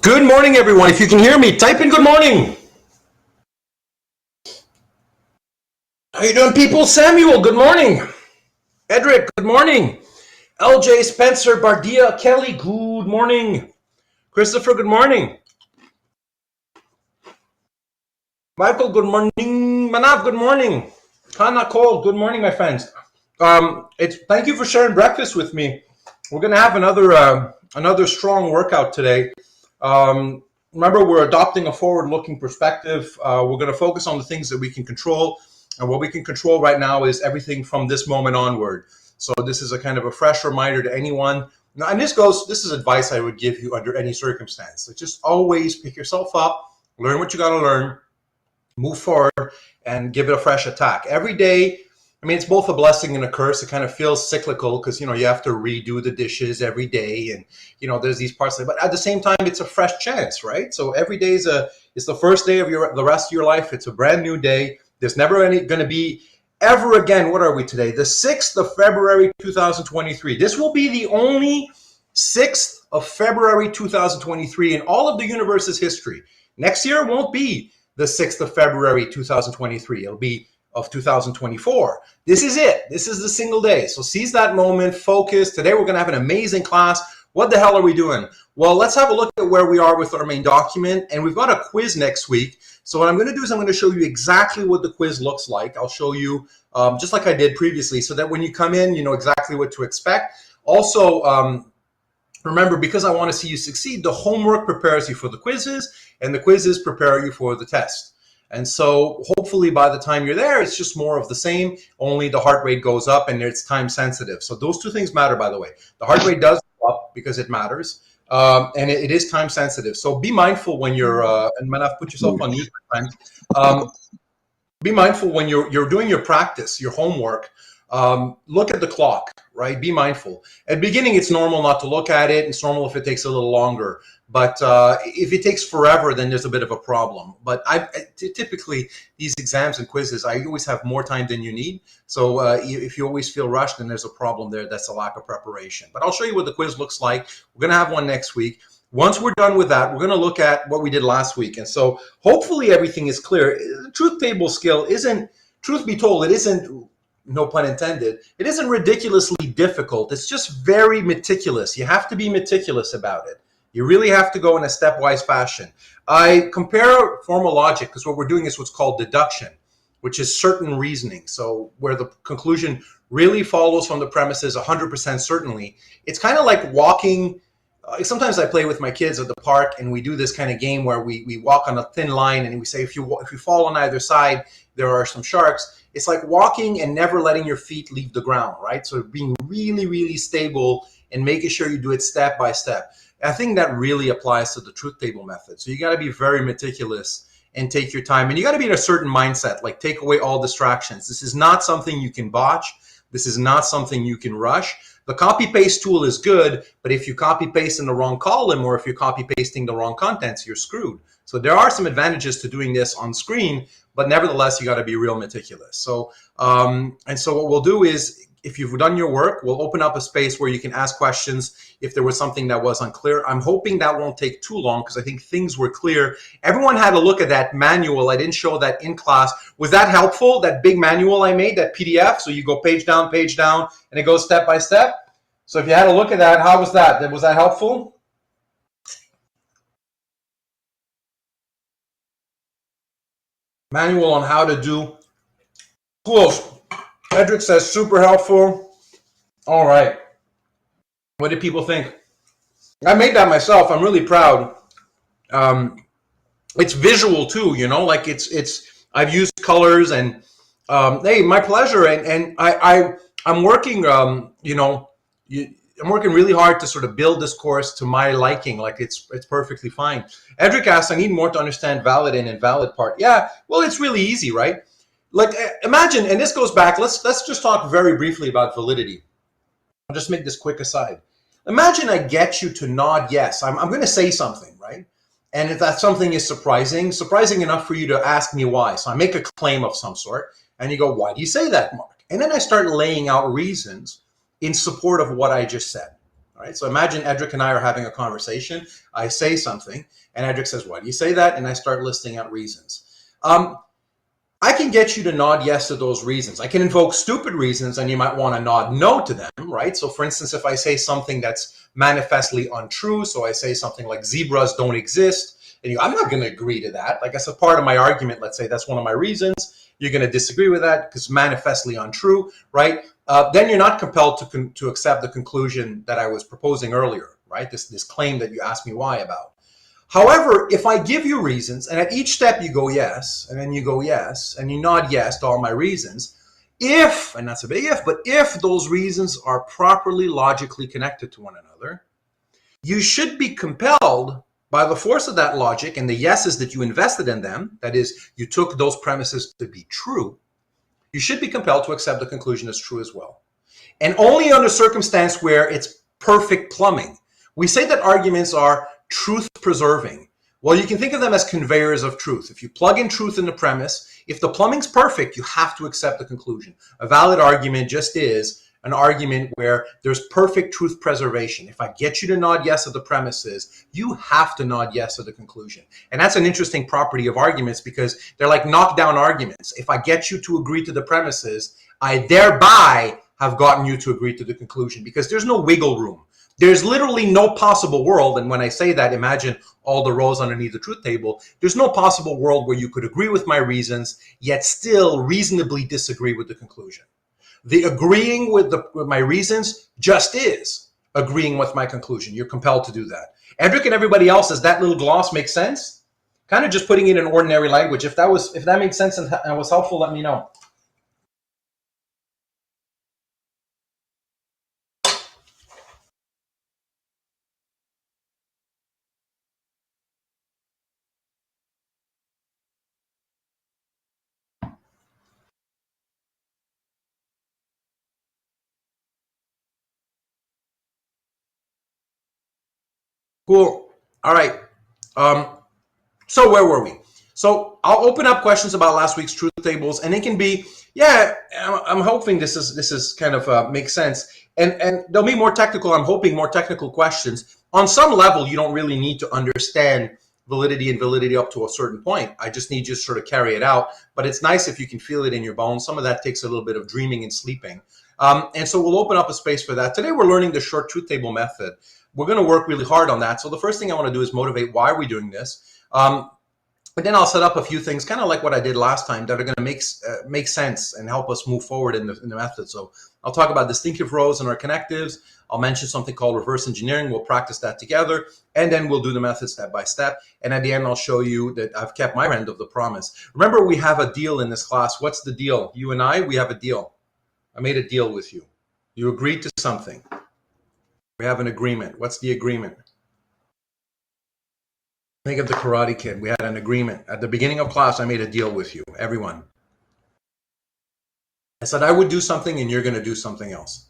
Good morning, everyone. If you can hear me, type in good morning. How you doing, people? Samuel, good morning. Edric, good morning. LJ, Spencer, Bardia, Kelly, good morning. Christopher, good morning. Michael, good morning. Manav, good morning. Hannah Cole, good morning, my friends. Thank you for sharing breakfast with me. We're going to have another strong workout today. Remember, we're adopting a forward-looking perspective. We're going to focus on the things that we can control. And what we can control right now is everything from this moment onward. So this is a kind of a fresh reminder to anyone. Now, and this is advice I would give you under any circumstance. So just always pick yourself up, learn what you got to learn, move forward, and give it a fresh attack. Every day, I mean, it's both a blessing and a curse. It kind of feels cyclical because, you have to redo the dishes every day. And, there's these parts. But at the same time, it's a fresh chance, right? So every day is the first day of the rest of your life. It's a brand new day. There's never going to be ever again. What are we today? The 6th of February, 2023. This will be the only 6th of February, 2023 in all of the universe's history. Next year won't be the 6th of February, 2023. It'll be of 2024. This is it. This is the single day. So seize that moment, focus. Today we're going to have an amazing class. What the hell are we doing? Well, let's have a look at where we are with our main document. And we've got a quiz next week. So what I'm going to do is I'm going to show you exactly what the quiz looks like. I'll show you just like I did previously so that when you come in, you know exactly what to expect. Also, remember, because I want to see you succeed, the homework prepares you for the quizzes and the quizzes prepare you for the test. And so hopefully by the time you're there, it's just more of the same, only the heart rate goes up and it's time sensitive. So those two things matter, by the way. The heart rate does go up because it matters. And it is time sensitive. So be mindful when you're, and Manav, put yourself on mute, my friend. Be mindful when you're doing your practice, your homework. Look at the clock, right? Be mindful. At the beginning, it's normal not to look at it. It's normal if it takes a little longer. But if it takes forever, then there's a bit of a problem. But typically, these exams and quizzes, I always have more time than you need. So if you always feel rushed, then there's a problem there. That's a lack of preparation. But I'll show you what the quiz looks like. We're going to have one next week. Once we're done with that, we're going to look at what we did last week. And so hopefully everything is clear. The truth table skill isn't, truth be told, it isn't, no pun intended, it isn't ridiculously difficult. It's just very meticulous. You have to be meticulous about it. You really have to go in a stepwise fashion. I compare formal logic because what we're doing is what's called deduction, which is certain reasoning. So where the conclusion really follows from the premises 100% certainly. It's kind of like walking. Sometimes I play with my kids at the park and we do this kind of game where we walk on a thin line and we say if you fall on either side, there are some sharks. It's like walking and never letting your feet leave the ground, right? So being really, really stable and making sure you do it step by step. I think that really applies to the truth table method. So you got to be very meticulous and take your time. And you got to be in a certain mindset, like take away all distractions. This is not something you can botch. This is not something you can rush. The copy-paste tool is good, but if you copy-paste in the wrong column or if you're copy-pasting the wrong contents, you're screwed. So there are some advantages to doing this on screen, but nevertheless, you got to be real meticulous. So, and so what we'll do is, if you've done your work, we'll open up a space where you can ask questions if there was something that was unclear. I'm hoping that won't take too long because I think things were clear. Everyone had a look at that manual. I didn't show that in class. Was that helpful, that big manual I made, that PDF? So you go page down, and it goes step by step. So if you had a look at that, how was that? Was that helpful? Manual on how to do. Close. Edric says super helpful. All right. What did people think? I made that myself. I'm really proud. It's visual too, like I've used colors and hey, my pleasure. And I'm working, I'm working really hard to sort of build this course to my liking. Like it's perfectly fine. Edric asks, I need more to understand valid and invalid part. Yeah, well, it's really easy, right? Like imagine, and this goes back, let's just talk very briefly about validity. I'll just make this quick aside. Imagine I get you to nod yes. I'm going to say something, right? And if that something is surprising enough for you to ask me why. So I make a claim of some sort and you go, why do you say that, Mark? And then I start laying out reasons in support of what I just said. All right. So imagine Edric and I are having a conversation. I say something, and Edric says, "Why do you say that?" And I start listing out reasons. I can get you to nod yes to those reasons. I can invoke stupid reasons, and you might want to nod no to them, right? So for instance, if I say something that's manifestly untrue, so I say something like zebras don't exist, and I'm not going to agree to that. Like, as a part of my argument, let's say that's one of my reasons. You're going to disagree with that because manifestly untrue, right? Then you're not compelled to accept the conclusion that I was proposing earlier, right? This claim that you asked me why about. However, if I give you reasons, and at each step you go yes, and then you go yes, and you nod yes to all my reasons, if, and that's a big if, but if those reasons are properly logically connected to one another, you should be compelled by the force of that logic and the yeses that you invested in them, that is, you took those premises to be true, you should be compelled to accept the conclusion as true as well. And only under circumstance where it's perfect plumbing. We say that arguments are truth preserving. Well, you can think of them as conveyors of truth. If you plug in truth in the premise, if the plumbing's perfect, you have to accept the conclusion. A valid argument just is an argument where there's perfect truth preservation. If I get you to nod yes to the premises, you have to nod yes to the conclusion. And that's an interesting property of arguments because they're like knockdown arguments. If I get you to agree to the premises, I thereby have gotten you to agree to the conclusion because there's no wiggle room. There's literally no possible world, and when I say that, imagine all the rows underneath the truth table. There's no possible world where you could agree with my reasons, yet still reasonably disagree with the conclusion. The agreeing with my reasons just is agreeing with my conclusion. You're compelled to do that. Edric and everybody else, does that little gloss make sense? Kind of just putting it in ordinary language. If that makes sense and was helpful, let me know. Cool. All right. So where were we? So I'll open up questions about last week's truth tables, and it can be, yeah, I'm hoping this is kind of makes sense, and there'll be more technical. I'm hoping more technical questions. On some level, you don't really need to understand validity up to a certain point. I just need you to sort of carry it out. But it's nice if you can feel it in your bones. Some of that takes a little bit of dreaming and sleeping. And so we'll open up a space for that. Today, we're learning the short truth table method. We're going to work really hard on that. So the first thing I want to do is motivate why are we doing this. But then I'll set up a few things, kind of like what I did last time, that are going to make sense and help us move forward in the method. So I'll talk about distinctive rows and our connectives. I'll mention something called reverse engineering. We'll practice that together, and then we'll do the method step by step. And at the end, I'll show you that I've kept my end of the promise. Remember, we have a deal in this class. What's the deal? You and I, we have a deal. I made a deal with you. You agreed to something. We have an agreement. What's the agreement? Think of the Karate Kid. We had an agreement. At the beginning of class, I made a deal with you, everyone. I said I would do something and you're going to do something else.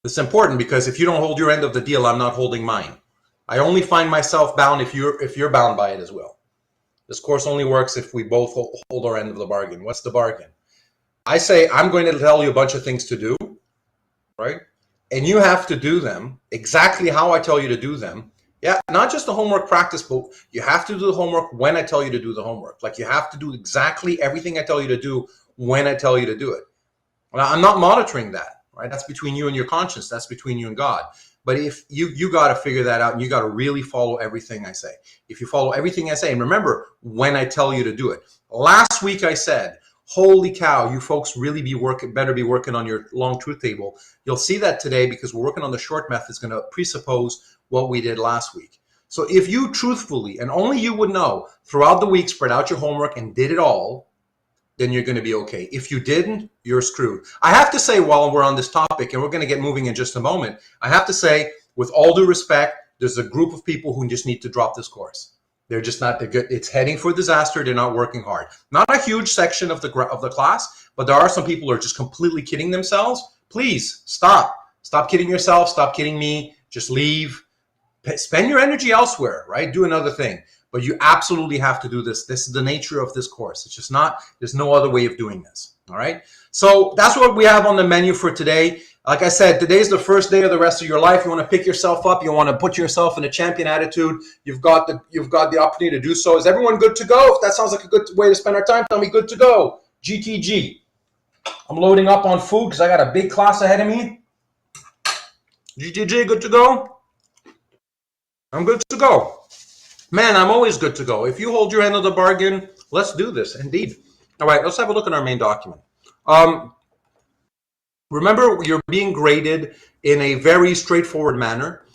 It's important because if you don't hold your end of the deal, I'm not holding mine. I only find myself bound if you're bound by it as well. This course only works if we both hold our end of the bargain. What's the bargain? I say I'm going to tell you a bunch of things to do, right? And you have to do them exactly how I tell you to do them. Yeah, not just the homework practice, but you have to do the homework when I tell you to do the homework. Like you have to do exactly everything I tell you to do when I tell you to do it. Now, I'm not monitoring that, right? That's between you and your conscience. That's between you and God. But if you got to figure that out, and you got to really follow everything I say. If you follow everything I say, and remember when I tell you to do it. Last week I said, holy cow, you folks really better be working on your long truth table. You'll see that today because we're working on the short method. It's going to presuppose what we did last week. So if you truthfully, and only you would know, throughout the week, spread out your homework and did it all, then you're going to be okay. If you didn't, you're screwed. I have to say, while we're on this topic, and we're going to get moving in just a moment, I have to say, with all due respect, there's a group of people who just need to drop this course. They're just not good. It's heading for disaster. They're not working hard. Not a huge section of the class, but there are some people who are just completely kidding themselves. Please stop. Stop kidding yourself. Stop kidding me. Just leave. Spend your energy elsewhere, right? Do another thing. but you absolutely have to do this. This is the nature of this course. It's just not, there's no other way of doing this. All right. So that's what we have on the menu for today. Like I said, today's the first day of the rest of your life. You want to pick yourself up. You want to put yourself in a champion attitude. You've got the opportunity to do so. Is everyone good to go? If that sounds like a good way to spend our time, tell me good to go. GTG. I'm loading up on food because I got a big class ahead of me. GTG, good to go? I'm good to go. Man, I'm always good to go. If you hold your end of the bargain, let's do this. Indeed. All right, let's have a look at our main document. Remember, you're being graded in a very straightforward manner.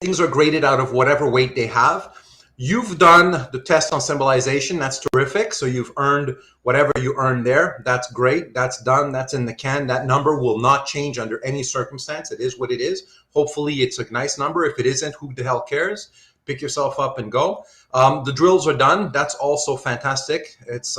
Things are graded out of whatever weight they have. You've done the test on symbolization. That's terrific. So you've earned whatever you earned there. That's great. That's done. That's in the can. That number will not change under any circumstance. It is what it is. Hopefully it's a nice number. If it isn't, who the hell cares? Pick yourself up and go. The drills are done. That's also fantastic. It's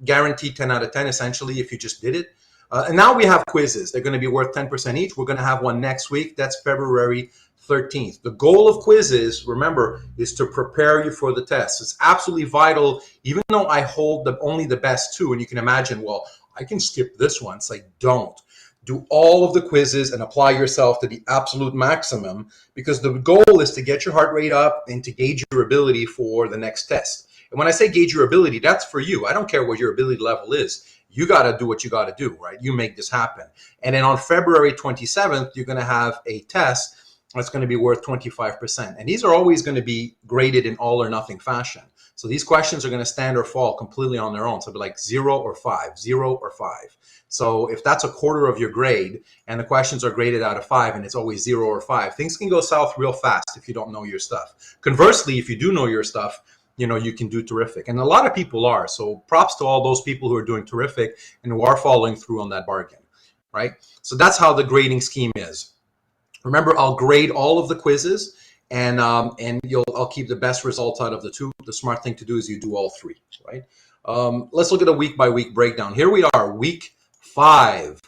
guaranteed 10 out of 10, essentially, if you just did it. And now we have quizzes. They're going to be worth 10% each. We're going to have one next week. That's February 13th. The goal of quizzes, remember, is to prepare you for the test. It's absolutely vital, even though I hold only the best two. And you can imagine, well, I can skip this one. It's like, don't. Do all of the quizzes and apply yourself to the absolute maximum, because the goal is to get your heart rate up and to gauge your ability for the next test. And when I say gauge your ability, that's for you. I don't care what your ability level is. You got to do what you got to do, right? You make this happen. And then on February 27th, you're going to have a test that's going to be worth 25%. And these are always going to be graded in all or nothing fashion. So these questions are going to stand or fall completely on their own. So it'll be like 0 or 5, 0 or 5. So if that's a quarter of your grade and the questions are graded out of 5 and it's always 0 or 5, things can go south real fast if you don't know your stuff. Conversely, if you do know your stuff, you can do terrific. And a lot of people are. So props to all those people who are doing terrific and who are following through on that bargain, right? So that's how the grading scheme is. Remember, I'll grade all of the quizzes and I'll keep the best results out of the two. The smart thing to do is you do all three, right? Let's look at a week by week breakdown. Here we are, week 5.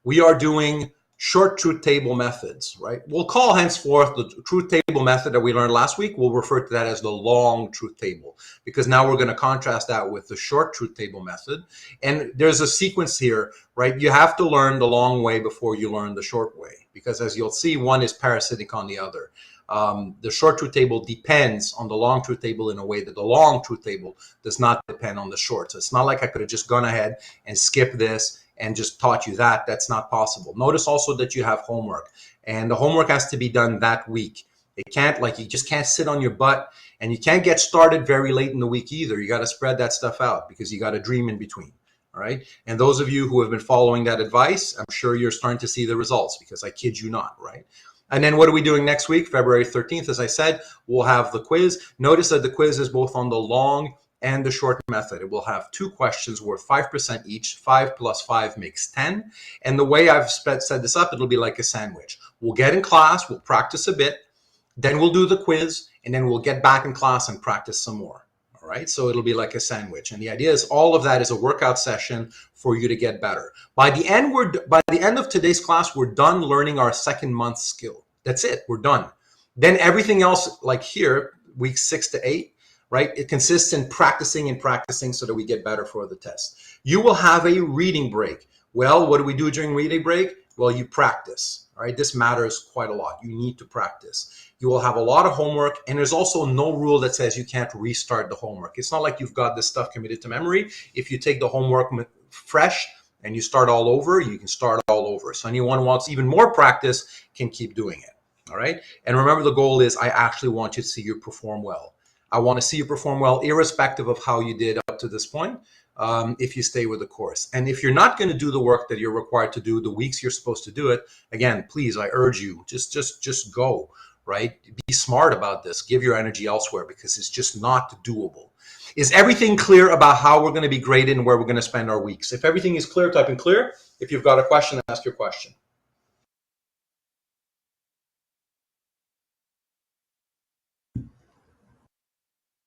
We are doing short truth table methods, right? We'll call henceforth the truth table method that we learned last week, we'll refer to that as the long truth table, because now we're going to contrast that with the short truth table method. And there's a sequence here, right? You have to learn the long way before you learn the short way, because as you'll see, one is parasitic on the other. The short truth table depends on the long truth table in a way that the long truth table does not depend on the short. So it's not like I could have just gone ahead and skipped this and just taught you that. That's not possible. Notice also that you have homework, and the homework has to be done that week. It can't, you just can't sit on your butt, and you can't get started very late in the week either. You got to spread that stuff out because you got to dream in between. All right. And those of you who have been following that advice, I'm sure you're starting to see the results, because I kid you not. Right. And then what are we doing next week? February 13th, as I said, we'll have the quiz. Notice that the quiz is both on the long and the short method. It will have 2 questions worth 5% each. 5 plus 5 makes 10. And the way I've set this up, it'll be like a sandwich. We'll get in class, we'll practice a bit, then we'll do the quiz, and then we'll get back in class and practice some more. All right, so it'll be like a sandwich. And the idea is all of that is a workout session for you to get better. By the end of today's class, we're done learning our second month skill. That's it, we're done. Then everything else, like here, weeks 6 to 8, right? It consists in practicing and practicing so that we get better for the test. You will have a reading break. Well, what do we do during reading break? Well, you practice, all right? This matters quite a lot. You need to practice. You will have a lot of homework, and there's also no rule that says you can't restart the homework. It's not like you've got this stuff committed to memory. If you take the homework fresh and you start all over, you can start all over. So anyone who wants even more practice can keep doing it, all right? And remember, the goal is I actually want you to see you perform well. I want to see you perform well, irrespective of how you did up to this point, if you stay with the course. And if you're not going to do the work that you're required to do the weeks you're supposed to do it, again, please, I urge you, just go, right? Be smart about this. Give your energy elsewhere, because it's just not doable. Is everything clear about how we're going to be graded and where we're going to spend our weeks? If everything is clear, type in clear. If you've got a question, ask your question.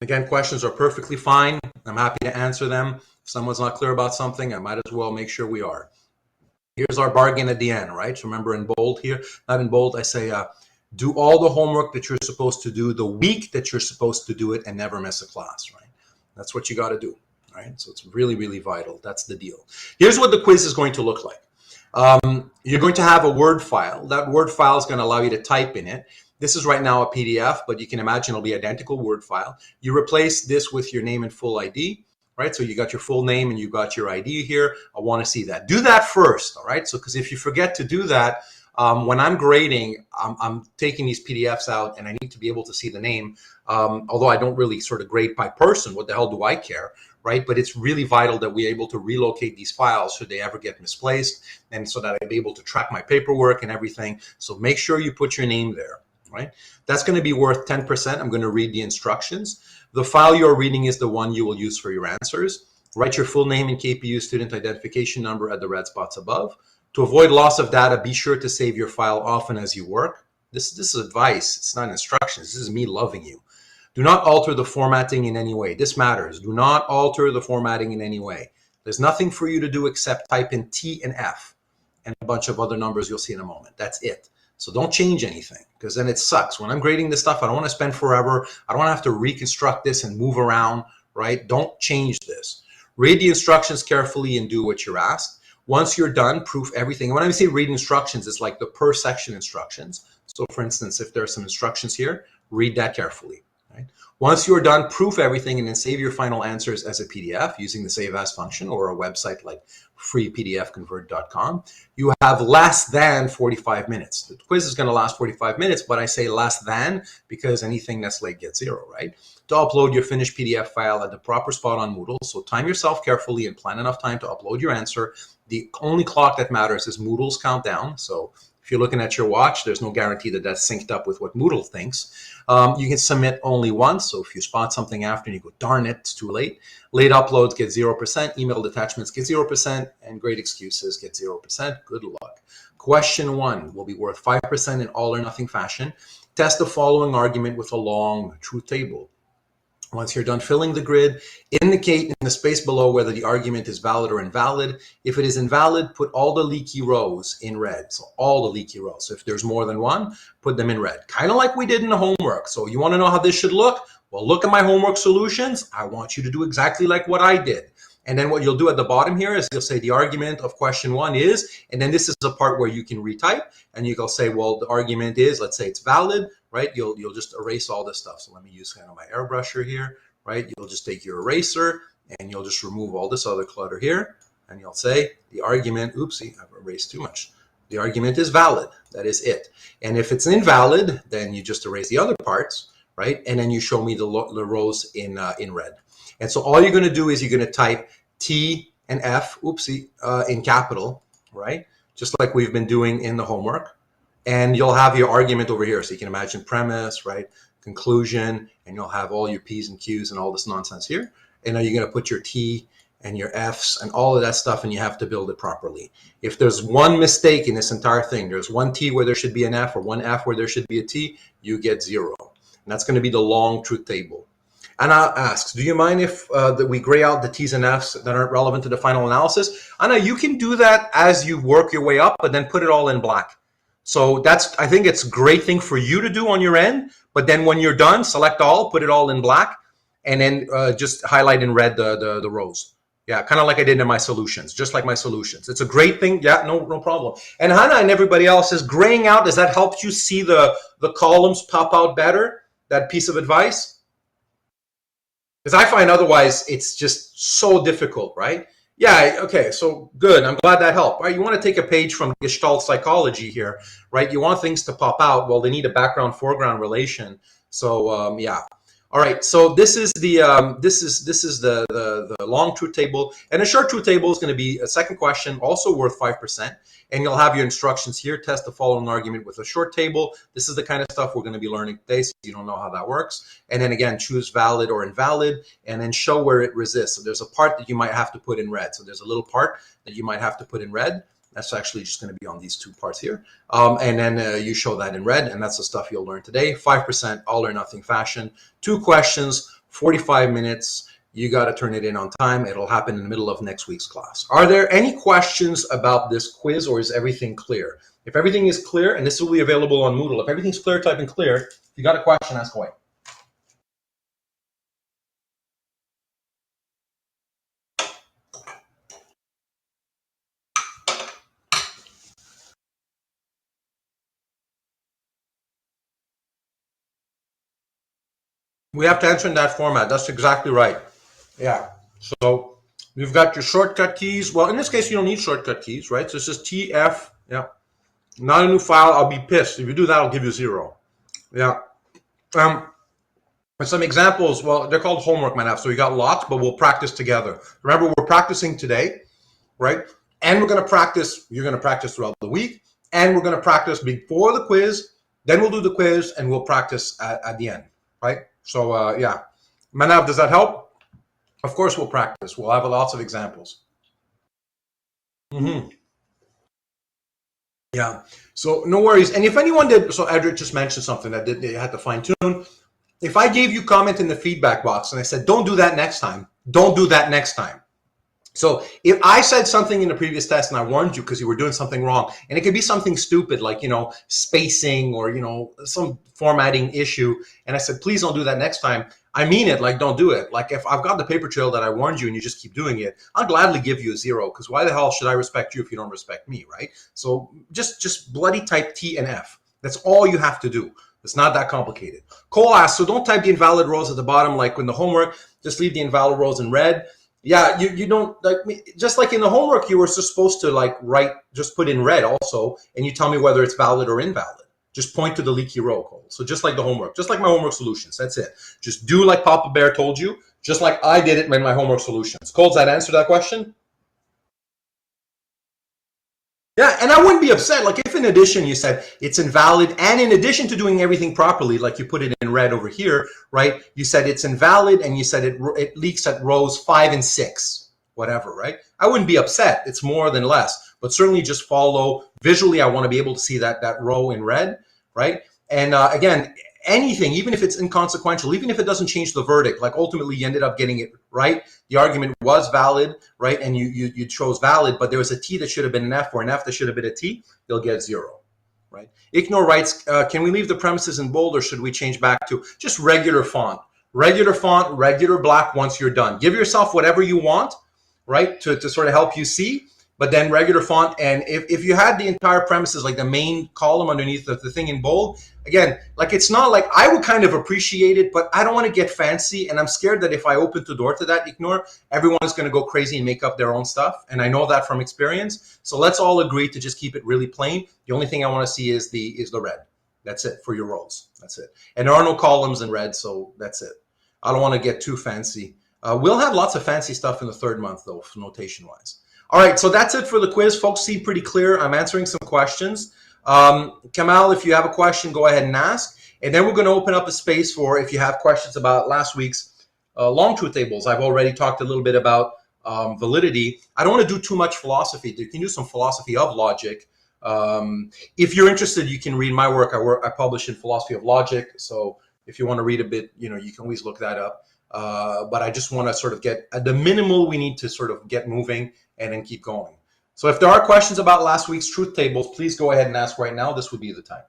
Again, questions are perfectly fine. I'm happy to answer them. If someone's not clear about something, I might as well make sure we are. Here's our bargain at the end, right? So remember, in bold here, not in bold, I say Do all the homework that you're supposed to do the week that you're supposed to do it, and never miss a class, right? That's what you got to do, right? So it's really, really vital. That's the deal. Here's what the quiz is going to look like. You're going to have a Word file. That Word file is going to allow you to type in it. This is right now a PDF, but you can imagine it'll be identical Word file. You replace this with your name and full ID, right? So you got your full name and you got your ID here. I want to see that. Do that first, all right? So because if you forget to do that, when I'm grading, I'm taking these PDFs out and I need to be able to see the name. Although I don't really sort of grade by person, what the hell do I care, right? But it's really vital that we're able to relocate these files should they ever get misplaced, and so that I'm able to track my paperwork and everything. So make sure you put your name there, right? That's going to be worth 10%. I'm going to read the instructions. The file you're reading is the one you will use for your answers. Write your full name and KPU student identification number at the red spots above. To avoid loss of data, be sure to save your file often as you work. This is advice. It's not instructions. This is me loving you. Do not alter the formatting in any way. This matters. Do not alter the formatting in any way. There's nothing for you to do except type in T and F and a bunch of other numbers you'll see in a moment. That's it. So don't change anything, because then it sucks. When I'm grading this stuff, I don't want to spend forever. I don't want to have to reconstruct this and move around, right? Don't change this. Read the instructions carefully and do what you're asked. Once you're done, proof everything. And when I say read instructions, it's like the per section instructions. So for instance, if there are some instructions here, read that carefully. Right? Once you're done, proof everything and then save your final answers as a PDF using the save as function or a website like freepdfconvert.com. You have less than 45 minutes. The quiz is going to last 45 minutes, but I say less than because anything that's late gets 0, right? To upload your finished PDF file at the proper spot on Moodle. So time yourself carefully and plan enough time to upload your answer. The only clock that matters is Moodle's countdown. So if you're looking at your watch, there's no guarantee that that's synced up with what Moodle thinks. You can submit only once. So if you spot something after and you go, darn it, it's too late. Late uploads get 0%, emailed attachments get 0%, and great excuses get 0%. Good luck. Question 1 will be worth 5% in all or nothing fashion. Test the following argument with a long truth table. Once you're done filling the grid, indicate in the space below whether the argument is valid or invalid. If it is invalid, put all the leaky rows in red. So all the leaky rows. So if there's more than one, put them in red. Kind of like we did in the homework. So you want to know how this should look? Well, look at my homework solutions. I want you to do exactly like what I did. And then what you'll do at the bottom here is you'll say the argument of question 1 is, and then this is a part where you can retype, and you can say, well, the argument is, let's say it's valid, right? You'll just erase all this stuff. So let me use kind of my airbrusher here, right? You'll just take your eraser and you'll just remove all this other clutter here, and you'll say the argument, oopsie, I've erased too much. The argument is valid. That is it. And if it's invalid, then you just erase the other parts, right? And then you show me the rows in red. And so all you're going to do is you're going to type T and F, oopsie, in capital, right? Just like we've been doing in the homework. And you'll have your argument over here. So you can imagine premise, right? Conclusion, and you'll have all your P's and Q's and all this nonsense here. And now you're going to put your T and your F's and all of that stuff, and you have to build it properly. If there's one mistake in this entire thing, there's one T where there should be an F or one F where there should be a T, you get 0. And that's going to be the long truth table. Anna asks, do you mind if that we gray out the T's and F's that aren't relevant to the final analysis? Anna, you can do that as you work your way up, but then put it all in black. So that's, I think it's a great thing for you to do on your end, but then when you're done, select all, put it all in black, and then just highlight in red the rows. Yeah, kind of like I did in my solutions, just like my solutions. It's a great thing. Yeah, no problem. And Hannah and everybody else is graying out. Does that help you see the columns pop out better? That piece of advice? Because I find otherwise it's just so difficult, right? Yeah, okay, so good. I'm glad that helped. Right, you want to take a page from Gestalt psychology here, right? You want things to pop out. Well, they need a background-foreground relation. So yeah. All right, so this is the the long truth table, and a short truth table is going to be a second question, also worth 5%, and you'll have your instructions here. Test the following argument with a short table. This is the kind of stuff we're going to be learning today, so you don't know how that works. And then again, choose valid or invalid, and then show where it resists. So there's a part that you might have to put in red. So there's a little part that you might have to put in red. That's actually just going to be on these 2 parts here. And then you show that in red, and that's the stuff you'll learn today. 5%, all or nothing fashion. 2 questions, 45 minutes. you got to turn it in on time. It'll happen in the middle of next week's class. Are there any questions about this quiz, or is everything clear? If everything is clear, and this will be available on Moodle, if everything's clear, type in clear. If you got a question, ask away. We have to answer in that format. That's exactly right. Yeah. So you've got your shortcut keys. Well, in this case, you don't need shortcut keys, right? So it's just TF. Yeah. Not a new file. I'll be pissed. If you do that, I'll give you 0. Yeah. And some examples, well, they're called homework, man. So we got lots, but we'll practice together. Remember, we're practicing today, right? And we're going to practice. You're going to practice throughout the week. And we're going to practice before the quiz. Then we'll do the quiz, and we'll practice at the end, right? So, yeah. Manav, does that help? Of course, we'll practice. We'll have lots of examples. Yeah. So no worries. And if anyone did, so Edric just mentioned something that they had to fine tune. If I gave you comment in the feedback box and I said, don't do that next time, don't do that next time. So if I said something in the previous test and I warned you because you were doing something wrong, and it could be something stupid like, spacing or, some formatting issue, and I said, please don't do that next time, I mean it, like, don't do it. Like, if I've got the paper trail that I warned you and you just keep doing it, I'll gladly give you a 0, because why the hell should I respect you if you don't respect me, right? So just bloody type T and F. That's all you have to do. It's not that complicated. Cole asks, so don't type the invalid rows at the bottom like in the homework, just leave the invalid rows in red. Yeah, you don't, like, just like in the homework, you were supposed to write, just put in red also, and you tell me whether it's valid or invalid. Just point to the leaky row, Cole. So just like the homework, just like my homework solutions, that's it. Just do like Papa Bear told you, just like I did it in my homework solutions. Cole, does that answer that question? Yeah, and I wouldn't be upset. Like if in addition you said it's invalid, and in addition to doing everything properly, like you put it in red over here, right? You said it's invalid, and you said it leaks at rows 5 and 6, whatever, right? I wouldn't be upset. It's more than less, but certainly just follow visually. I want to be able to see that row in red, right? And again, anything, even if it's inconsequential, even if it doesn't change the verdict, like ultimately you ended up getting it right. The argument was valid, right? And you chose valid, but there was a T that should have been an F or an F that should have been a T, you'll get 0, right? Ignore writes, can we leave the premises in bold, or should we change back to just regular font, regular black once you're done? Give yourself whatever you want, right? To sort of help you see, but then regular font. And if you had the entire premises, like the main column underneath the thing in bold, again, like it's not like, I would kind of appreciate it, but I don't want to get fancy. And I'm scared that if I open the door to that, ignore, everyone is going to go crazy and make up their own stuff. And I know that from experience. So let's all agree to just keep it really plain. The only thing I want to see is the red. That's it for your rows. That's it. And there are no columns in red, so that's it. I don't want to get too fancy. We'll have lots of fancy stuff in the third month, though, notation-wise. All right, so that's it for the quiz. Folks seem pretty clear. I'm answering some questions. Kamal, if you have a question, go ahead and ask. And then we're going to open up a space for if you have questions about last week's long truth tables. I've already talked a little bit about validity. I don't want to do too much philosophy. You can do some philosophy of logic. If you're interested, you can read my work. I publish in philosophy of logic. So if you want to read a bit, you can always look that up. But I just want to sort of get at the minimal we need to sort of get moving and then keep going. So if there are questions about last week's truth tables, please go ahead and ask right now. This would be the time.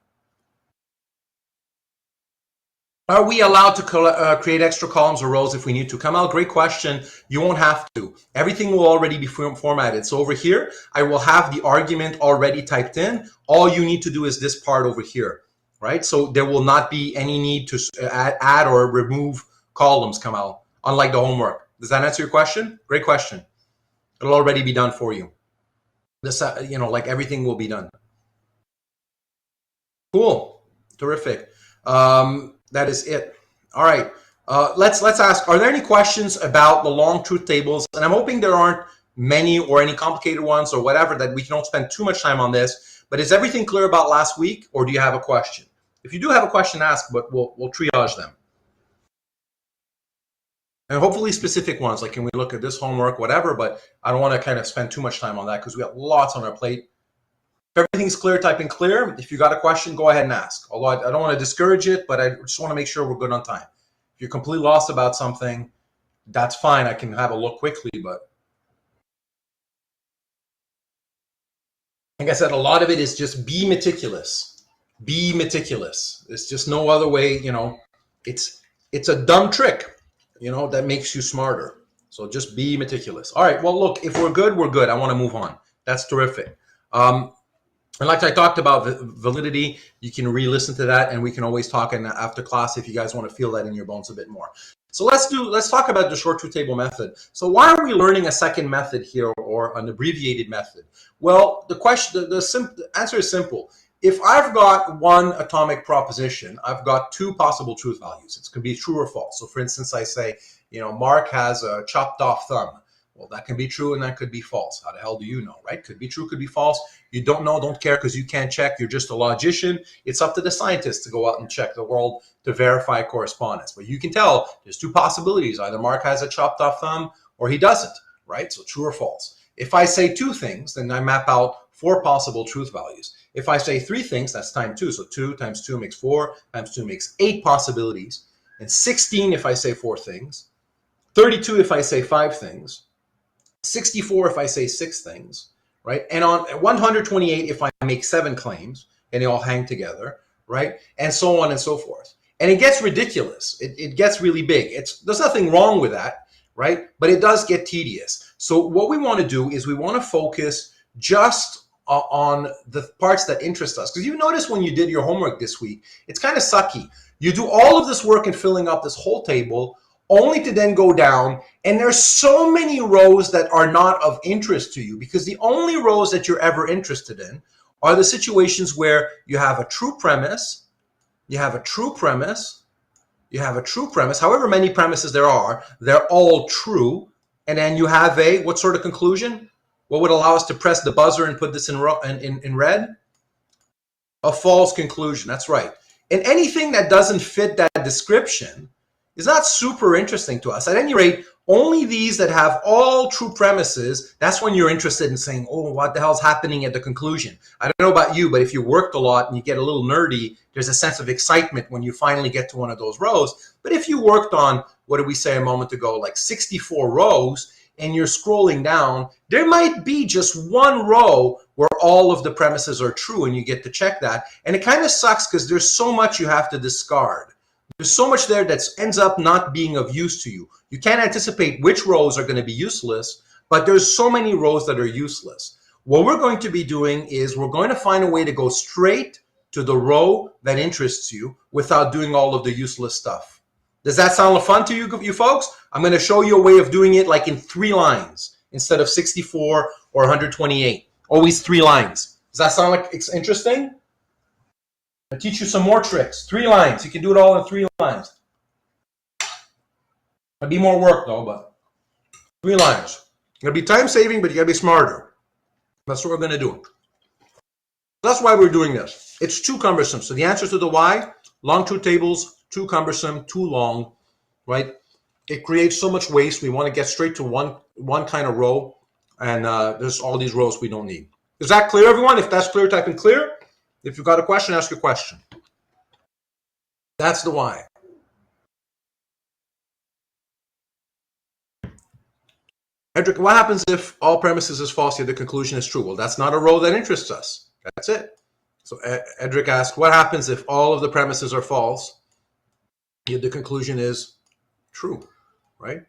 Are we allowed to create extra columns or rows if we need to? Kamal, great question. You won't have to. Everything will already be formatted. So over here, I will have the argument already typed in. All you need to do is this part over here, right? So there will not be any need to add or remove columns, Kamal, unlike the homework. Does that answer your question? Great question. It'll already be done for you. This, like everything will be done. Cool. Terrific. That is it. All right. Let's ask, are there any questions about the long truth tables? And I'm hoping there aren't many or any complicated ones or whatever, that we don't spend too much time on this. But is everything clear about last week, or do you have a question? If you do have a question, ask, but we'll triage them. And hopefully specific ones, like can we look at this homework, whatever, but I don't want to kind of spend too much time on that because we have lots on our plate. If everything's clear, type in clear. If you got a question, go ahead and ask. Although I don't want to discourage it, but I just want to make sure we're good on time. If you're completely lost about something, that's fine. I can have a look quickly, but like I said, a lot of it is just be meticulous. Be meticulous. There's just no other way, it's a dumb trick, that makes you smarter. So just be meticulous. All right, well, look, if we're good, we're good. I want to move on. That's terrific. And like I talked about validity, you can re-listen to that, and we can always talk in after class if you guys want to feel that in your bones a bit more. So let's talk about the short truth table method. So why are we learning a second method here, or an abbreviated method? Well, the answer is simple. If I've got one atomic proposition, I've got two possible truth values. It can be true or false. So for instance, I say, Mark has a chopped off thumb. Well, that can be true and that could be false. How the hell do you know, right? Could be true, could be false. You don't know, don't care, because you can't check. You're just a logician. It's up to the scientists to go out and check the world to verify correspondence. But you can tell there's two possibilities. Either Mark has a chopped off thumb or he doesn't, right? So true or false. If I say two things, then I map out four possible truth values. If I say three things, that's times two. So 2 times 2 makes 4, times 2 makes 8 possibilities. And 16 if I say 4 things. 32 if I say 5 things. 64 if I say 6 things, right? And on 128 if I make 7 claims, and they all hang together, right? And so on and so forth. And it gets ridiculous. It gets really big. There's nothing wrong with that, right? But it does get tedious. So what we want to do is we want to focus just on the parts that interest us. Because you notice when you did your homework this week, it's kind of sucky. You do all of this work in filling up this whole table, only to then go down, and there's so many rows that are not of interest to you, because the only rows that you're ever interested in are the situations where you have a true premise, however many premises there are, they're all true, and then you have what sort of conclusion? What would allow us to press the buzzer and put this in red? A false conclusion, that's right. And anything that doesn't fit that description is not super interesting to us. At any rate, only these that have all true premises, that's when you're interested in saying, oh, what the hell's happening at the conclusion? I don't know about you, but if you worked a lot and you get a little nerdy, there's a sense of excitement when you finally get to one of those rows. But if you worked on, what did we say a moment ago, like 64 rows, and you're scrolling down, there might be just one row where all of the premises are true, and you get to check that. And it kind of sucks because there's so much you have to discard. There's so much there that ends up not being of use to you. You can't anticipate which rows are going to be useless, but there's so many rows that are useless. What we're going to be doing is we're going to find a way to go straight to the row that interests you without doing all of the useless stuff. Does that sound fun to you folks? I'm going to show you a way of doing it like in 3 lines instead of 64 or 128. Always 3 lines. Does that sound like it's interesting? I'll teach you some more tricks. 3 lines. You can do it all in 3 lines. It'll be more work though, but 3 lines. It'll be time saving, but you gotta be smarter. That's what we're gonna do. That's why we're doing this. It's too cumbersome. So the answer to the why, long truth tables, too cumbersome, too long, right? It creates so much waste. We want to get straight to one kind of row, and there's all these rows we don't need. Is that clear, everyone? If that's clear, type in clear. If you've got a question, ask your question. That's the why. Edric, what happens if all premises is false yet the conclusion is true? Well, that's not a row that interests us. That's it. So Edric asked, what happens if all of the premises are false yet the conclusion is true, right?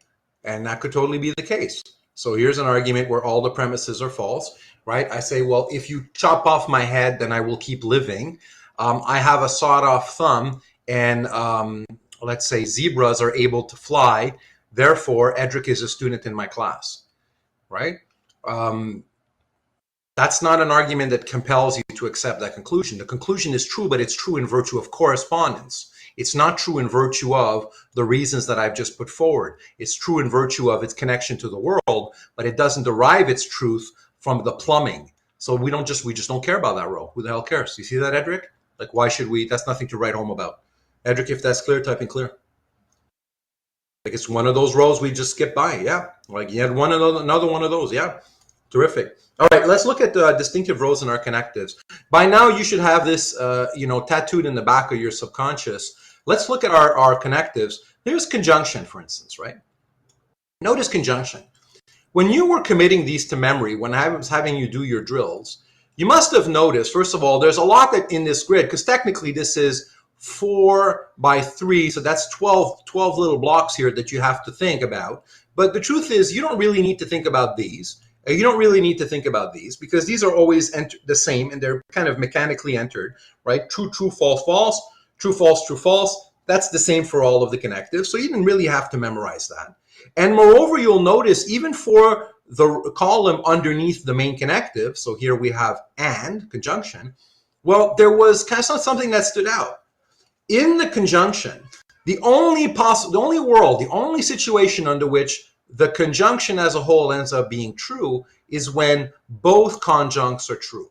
And that could totally be the case. So here's an argument where all the premises are false, right? I say, well, if you chop off my head, then I will keep living. I have a sawed-off thumb, and let's say zebras are able to fly. Therefore, Edric is a student in my class, right? That's not an argument that compels you to accept that conclusion. The conclusion is true, but it's true in virtue of correspondence. It's not true in virtue of the reasons that I've just put forward. It's true in virtue of its connection to the world, but it doesn't derive its truth from the plumbing. So we just don't care about that row. Who the hell cares? You see that, Edric? Like, why should we? That's nothing to write home about. Edric, if that's clear, type in clear. Like, it's one of those rows we just skip by. Yeah. Like, you had another one of those. Yeah. Terrific. All right, let's look at the distinctive rows in our connectives. By now, you should have this, tattooed in the back of your subconscious. Let's look at our connectives. Here's conjunction, for instance, right? Notice conjunction. When you were committing these to memory, when I was having you do your drills, you must have noticed, first of all, there's a lot that in this grid, because technically this is 4 by 3, so that's 12 little blocks here that you have to think about. But the truth is, you don't really need to think about these. You don't really need to think about these because these are always the same and they're kind of mechanically entered, right? True, true, false, false, true, false, true, false. That's the same for all of the connectives. So you didn't really have to memorize that. And moreover, you'll notice even for the column underneath the main connective, so here we have and, conjunction, well, there was kind of something that stood out. In the conjunction, the only world, the only situation under which the conjunction as a whole ends up being true is when both conjuncts are true.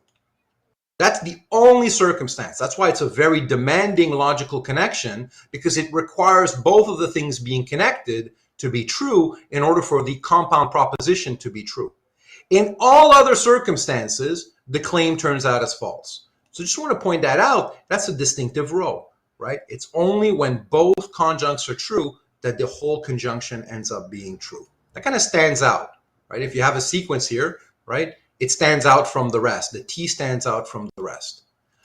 That's the only circumstance. That's why it's a very demanding logical connection, because it requires both of the things being connected to be true in order for the compound proposition to be true. In all other circumstances, the claim turns out as false. So just want to point that out. That's a distinctive row, right? It's only when both conjuncts are true that the whole conjunction ends up being true. That kind of stands out, right? If you have a sequence here, right, it stands out from the rest. The T stands out from the rest.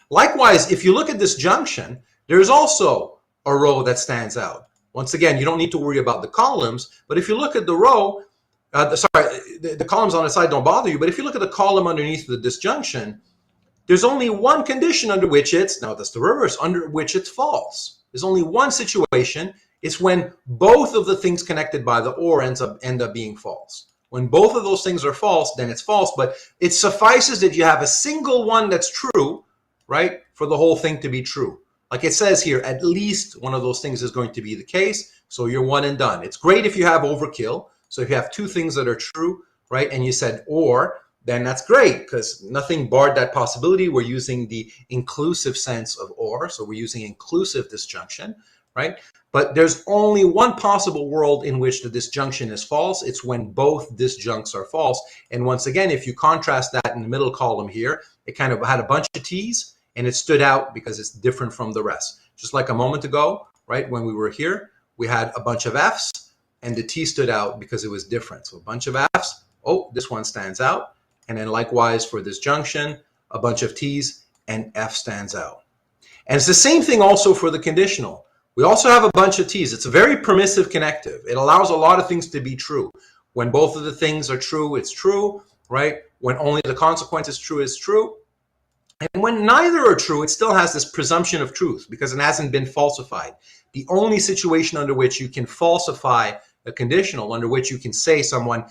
Likewise, if you look at this junction, there's also a row that stands out. Once again, you don't need to worry about the columns, but if you look at the row, the columns on the side don't bother you, but if you look at the column underneath the disjunction, there's only one condition under which now that's the reverse, under which it's false. There's only one situation. It's when both of the things connected by the or end up being false. When both of those things are false, then it's false, but it suffices that you have a single one that's true, right, for the whole thing to be true. Like it says here, at least one of those things is going to be the case, so you're one and done. It's great if you have overkill. So if you have two things that are true, right, and you said or, then that's great because nothing barred that possibility. We're using the inclusive sense of or, so we're using inclusive disjunction, right? But there's only one possible world in which the disjunction is false. It's when both disjuncts are false. And once again, if you contrast that in the middle column here, it kind of had a bunch of T's and it stood out because it's different from the rest. Just like a moment ago, right, when we were here, we had a bunch of F's and the T stood out because it was different. So a bunch of F's, oh, this one stands out. And then likewise for this junction, a bunch of T's and F stands out. And it's the same thing also for the conditional. We also have a bunch of T's. It's a very permissive connective. It allows a lot of things to be true. When both of the things are true, it's true, right? When only the consequence is true, it's true. And when neither are true, it still has this presumption of truth because it hasn't been falsified. The only situation under which you can falsify a conditional, under which you can say someone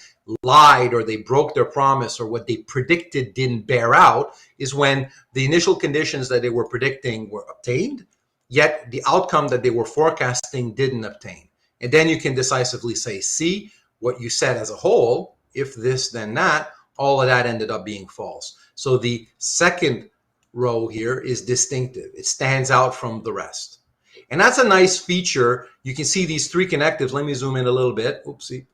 lied or they broke their promise or what they predicted didn't bear out, is when the initial conditions that they were predicting were obtained, yet the outcome that they were forecasting didn't obtain. And then you can decisively say, see, what you said as a whole, if this, then that, all of that ended up being false. So the second row here is distinctive. It stands out from the rest. And that's a nice feature. You can see these three connectives. Let me zoom in a little bit. Oopsie.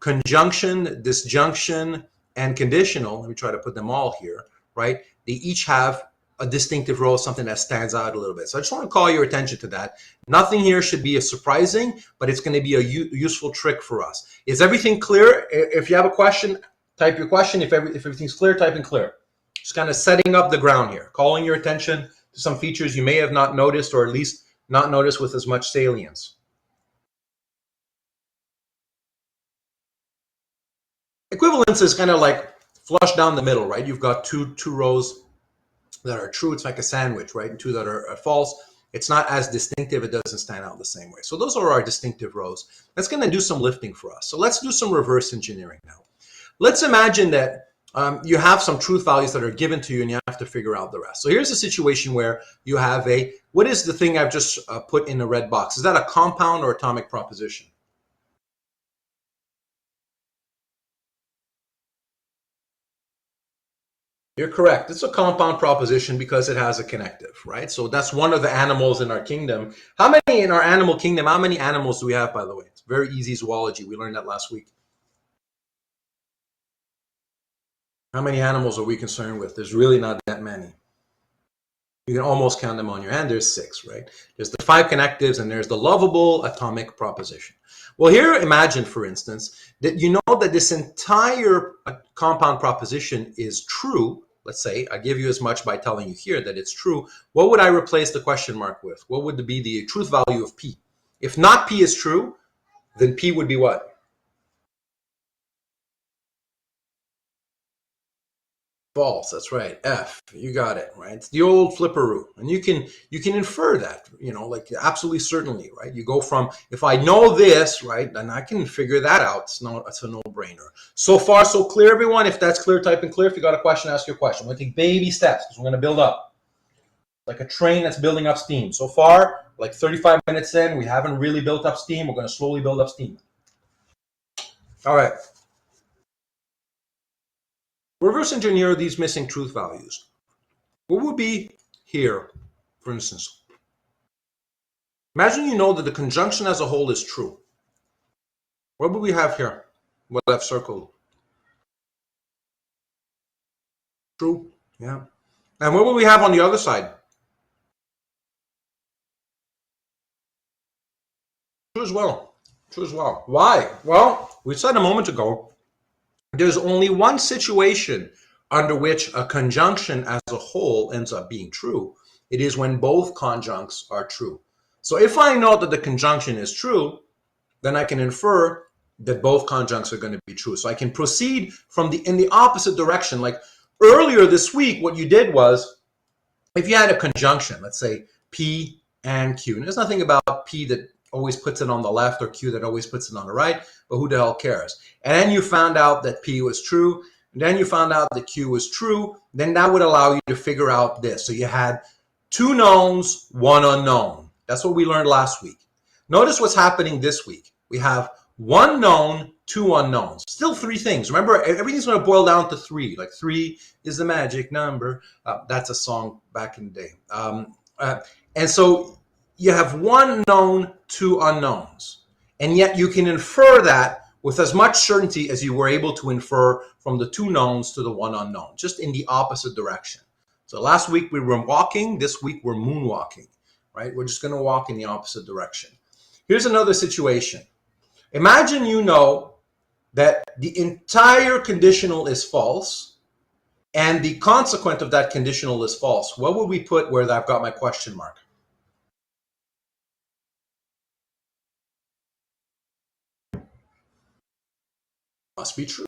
Conjunction, disjunction, and conditional. Let me try to put them all here, right? They each have a distinctive row, something that stands out a little bit. So I just want to call your attention to that. Nothing here should be a surprising, but it's going to be a useful trick for us. Is everything clear? If you have a question, type your question. If everything's clear, type in clear. Just kind of setting up the ground here, calling your attention to some features you may have not noticed, or at least not noticed with as much salience. Equivalence is kind of like flush down the middle, right? You've got two rows that are true. It's like a sandwich, right? And two that are false. It's not as distinctive. It doesn't stand out the same way. So those are our distinctive rows. That's going to do some lifting for us. So let's do some reverse engineering now. Let's imagine that you have some truth values that are given to you and you have to figure out the rest. So here's a situation where you have what is the thing I've just put in a red box? Is that a compound or atomic proposition? You're correct. It's a compound proposition because it has a connective, right? So that's one of the animals in our kingdom. How many in our animal kingdom, how many animals do we have, by the way? It's very easy zoology. We learned that last week. How many animals are we concerned with? There's really not that many. You can almost count them on your hand. There's 6, right? There's the 5 connectives, and there's the lovable atomic proposition. Well, here, imagine, for instance, that you know that this entire compound proposition is true. Let's say I give you as much by telling you here that it's true. What would I replace the question mark with? What would be the truth value of P? If not P is true, then P would be what? False. That's right. F. You got it. Right. It's the old flipperoo, and you can infer that. Like absolutely certainly. Right. You go from if I know this, right, then I can figure that out. It's a no-brainer. So far, so clear, everyone. If that's clear, type in clear. If you got a question, ask your question. We're gonna take baby steps because we're gonna build up like a train that's building up steam. So far, like 35 minutes in, we haven't really built up steam. We're gonna slowly build up steam. All right. Reverse engineer these missing truth values. What would be here, for instance? Imagine you know that the conjunction as a whole is true. What would we have here? What I've circled? True, yeah. And what would we have on the other side? True as well. True as well. Why? Well, we said a moment ago, there's only one situation under which a conjunction as a whole ends up being true. It is when both conjuncts are true. So if I know that the conjunction is true, then I can infer that both conjuncts are going to be true. So I can proceed in the opposite direction. Like earlier this week, what you did was, if you had a conjunction, let's say P and Q, and there's nothing about P that always puts it on the left or Q that always puts it on the right, but who the hell cares? And then you found out that P was true, and then you found out that Q was true, then that would allow you to figure out this. So you had 2 knowns, 1 unknown. That's what we learned last week. Notice what's happening this week. We have 1 known, 2 unknowns. Still 3 things. Remember, everything's going to boil down to 3. Like 3 is the magic number. That's a song back in the day. And so you have 1 known, 2 unknowns. And yet you can infer that with as much certainty as you were able to infer from the 2 knowns to the 1 unknown, just in the opposite direction. So last week we were walking. This week we're moonwalking, right? We're just going to walk in the opposite direction. Here's another situation. Imagine you know that the entire conditional is false and the consequent of that conditional is false. What would we put where I've got my question mark? Must be true.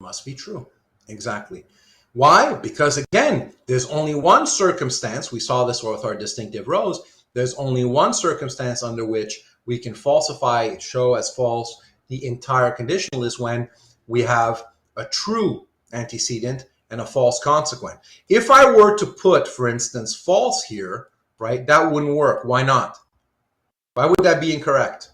Must be true. Exactly. Why? Because again, there's only one circumstance. We saw this with our distinctive rows. There's only one circumstance under which we can falsify, show as false the entire conditional is when we have a true antecedent and a false consequent. If I were to put, for instance, false here, right, that wouldn't work. Why not? Why would that be incorrect?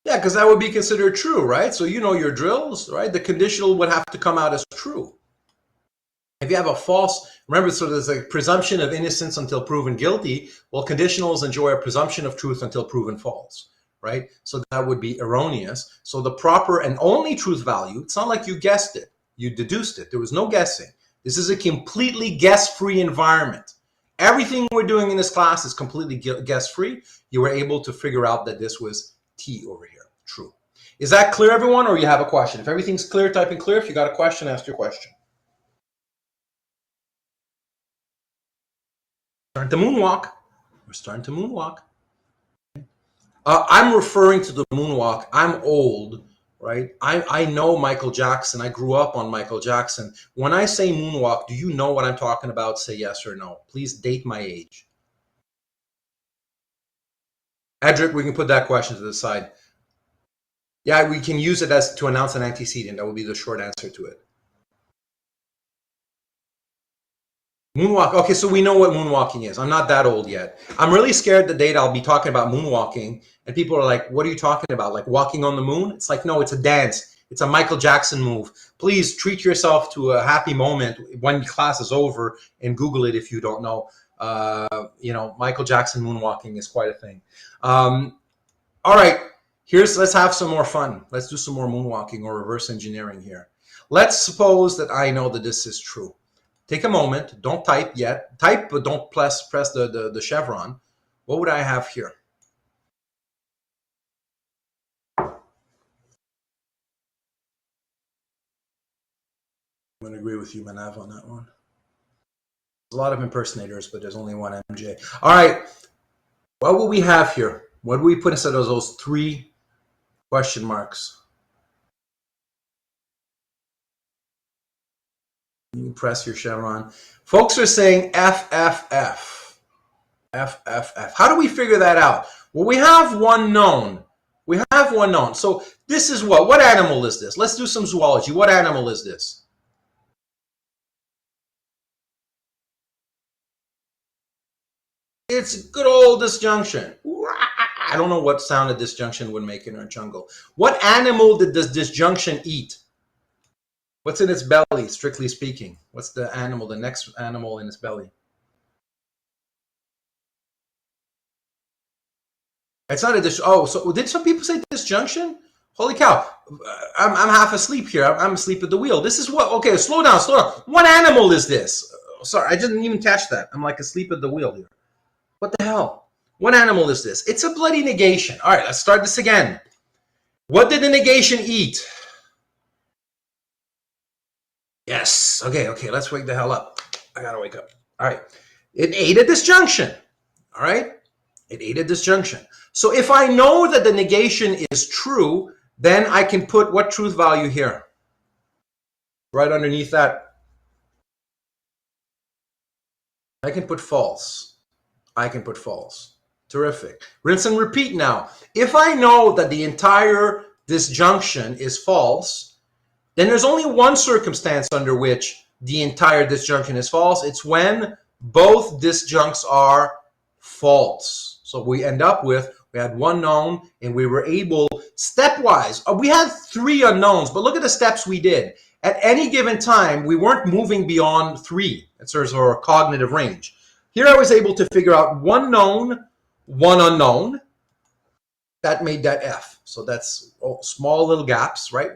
Yeah, because that would be considered true, right? So you know your drills, right? The conditional would have to come out as true. If you have a false, remember, so there's a presumption of innocence until proven guilty. Well, conditionals enjoy a presumption of truth until proven false, right? So that would be erroneous. So the proper and only truth value, it's not like you guessed it. You deduced it. There was no guessing. This is a completely guess-free environment. Everything we're doing in this class is completely guess-free. You were able to figure out that this was T over here. True. Is that clear, everyone, or you have a question? If everything's clear, type in clear. If you got a question, ask your question. Starting to moonwalk. We're starting to moonwalk. I'm referring to the moonwalk. I'm old, right? I know Michael Jackson. I grew up on Michael Jackson. When I say moonwalk, do you know what I'm talking about? Say yes or no. Please date my age. Edric, we can put that question to the side. Yeah, we can use it as to announce an antecedent. That would be the short answer to it. Moonwalk. Okay, so we know what moonwalking is. I'm not that old yet. I'm really scared the date I'll be talking about moonwalking, and people are like, what are you talking about? Like walking on the moon? It's like, no, it's a dance. It's a Michael Jackson move. Please treat yourself to a happy moment when class is over and Google it if you don't know. You know, Michael Jackson moonwalking is quite a thing. All right, let's have some more fun. Let's do some more moonwalking or reverse engineering here. Let's suppose that I know that this is true. Take a moment. Don't type yet. Type, but don't press the chevron. What would I have here? I'm going to agree with you, Manav, on that one. There's a lot of impersonators, but there's only one MJ. All right. What will we have here? What do we put instead of those 3 question marks? You can press your chevron. Folks are saying F, F, F. F, F, F. How do we figure that out? Well, we have one known. We have one known. So this is what? What animal is this? Let's do some zoology. What animal is this? It's good old disjunction. I don't know what sound a disjunction would make in our jungle. What animal did this disjunction eat? What's in its belly, strictly speaking? What's the animal, the next animal in its belly? It's not a dis. Oh, so did some people say disjunction? Holy cow! I'm half asleep here. I'm asleep at the wheel. This is what? Okay, slow down, slow down. What animal is this? Sorry, I didn't even catch that. I'm like asleep at the wheel here. What the hell? What animal is this? It's a bloody negation. All right, let's start this again. What did the negation eat? Yes. Okay, let's wake the hell up. I gotta wake up. All right. It ate a disjunction. All right. It ate a disjunction. So if I know that the negation is true, then I can put what truth value here? Right underneath that. I can put false. I can put false. Terrific. Rinse and repeat now. If I know that the entire disjunction is false, then there's only one circumstance under which the entire disjunction is false. It's when both disjuncts are false. So we end up with, we had one known and we were able, stepwise, we had 3 unknowns, but look at the steps we did. At any given time, we weren't moving beyond 3. That's our cognitive range. Here I was able to figure out one known, one unknown. That made that F. So that's small little gaps, right?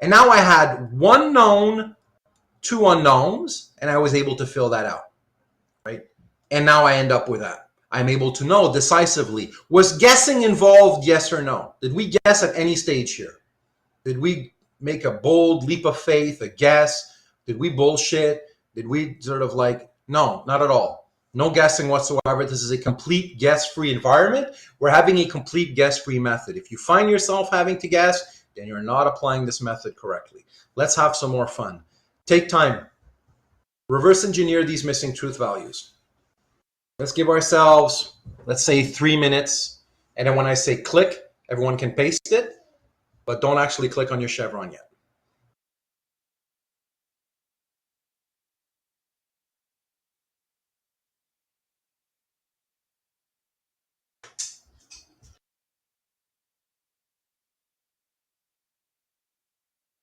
And now I had one known, 2 unknowns, and I was able to fill that out, right? And now I end up with that. I'm able to know decisively. Was guessing involved, yes or no? Did we guess at any stage here? Did we make a bold leap of faith, a guess? Did we bullshit? Did we sort of like, no, not at all. No guessing whatsoever. This is a complete guess-free environment. We're having a complete guess-free method. If you find yourself having to guess, then you're not applying this method correctly. Let's have some more fun. Take time. Reverse engineer these missing truth values. Let's give ourselves, let's say 3 minutes. And then when I say click, everyone can paste it, but don't actually click on your chevron yet.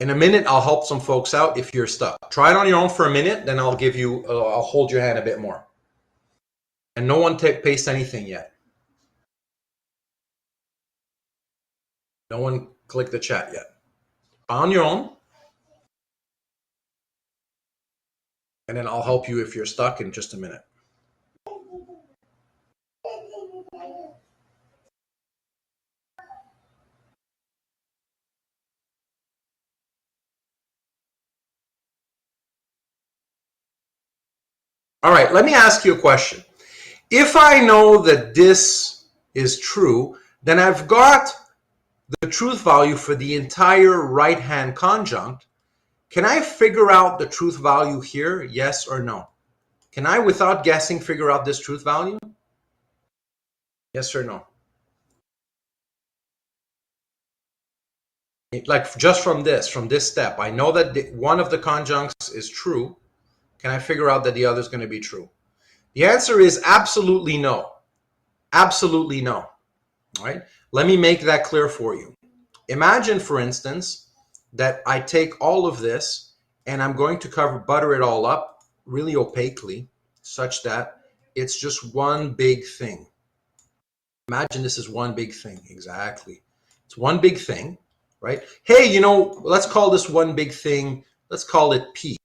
In a minute, I'll help some folks out if you're stuck. Try it on your own for a minute, then I'll give you, I'll hold your hand a bit more. And no one paste anything yet. No one click the chat yet. On your own. And then I'll help you if you're stuck in just a minute. All right, let me ask you a question. If I know that this is true, then I've got the truth value for the entire right-hand conjunct. Can I figure out the truth value here, yes or no? Can I, without guessing, figure out this truth value? Yes or no? Like just from this step, I know that one of the conjuncts is true. Can I figure out that the other is going to be true? The answer is absolutely no. Absolutely no. All right. Let me make that clear for you. Imagine, for instance, that I take all of this and I'm going to butter it all up really opaquely, such that It's just one big thing. Imagine this is one big thing. Exactly. It's one big thing, right? Hey, you know, let's call this one big thing. Let's call it P.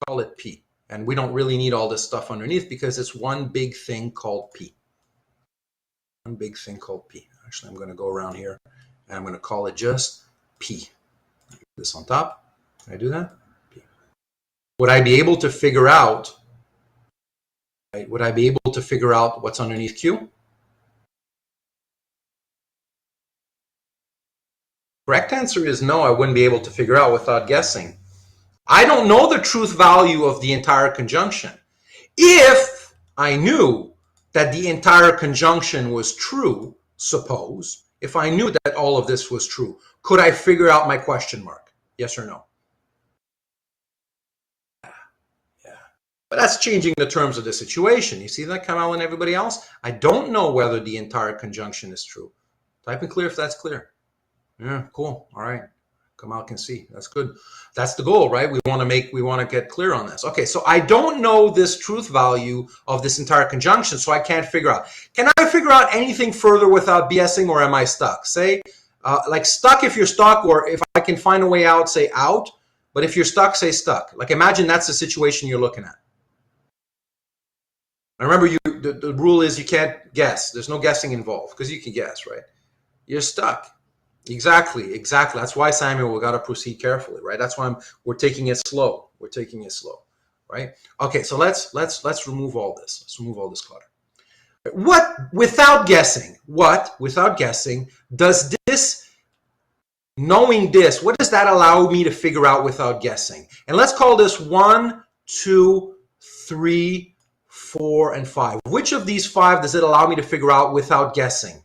Call it P. And we don't really need all this stuff underneath because it's one big thing called P. One big thing called P. Actually, I'm going to go around here and I'm going to call it just P. This on top. Can I do that? P. Would I be able to figure out, right? Would I be able to figure out what's underneath Q? Correct answer is no, I wouldn't be able to figure out without guessing. I don't know the truth value of the entire conjunction. If I knew that the entire conjunction was true, suppose, if I knew that all of this was true, could I figure out my question mark? Yes or no? Yeah. But that's changing the terms of the situation. You see that, Kamal and everybody else? I don't know whether the entire conjunction is true. Type in clear if that's clear. Yeah, cool. All right. Kamal can see. That's good. That's the goal, right? We want to get clear on this. Okay, so I don't know this truth value of this entire conjunction, so I can't figure out. Can I figure out anything further without BSing, or am I stuck? Say, like stuck if you're stuck, or if I can find a way out, say out. But if you're stuck, say stuck. Like imagine that's the situation you're looking at. And remember, the rule is you can't guess. There's no guessing involved because you can guess, right? You're stuck. Exactly. That's why, Samuel, we got to proceed carefully, right? That's why we're taking it slow. We're taking it slow, right? Okay, so let's remove all this. Let's remove all this clutter. What without guessing does this, knowing this, what does that allow me to figure out without guessing? And let's call this 1, 2, 3, 4, and 5. Which of these 5 does it allow me to figure out without guessing?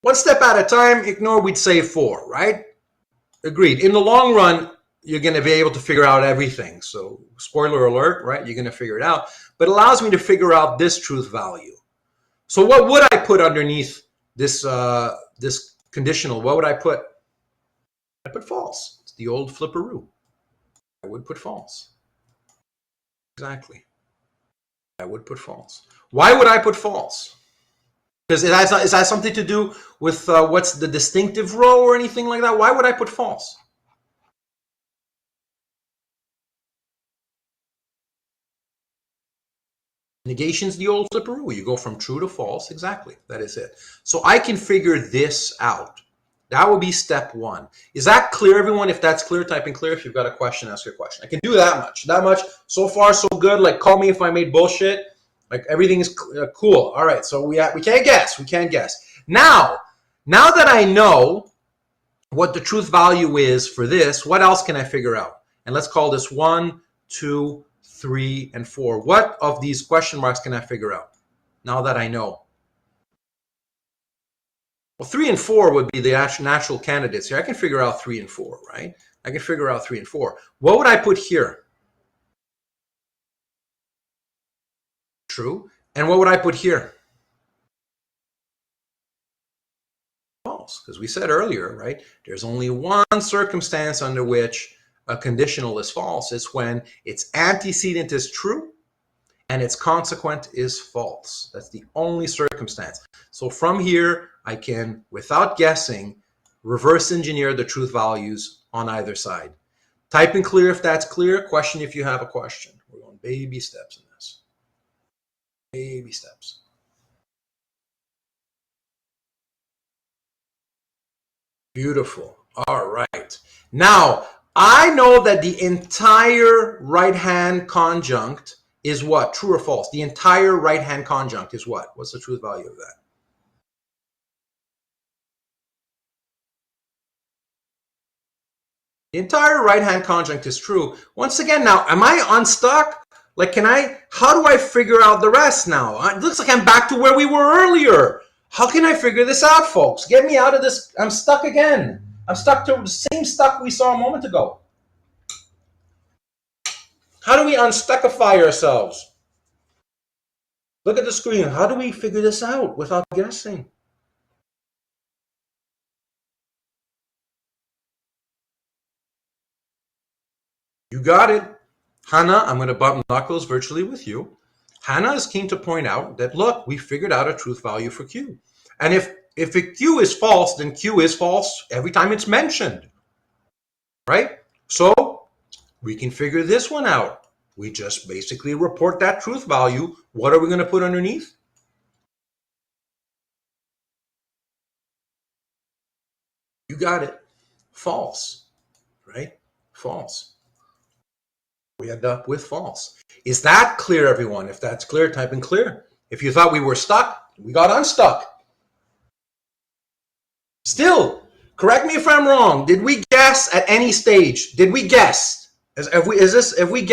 One step at a time, ignore, we'd say 4, right? Agreed. In the long run, you're going to be able to figure out everything. So spoiler alert, right? You're going to figure it out. But it allows me to figure out this truth value. So what would I put underneath this, this conditional? What would I put? I put false. It's the old flipperoo. I would put false. Exactly. I would put false. Why would I put false? Because it has something to do with what's the distinctive row or anything like that. Why would I put false? Negation's the old flipperoo. You go from true to false. Exactly. That is it. So I can figure this out. That would be step 1. Is that clear, everyone? If that's clear, type in clear. If you've got a question, ask your question. I can do that much. That much. So far, so good. Like, call me if I made bullshit. Like, everything is cool. All right. So we can't guess. We can't guess. Now that I know what the truth value is for this, what else can I figure out? And let's call this 1, 2, 3, and 4. What of these question marks can I figure out now that I know? Well, 3 and 4 would be the natural candidates here. I can figure out 3 and 4, right? I can figure out 3 and 4. What would I put here? True. And what would I put here? False, because we said earlier, right? There's only one circumstance under which a conditional is false. It's when its antecedent is true and its consequent is false. That's the only circumstance. So from here, I can, without guessing, reverse engineer the truth values on either side. Type in clear if that's clear. Question if you have a question. We're going baby steps in this. Baby steps. Beautiful. All right. Now, I know that the entire right-hand conjunct is what? True or false? The entire right-hand conjunct is what? What's the truth value of that? The entire right-hand conjunct is true. Once again, now, am I unstuck? Like, how do I figure out the rest now? It looks like I'm back to where we were earlier. How can I figure this out, folks? Get me out of this. I'm stuck again. I'm stuck to the same stuck we saw a moment ago. How do we unstuckify ourselves? Look at the screen. How do we figure this out without guessing? You got it. Hannah, I'm going to bump knuckles virtually with you. Hannah is keen to point out that, look, we figured out a truth value for Q. And if Q is false, then Q is false every time it's mentioned, right? So we can figure this one out. We just basically report that truth value. What are we going to put underneath? You got it. False, right? False. We end up with false. Is that clear, everyone? If that's clear, type in clear. If you thought we were stuck, we got unstuck. Still, correct me if I'm wrong. Did we guess at any stage? Did we guess? If we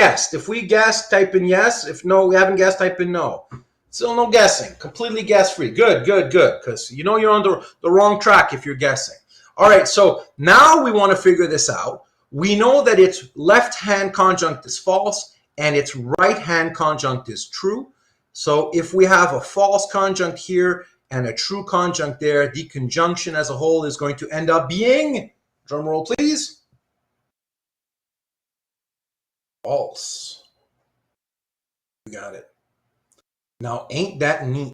guessed, type in yes. If no, we haven't guessed, type in no. Still no guessing. Completely guess-free. Good. Because you know you're on the wrong track if you're guessing. All right, so now we want to figure this out. We know that its left-hand conjunct is false and its right-hand conjunct is true. So if we have a false conjunct here and a true conjunct there, the conjunction as a whole is going to end up being, drum roll please, false. You got it. Now, ain't that neat?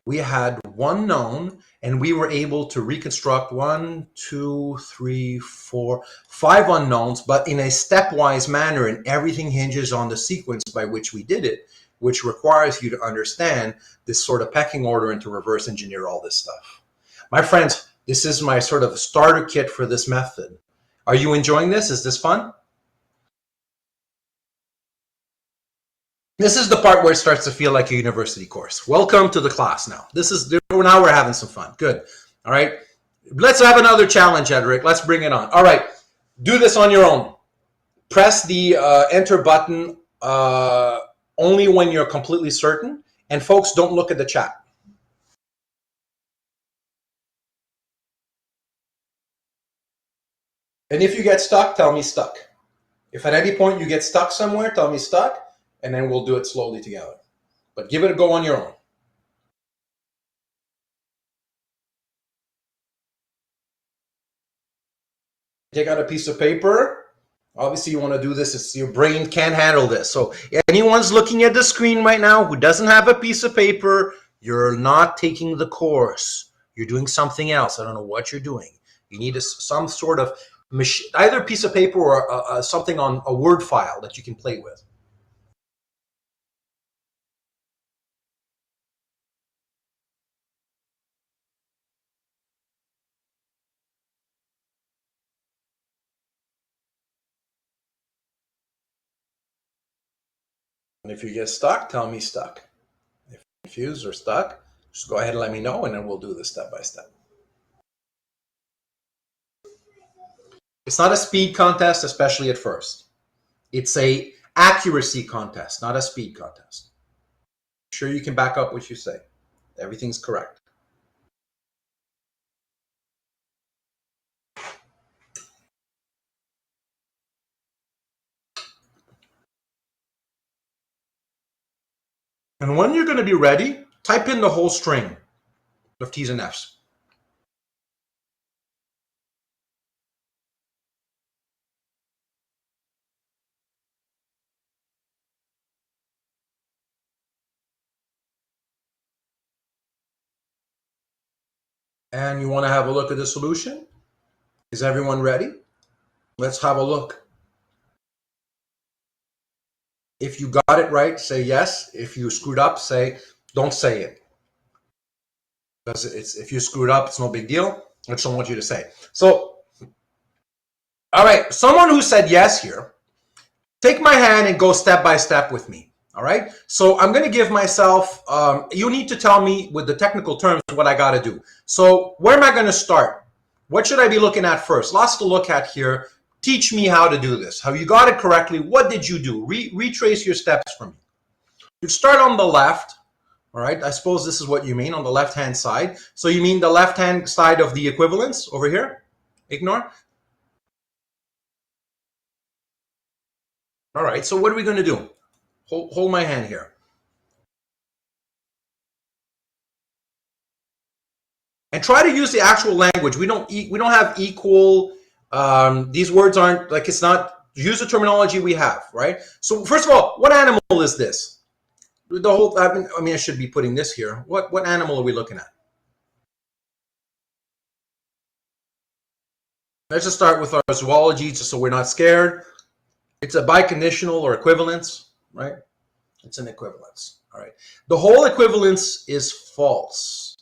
We had one known and we were able to reconstruct 1, 2, 3, 4, 5 unknowns, but in a stepwise manner, and everything hinges on the sequence by which we did it, which requires you to understand this sort of pecking order and to reverse engineer all this stuff. My friends, this is my sort of starter kit for this method. Are you enjoying this? Is this fun? This is the part where it starts to feel like a university course. Welcome to the class now. Now we're having some fun. Good. All right. Let's have another challenge, Edric. Let's bring it on. All right. Do this on your own. Press the enter button only when you're completely certain. And folks, don't look at the chat. And if you get stuck, tell me stuck. If at any point you get stuck somewhere, tell me stuck. And then we'll do it slowly together. But give it a go on your own. Take out a piece of paper. Obviously, you want to do this. Your brain can't handle this. So anyone's looking at the screen right now who doesn't have a piece of paper, you're not taking the course. You're doing something else. I don't know what you're doing. You need some sort of machine, either a piece of paper or something on a Word file that you can play with. And if you get stuck, tell me stuck. If you're confused or stuck, just go ahead and let me know, and then we'll do this step by step. It's not a speed contest, especially at first. It's a accuracy contest, not a speed contest. Sure you can back up what you say. Everything's correct. And when you're going to be ready, type in the whole string of T's and F's. And you want to have a look at the solution? Is everyone ready? Let's have a look. If you got it right, say yes. If you screwed up, don't say it. Because if you screwed up, it's no big deal. I just don't want you to say. So, all right, someone who said yes here, take my hand and go step by step with me. All right. So I'm going to give myself, you need to tell me with the technical terms what I got to do. So where am I going to start? What should I be looking at first? Lots to look at here. Teach me how to do this. Have you got it correctly? What did you do? Retrace your steps for me. You start on the left. All right. I suppose this is what you mean on the left-hand side. So you mean the left-hand side of the equivalence over here? Ignore. All right. So what are we going to do? Hold my hand here. And try to use the actual language. We don't have equal. These words aren't like, it's not use the terminology we have, right? So first of all, what animal is this? The whole, I mean, I should be putting this here. What animal are we looking at? Let's just start with our zoology, just so we're not scared. It's a biconditional or equivalence, right? It's an equivalence, all right? The whole equivalence is false.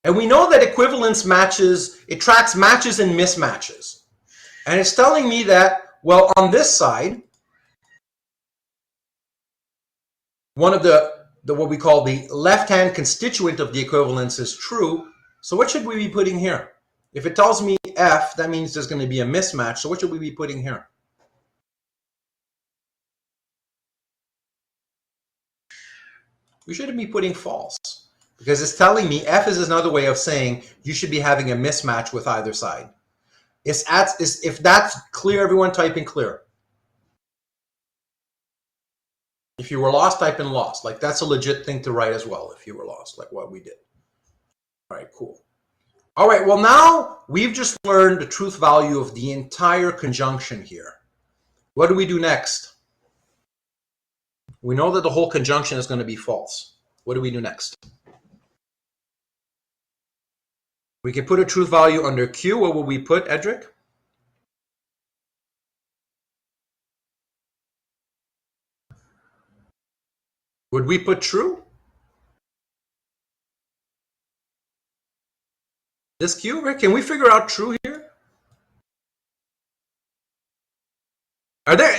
And we know that equivalence matches, it tracks matches and mismatches. And it's telling me that, well, on this side, one of the what we call the left-hand constituent of the equivalence is true. So what should we be putting here? If it tells me F, that means there's going to be a mismatch. So what should we be putting here? We shouldn't be putting false, because it's telling me F is another way of saying you should be having a mismatch with either side. If that's clear, everyone type in clear. If you were lost, type in lost. Like, that's a legit thing to write as well, if you were lost, like what we did. All right, cool. All right, well, now we've just learned the truth value of the entire conjunction here. What do we do next? We know that the whole conjunction is going to be false. What do we do next? We can put a truth value under Q. What will we put, Edric? Would we put true? This Q, Rick, can we figure out true here?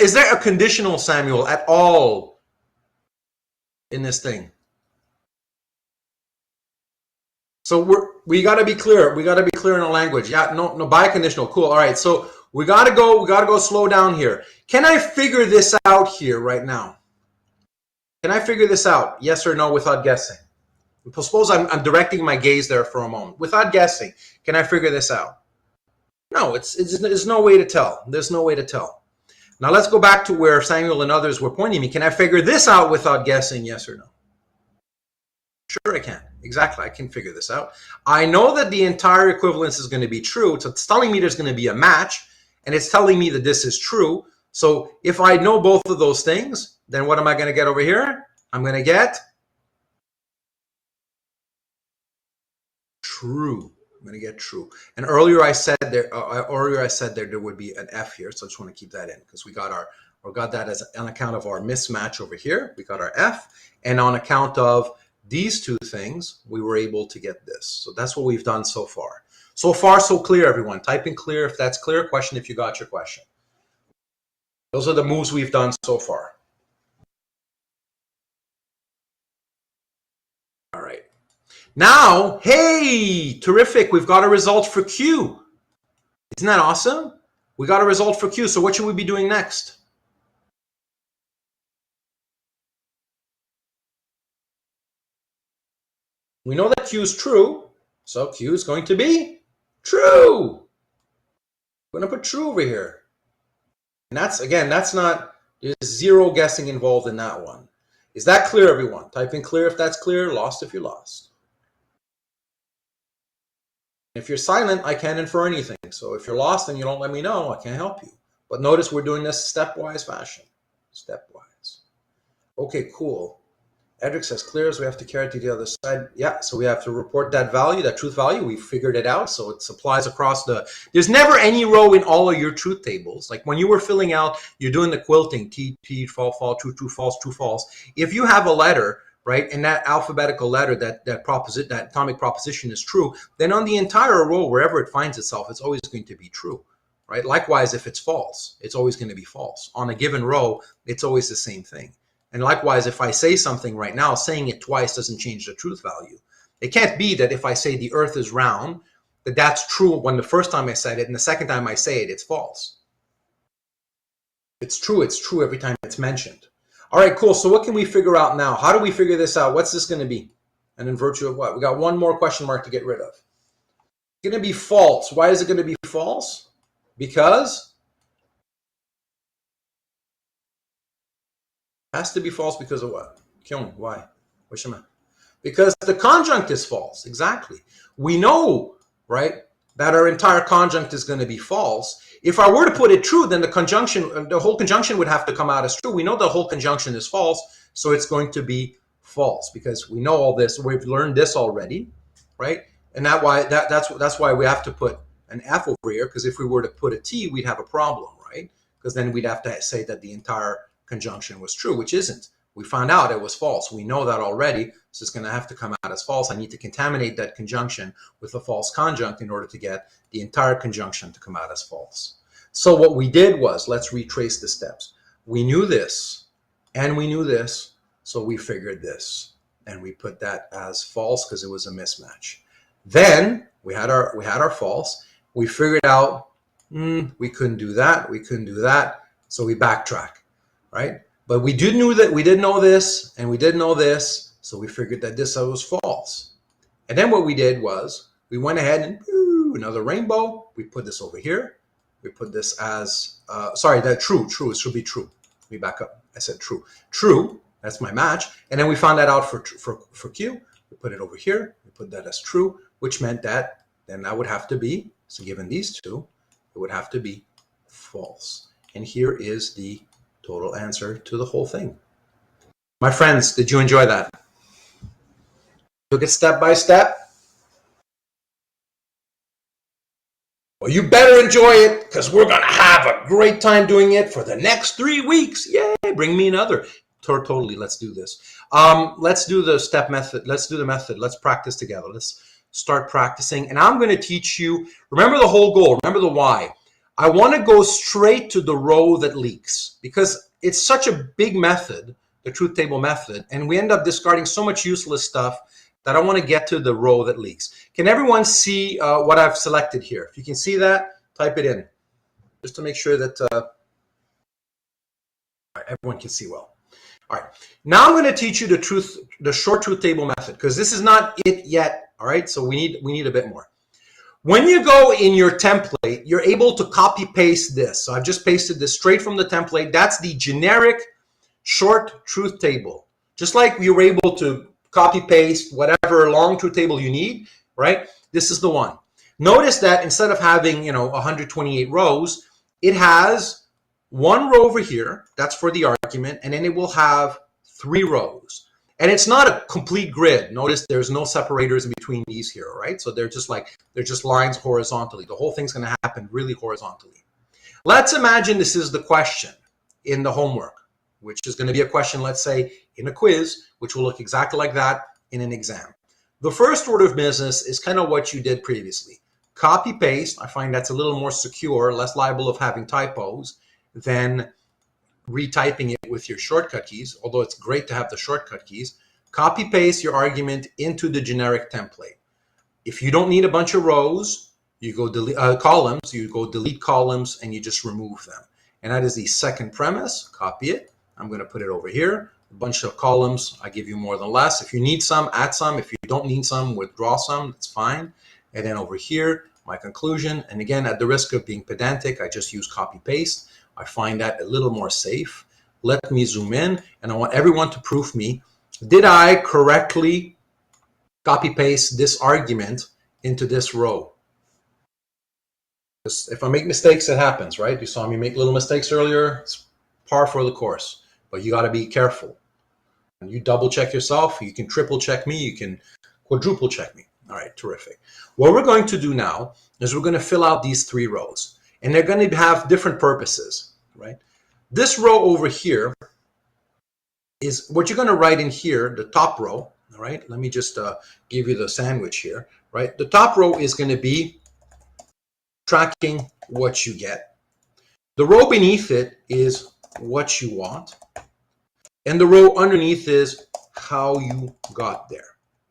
Is there a conditional, Samuel, at all in this thing? So we got to be clear. We got to be clear in the language. Yeah, no, biconditional. Cool. All right. So we got to go slow down here. Can I figure this out here right now? Can I figure this out? Yes or no, without guessing? Suppose I'm directing my gaze there for a moment. Without guessing, can I figure this out? No, there's no way to tell. There's no way to tell. Now let's go back to where Samuel and others were pointing me. Can I figure this out without guessing? Yes or no? Sure, I can. Exactly, I can figure this out. I know that the entire equivalence is going to be true. So it's telling me there's going to be a match, and it's telling me that this is true. So if I know both of those things, then what am I going to get over here? I'm going to get true. I'm going to get true. And earlier I said there would be an F here, so I just want to keep that in because we got that as on account of our mismatch over here. We got our F, and on account of these two things, we were able to get this. So that's what we've done so far. So far, so clear, everyone. Type in clear if that's clear. Question if you got your question. Those are the moves we've done so far. All right. Now, hey, terrific. We've got a result for Q. Isn't that awesome? We got a result for Q. So what should we be doing next? We know that Q is true. So Q is going to be true. We're going to put true over here. And that's not, there's zero guessing involved in that one. Is that clear, everyone? Type in clear if that's clear, lost if you're lost. If you're silent, I can't infer anything. So if you're lost and you don't let me know, I can't help you. But notice we're doing this stepwise fashion. Stepwise. Okay, cool. Edric says clear as we have to carry it to the other side. Yeah, so we have to report that value, that truth value. We figured it out. So it applies across there's never any row in all of your truth tables. Like when you were filling out, you're doing the quilting, T, fall, true, false, true, false. If you have a letter, right, and that alphabetical letter, that atomic proposition is true, then on the entire row, wherever it finds itself, it's always going to be true, right? Likewise, if it's false, it's always going to be false. On a given row, it's always the same thing. And likewise, if I say something right now, saying it twice doesn't change the truth value. It can't be that if I say the earth is round, that's true when the first time I said it, and the second time I say it, it's false. It's true every time it's mentioned. All right, cool. So what can we figure out now? How do we figure this out? What's this going to be? And in virtue of what? We got one more question mark to get rid of. It's going to be false. Why is it going to be false? Because has to be false because of what? Kyung, why? Because the conjunct is false. Exactly. We know, right? that our entire conjunct is going to be false. If I were to put it true, then the whole conjunction would have to come out as true. We know the whole conjunction is false, so it's going to be false because we know all this. We've learned this already, right? And that's why we have to put an F over here, because if we were to put a T, we'd have a problem, right? Because then we'd have to say that the entire conjunction was true, which isn't. We found out it was false. We know that already, so it's going to have to come out as false. I need to contaminate that conjunction with a false conjunct in order to get the entire conjunction to come out as false. So what we did was, let's retrace the steps. We knew this, and we knew this, so we figured this, and we put that as false because it was a mismatch. Then we had our false. We figured out we couldn't do that, so we backtrack, right? But we did know this, and we did know this, so we figured that this was false. And then what we did was we went ahead and another rainbow. We put this over here. We put this as true. It should be true. Let me back up. I said true. True. That's my match. And then we found that out for Q. We put it over here. We put that as true, which meant that then that would have to be, so given these two, it would have to be false. And here is the total answer to the whole thing. My friends, did you enjoy that? Took it step by step. Well, you better enjoy it, because we're going to have a great time doing it for the next 3 weeks. Yay, bring me another. Totally, let's do this. Let's do the step method. Let's do the method. Let's practice together. Let's start practicing. And I'm going to teach you, remember the whole goal, remember the why. I want to go straight to the row that leaks, because it's such a big method, the truth table method, and we end up discarding so much useless stuff that I want to get to the row that leaks. Can everyone see what I've selected here? If you can see that, type it in, just to make sure that everyone can see well. All right, now I'm going to teach you the short truth table method, because this is not it yet. All right, so we need a bit more. When you go in your template, you're able to copy paste this. So I've just pasted this straight from the template. That's the generic short truth table. Just like you were able to copy paste whatever long truth table you need, right? This is the one. Notice that instead of having, 128 rows, it has one row over here. That's for the argument. And then it will have 3 rows. And it's not a complete grid. Notice there's no separators in between these here, right? So they're just lines horizontally. The whole thing's going to happen really horizontally. Let's imagine this is the question in the homework, which is going to be a question, let's say, in a quiz, which will look exactly like that in an exam. The first order of business is kind of what you did previously. Copy paste. I find that's a little more secure, less liable of having typos than retyping it with your shortcut keys, although it's great to have the shortcut keys. Copy paste your argument into the generic template. If you don't need a bunch of rows, you go delete columns, you go delete columns, and you just remove them. And that is the second premise. Copy it. I'm going to put it over here. A bunch of columns. I give you more than less. If you need some, add some. If you don't need some, withdraw some. That's fine. And then over here, my conclusion. And again, at the risk of being pedantic, I just use copy paste. I find that a little more safe. Let me zoom in, and I want everyone to prove me. Did I correctly copy paste this argument into this row? If I make mistakes, it happens, right? You saw me make little mistakes earlier. It's par for the course, but you got to be careful. And you double check yourself. You can triple check me. You can quadruple check me. All right, terrific. What we're going to do now is we're going to fill out these 3 rows. And they're going to have different purposes, right? This row over here is what you're going to write in here, the top row, all right? Let me just give you the sandwich here, right? The top row is going to be tracking what you get. The row beneath it is what you want. And the row underneath is how you got there.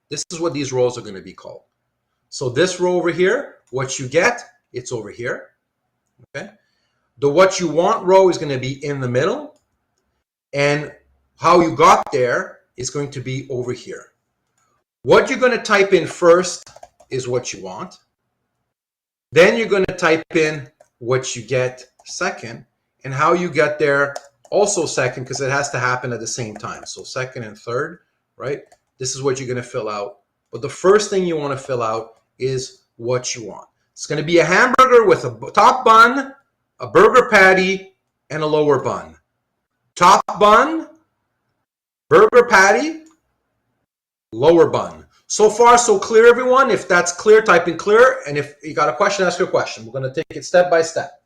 This is what these rows are going to be called. So this row over here, what you get, it's over here. Okay, the what you want row is going to be in the middle, and how you got there is going to be over here. What you're going to type in first is what you want. Then you're going to type in what you get second, and how you get there also second, because it has to happen at the same time. So second and third, right? This is what you're going to fill out. But the first thing you want to fill out is what you want. It's going to be a hamburger with a top bun, a burger patty, and a lower bun. Top bun, burger patty, lower bun. So far, so clear, everyone. If that's clear, type in clear. And if you got a question, ask your question. We're going to take it step by step.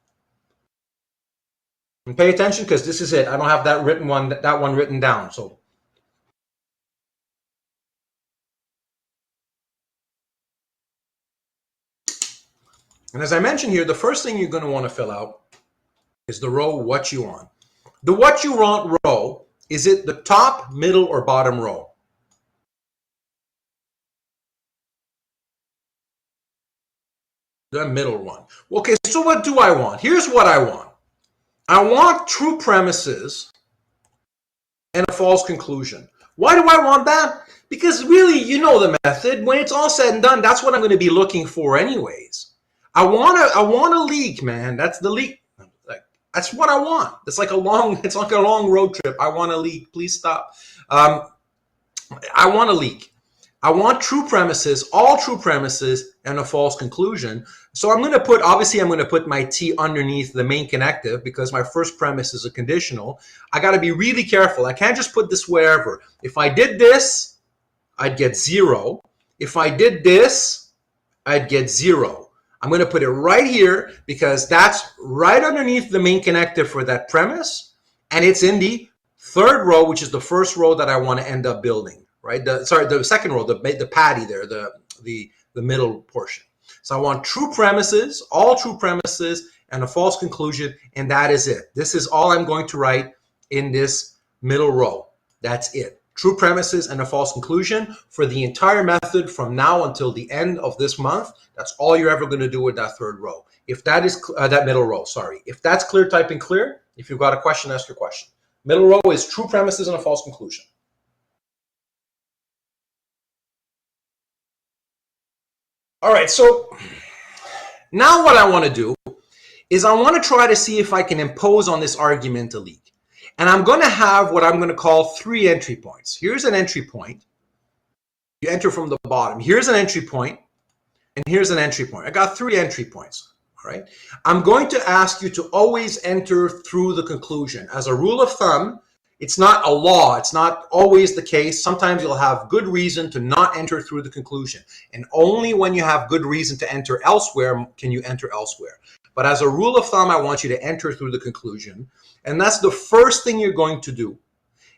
And pay attention because this is it. I don't have that one written down. So and as I mentioned here, the first thing you're going to want to fill out is the row what you want. The what you want row, is it the top, middle, or bottom row? The middle one. Okay, so what do I want? Here's what I want. I want true premises and a false conclusion. Why do I want that? Because really, you know the method. When it's all said and done, that's what I'm going to be looking for anyways. I want a leak, man. That's the leak. That's what I want. It's like a long road trip. I want a leak. Please stop. I want a leak. I want true premises, all true premises, and a false conclusion. So I'm going to put my T underneath the main connective because my first premise is a conditional. I got to be really careful. I can't just put this wherever. If I did this, I'd get 0. If I did this, I'd get 0. I'm going to put it right here because that's right underneath the main connective for that premise. And it's in the third row, which is the first row that I want to end up building. Right? The second row, the patty there, the middle portion. So I want true premises, all true premises, and a false conclusion, and that is it. This is all I'm going to write in this middle row. That's it. True premises and a false conclusion for the entire method from now until the end of this month. That's all you're ever going to do with that third row. If that is that middle row, sorry. If that's clear, type in clear. If you've got a question, ask your question. Middle row is true premises and a false conclusion. All right, so now what I want to do is I want to try to see if I can impose on this argument a leak. And I'm going to have what I'm going to call 3 entry points. Here's an entry point. You enter from the bottom. Here's an entry point, and here's an entry point. I got 3 entry points. All right. I'm going to ask you to always enter through the conclusion. As a rule of thumb, it's not a law. It's not always the case. Sometimes you'll have good reason to not enter through the conclusion. And only when you have good reason to enter elsewhere can you enter elsewhere. But as a rule of thumb, I want you to enter through the conclusion. And that's the first thing you're going to do.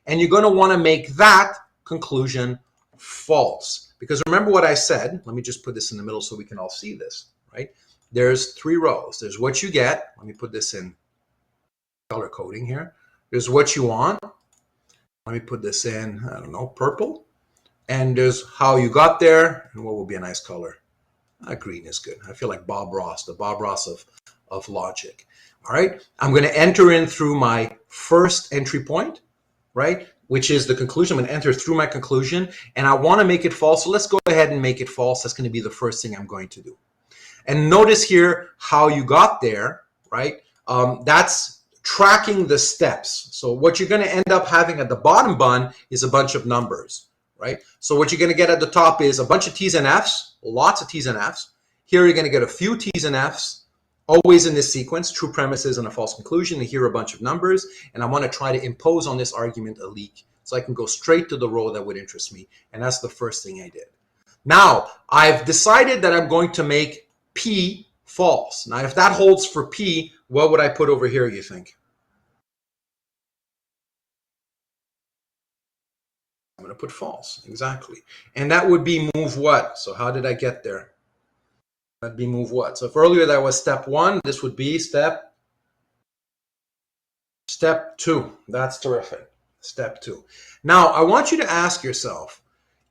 And you're going to want to make that conclusion false. Because remember what I said. Let me just put this in the middle so we can all see this, right? There's 3 rows. There's what you get. Let me put this in color coding here. There's what you want. Let me put this in, I don't know, purple. And there's how you got there. And what will be a nice color? Green is good. I feel like Bob Ross, the Bob Ross of logic. All right. I'm going to enter in through my first entry point, right? Which is the conclusion. I'm going to enter through my conclusion. And I want to make it false. So let's go ahead and make it false. That's going to be the first thing I'm going to do. And notice here how you got there, right? That's tracking the steps. So what you're going to end up having at the bottom bun is a bunch of numbers, right? So what you're going to get at the top is a bunch of T's and F's, lots of T's and F's. Here you're going to get a few T's and F's, always in this sequence, true premises and a false conclusion. And here are a bunch of numbers. And I want to try to impose on this argument a leak so I can go straight to the row that would interest me. And that's the first thing I did. Now, I've decided that I'm going to make P false. Now, if that holds for P, what would I put over here, you think? I'm going to put false, exactly. And that would be move what? So how did I get there? That'd be move what? So if earlier that was step 1, this would be step 2. That's terrific. Step 2. Now, I want you to ask yourself,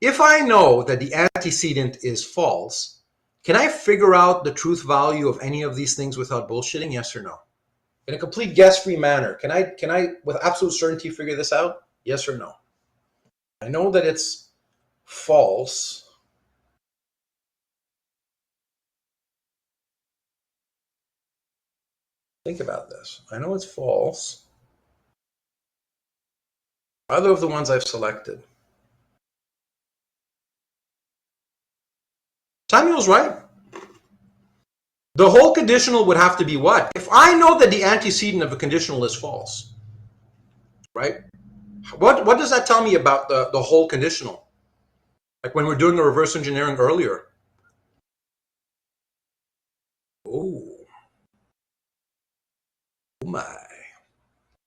if I know that the antecedent is false, can I figure out the truth value of any of these things without bullshitting? Yes or no? In a complete guess-free manner, can I, with absolute certainty, figure this out? Yes or no? I know that it's false. Think about this. I know it's false. Either of the ones I've selected. Samuel's right. The whole conditional would have to be what? If I know that the antecedent of a conditional is false, right? What does that tell me about the whole conditional? Like when we're doing the reverse engineering earlier. Oh my.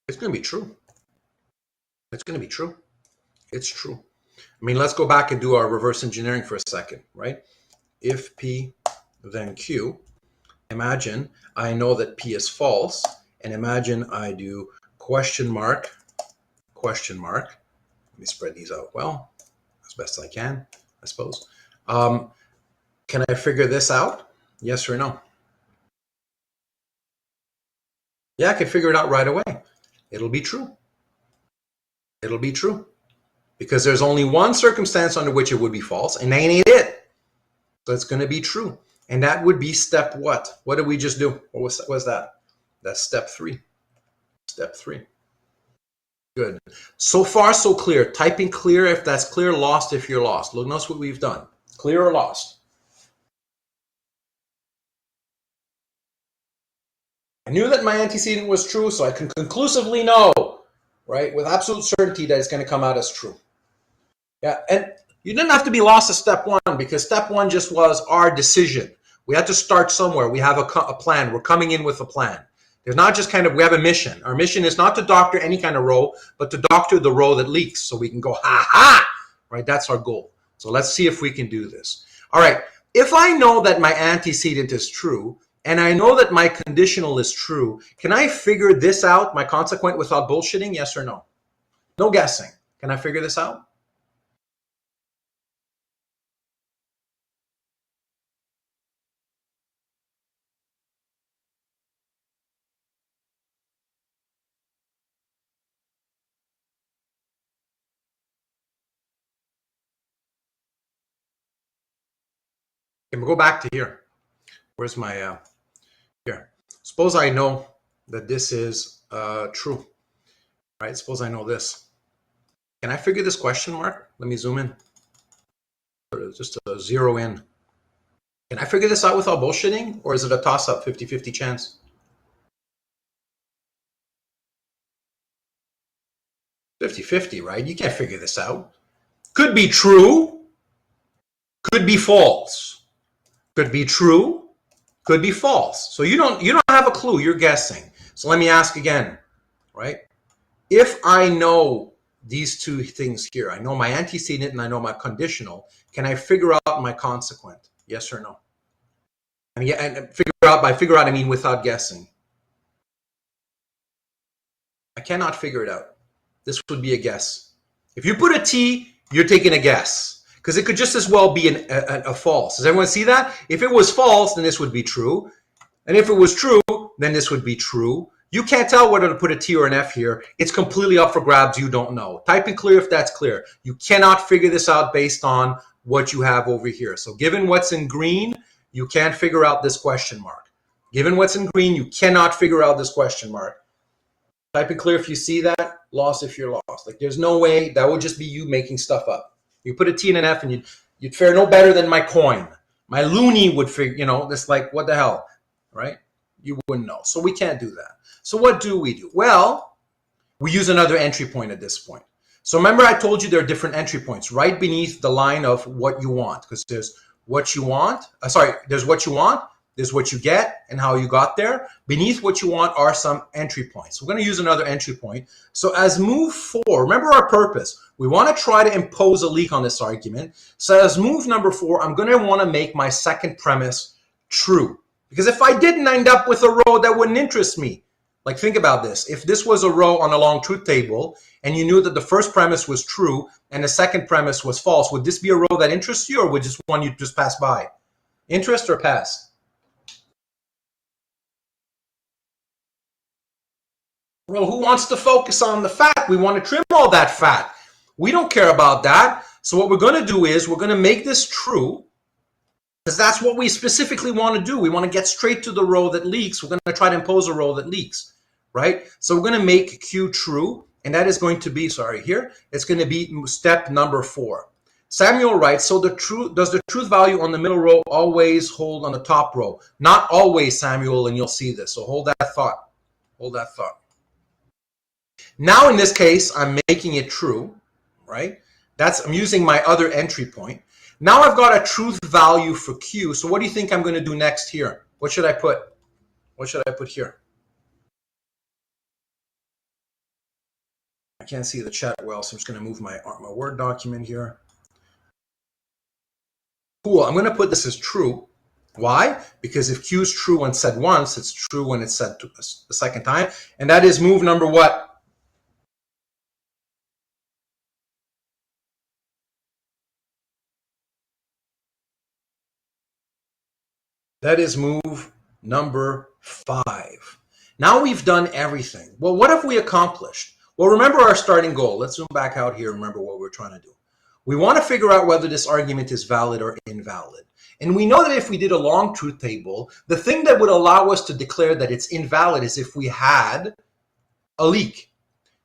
It's going to be true. It's going to be true. It's true. I mean, let's go back and do our reverse engineering for a second, right? If P, then Q. Imagine I know that P is false, and imagine I do question mark. Let me spread these out well, as best I can, I suppose. Can I figure this out? Yes or no? Yeah, I can figure it out right away. It'll be true. It'll be true. Because there's only one circumstance under which it would be false, and that ain't it. So it's going to be true. And that would be step what? What did we just do? What was that? That's step 3. Step 3. Good. So far, so clear. Typing clear if that's clear, lost if you're lost. Look, notice what we've done. Clear or lost. I knew that my antecedent was true, so I can conclusively know, right, with absolute certainty that it's going to come out as true. Yeah, and you didn't have to be lost at step 1 because step 1 just was our decision. We had to start somewhere. We have a plan. We're coming in with a plan. There's not just kind of, we have a mission. Our mission is not to doctor any kind of row, but to doctor the row that leaks so we can go, ha, right? That's our goal. So let's see if we can do this. All right. If I know that my antecedent is true, and I know that my conditional is true, can I figure this out, my consequent, without bullshitting? Yes or no? No guessing. Can I figure this out? Okay, we'll go back to here. Where's my, here. Suppose I know that this is true, right? Suppose I know this. Can I figure this question mark? Let me zoom in. Just to zero in. Can I figure this out without bullshitting? Or is it a toss-up, 50-50 chance? 50-50, right? You can't figure this out. Could be true. Could be false. Could be true. Could be false. So you don't have a clue. You're guessing. So let me ask again, right? If I know these two things here, I know my antecedent and I know my conditional, can I figure out my consequent? Yes or no? And figure out, by figure out, I mean without guessing. I cannot figure it out. This would be a guess. If you put a T, you're taking a guess. Because it could just as well be a false. Does everyone see that? If it was false, then this would be true. And if it was true, then this would be true. You can't tell whether to put a T or an F here. It's completely up for grabs. You don't know. Type in clear if that's clear. You cannot figure this out based on what you have over here. So given what's in green, you can't figure out this question mark. Given what's in green, you cannot figure out this question mark. Type in clear if you see that. Lost if you're lost. Like there's no way. That would just be you making stuff up. You put a T and an F and you'd fare no better than my coin. My loony would figure, this like, what the hell, right? You wouldn't know. So we can't do that. So what do we do? Well, we use another entry point at this point. So remember I told you there are different entry points right beneath the line of what you want, because there's what you want. There's what you want, there's what you get and how you got there. Beneath what you want are some entry points. We're going to use another entry point. So as move 4, remember our purpose. We want to try to impose a leak on this argument. So as move number 4, I'm going to want to make my second premise true. Because if I didn't end up with a row that wouldn't interest me, like think about this. If this was a row on a long truth table and you knew that the first premise was true and the second premise was false, would this be a row that interests you or would this one you just pass by? Interest or pass? Well, who wants to focus on the fat? We want to trim all that fat. We don't care about that. So what we're going to do is we're going to make this true because that's what we specifically want to do. We want to get straight to the row that leaks. We're going to try to impose a row that leaks, right? So we're going to make Q true, and that is going to be, here, it's going to be step number 4. Samuel writes, so does the truth value on the middle row always hold on the top row? Not always, Samuel, and you'll see this. So hold that thought. Hold that thought. Now in this case, I'm making it true, right? I'm using my other entry point. Now I've got a truth value for Q. So what do you think I'm going to do next here? What should I put? What should I put here? I can't see the chat well, so I'm just going to move my Word document here. Cool. I'm going to put this as true. Why? Because if Q is true when said once, it's true when it's said the second time. And that is move number what? That is move number 5. Now we've done everything. Well, what have we accomplished? Well, remember our starting goal. Let's zoom back out here. Remember what we're trying to do. We want to figure out whether this argument is valid or invalid. And we know that if we did a long truth table, the thing that would allow us to declare that it's invalid is if we had a leak.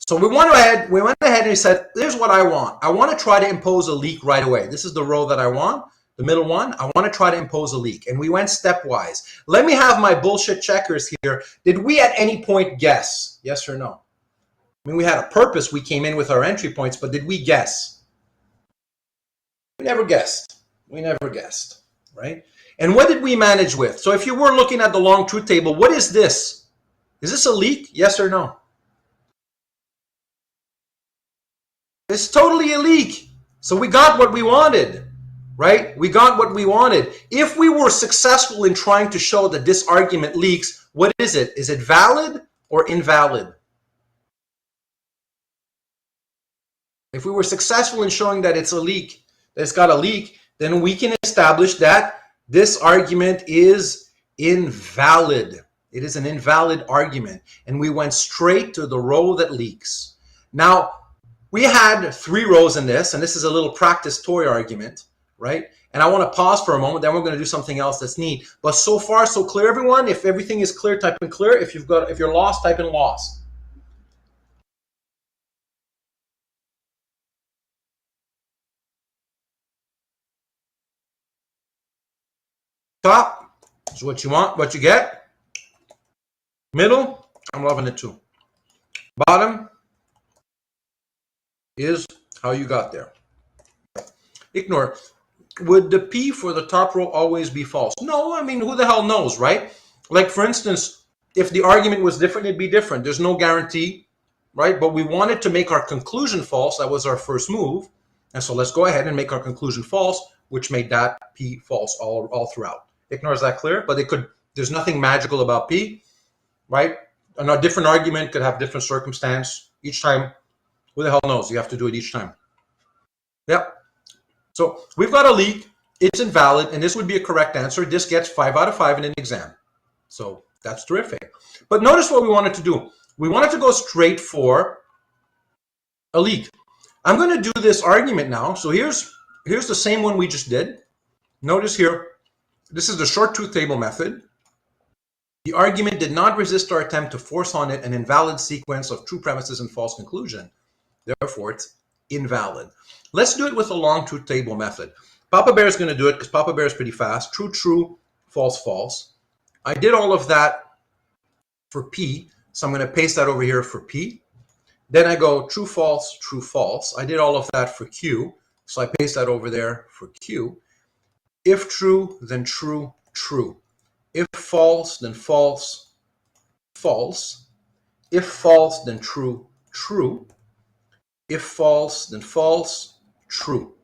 So we went ahead and we said, here's what I want. I want to try to impose a leak right away. This is the row that I want. The middle one, I want to try to impose a leak. And we went stepwise. Let me have my bullshit checkers here. Did we at any point guess? Yes or no? I mean, we had a purpose. We came in with our entry points, but did we guess? We never guessed. We never guessed, right? And what did we manage with? So if you were looking at the long truth table, what is this? Is this a leak? Yes or no? It's totally a leak. So we got what we wanted. Right? We got what we wanted. If we were successful in trying to show that this argument leaks, what is it? Is it valid or invalid? If we were successful in showing that it's a leak, that it's got a leak, then we can establish that this argument is invalid. It is an invalid argument. And we went straight to the row that leaks. Now, we had 3 rows in this, and this is a little practice toy argument. Right? And I want to pause for a moment, then we're going to do something else that's neat. But so far, so clear, everyone. If everything is clear, type in clear. If you're lost, type in lost. Top is what you want, what you get. Middle, I'm loving it too. Bottom is how you got there. Ignore. Would the P for the top row always be false? No, I mean, who the hell knows, right? Like, for instance, if the argument was different, it'd be different. There's no guarantee, right? But we wanted to make our conclusion false. That was our first move. And so let's go ahead and make our conclusion false, which made that P false all throughout. Ignore, is that clear? But there's nothing magical about P, right? And a different argument could have different circumstance. Each time, who the hell knows? You have to do it each time. Yep. So we've got a leak, it's invalid, and this would be a correct answer. This gets 5 out of 5 in an exam. So that's terrific. But notice what we wanted to do. We wanted to go straight for a leak. I'm going to do this argument now. So here's the same one we just did. Notice here, this is the short truth table method. The argument did not resist our attempt to force on it an invalid sequence of true premises and false conclusion. Therefore, it's invalid. Let's do it with a long truth table method. Papa Bear is going to do it because Papa Bear is pretty fast. True, true, false, false. I did all of that for P, so I'm going to paste that over here for P. Then I go true, false, true, false. I did all of that for Q, so I paste that over there for Q. If true, then true, true. If false, then false, false. If false, then true, true. If false, then false, true.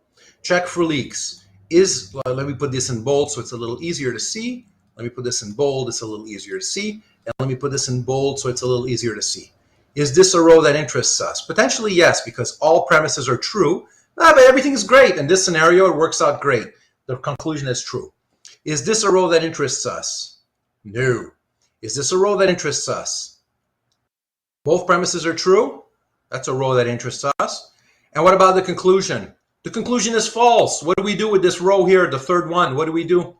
Check for leaks. Let me put this in bold so it's a little easier to see. Let me put this in bold, it's a little easier to see. And let me put this in bold so it's a little easier to see. Is this a row that interests us? Potentially yes, because all premises are true. But everything's great. In this scenario, it works out great. The conclusion is true. Is this a row that interests us? No. Is this a row that interests us? Both premises are true. That's a row that interests us. And what about the conclusion? The conclusion is false. What do we do with this row here, the third one? What do we do?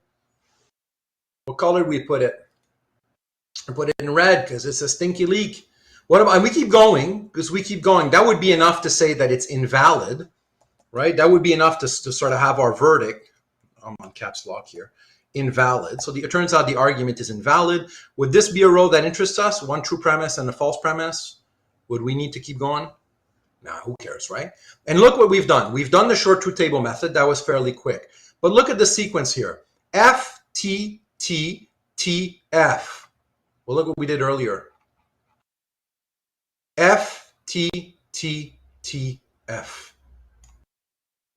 What color do we put it? We put it in red because it's a stinky leak. What about, and we keep going because we keep going. That would be enough to say that it's invalid, right? That would be enough to sort of have our verdict. I'm on caps lock here. Invalid. So it turns out the argument is invalid. Would this be a row that interests us? One true premise and a false premise? Would we need to keep going? Nah, who cares, right? And look what we've done. We've done the short truth table method. That was fairly quick. But look at the sequence here. F, T, T, T, F. Well, look what we did earlier. F, T, T, T, F.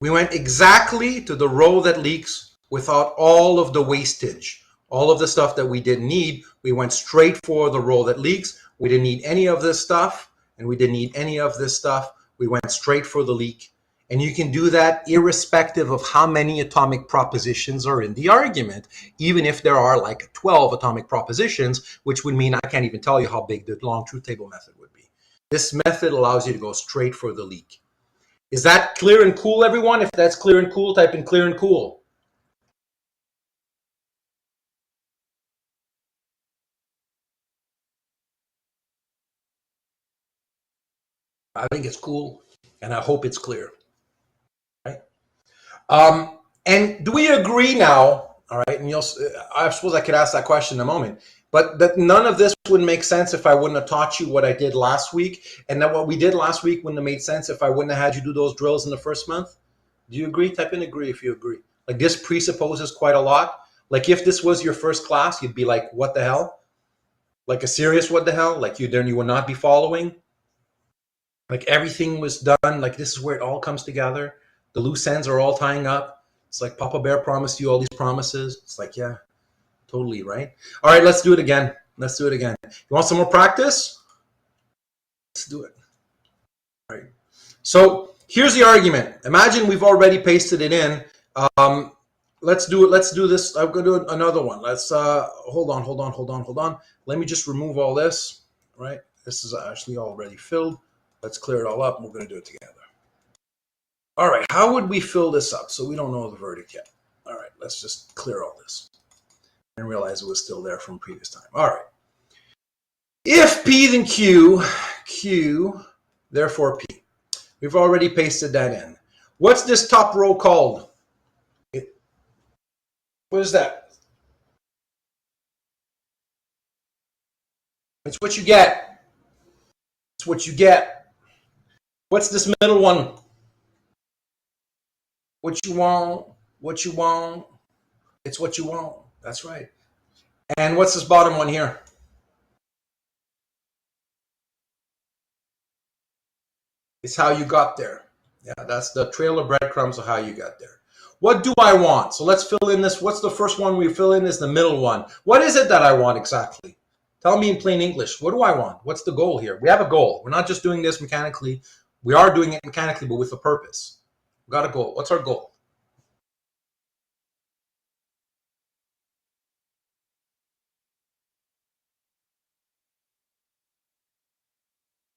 We went exactly to the row that leaks without all of the wastage. All of the stuff that we didn't need, we went straight for the row that leaks. We didn't need any of this stuff, and we didn't need any of this stuff. We went straight for the leak. And you can do that irrespective of how many atomic propositions are in the argument, even if there are like 12 atomic propositions, which would mean I can't even tell you how big the long truth table method would be. This method allows you to go straight for the leak. Is that clear and cool, everyone? If that's clear and cool, type in clear and cool. I think it's cool, and I hope it's clear. Right? And do we agree now? All right, and I suppose I could ask that question in a moment, but that none of this would make sense if I wouldn't have taught you what I did last week, and that what we did last week wouldn't have made sense if I wouldn't have had you do those drills in the first month. Do you agree? Type in agree if you agree. Like this presupposes quite a lot. Like if this was your first class, you'd be like, what the hell? Like a serious what the hell? Like you would not be following. Like everything was done. Like this is where it all comes together. The loose ends are all tying up. It's like Papa Bear promised you all these promises. It's like, yeah, totally, right? All right, let's do it again. Let's do it again. You want some more practice? Let's do it. All right. So here's the argument. Imagine we've already pasted it in. Let's do it. Let's do this. I'm going to do another one. Let's hold on. Let me just remove all this. Right. This is actually already filled. Let's clear it all up, and we're going to do it together. All right. How would we fill this up? So we don't know the verdict yet. All right. Let's just clear all this and realize it was still there from previous time. All right. If P, then Q, therefore P. We've already pasted that in. What's this top row called? What is that? It's what you get. It's what you get. What's this middle one? What you want. What you want. It's what you want. That's right. And what's this bottom one here? It's how you got there. Yeah, that's the trail of breadcrumbs of how you got there. What do I want? So let's fill in this. What's the first one we fill in is the middle one. What is it that I want exactly? Tell me in plain English. What do I want? What's the goal here? We have a goal. We're not just doing this mechanically. We are doing it mechanically, but with a purpose. We got a goal. What's our goal?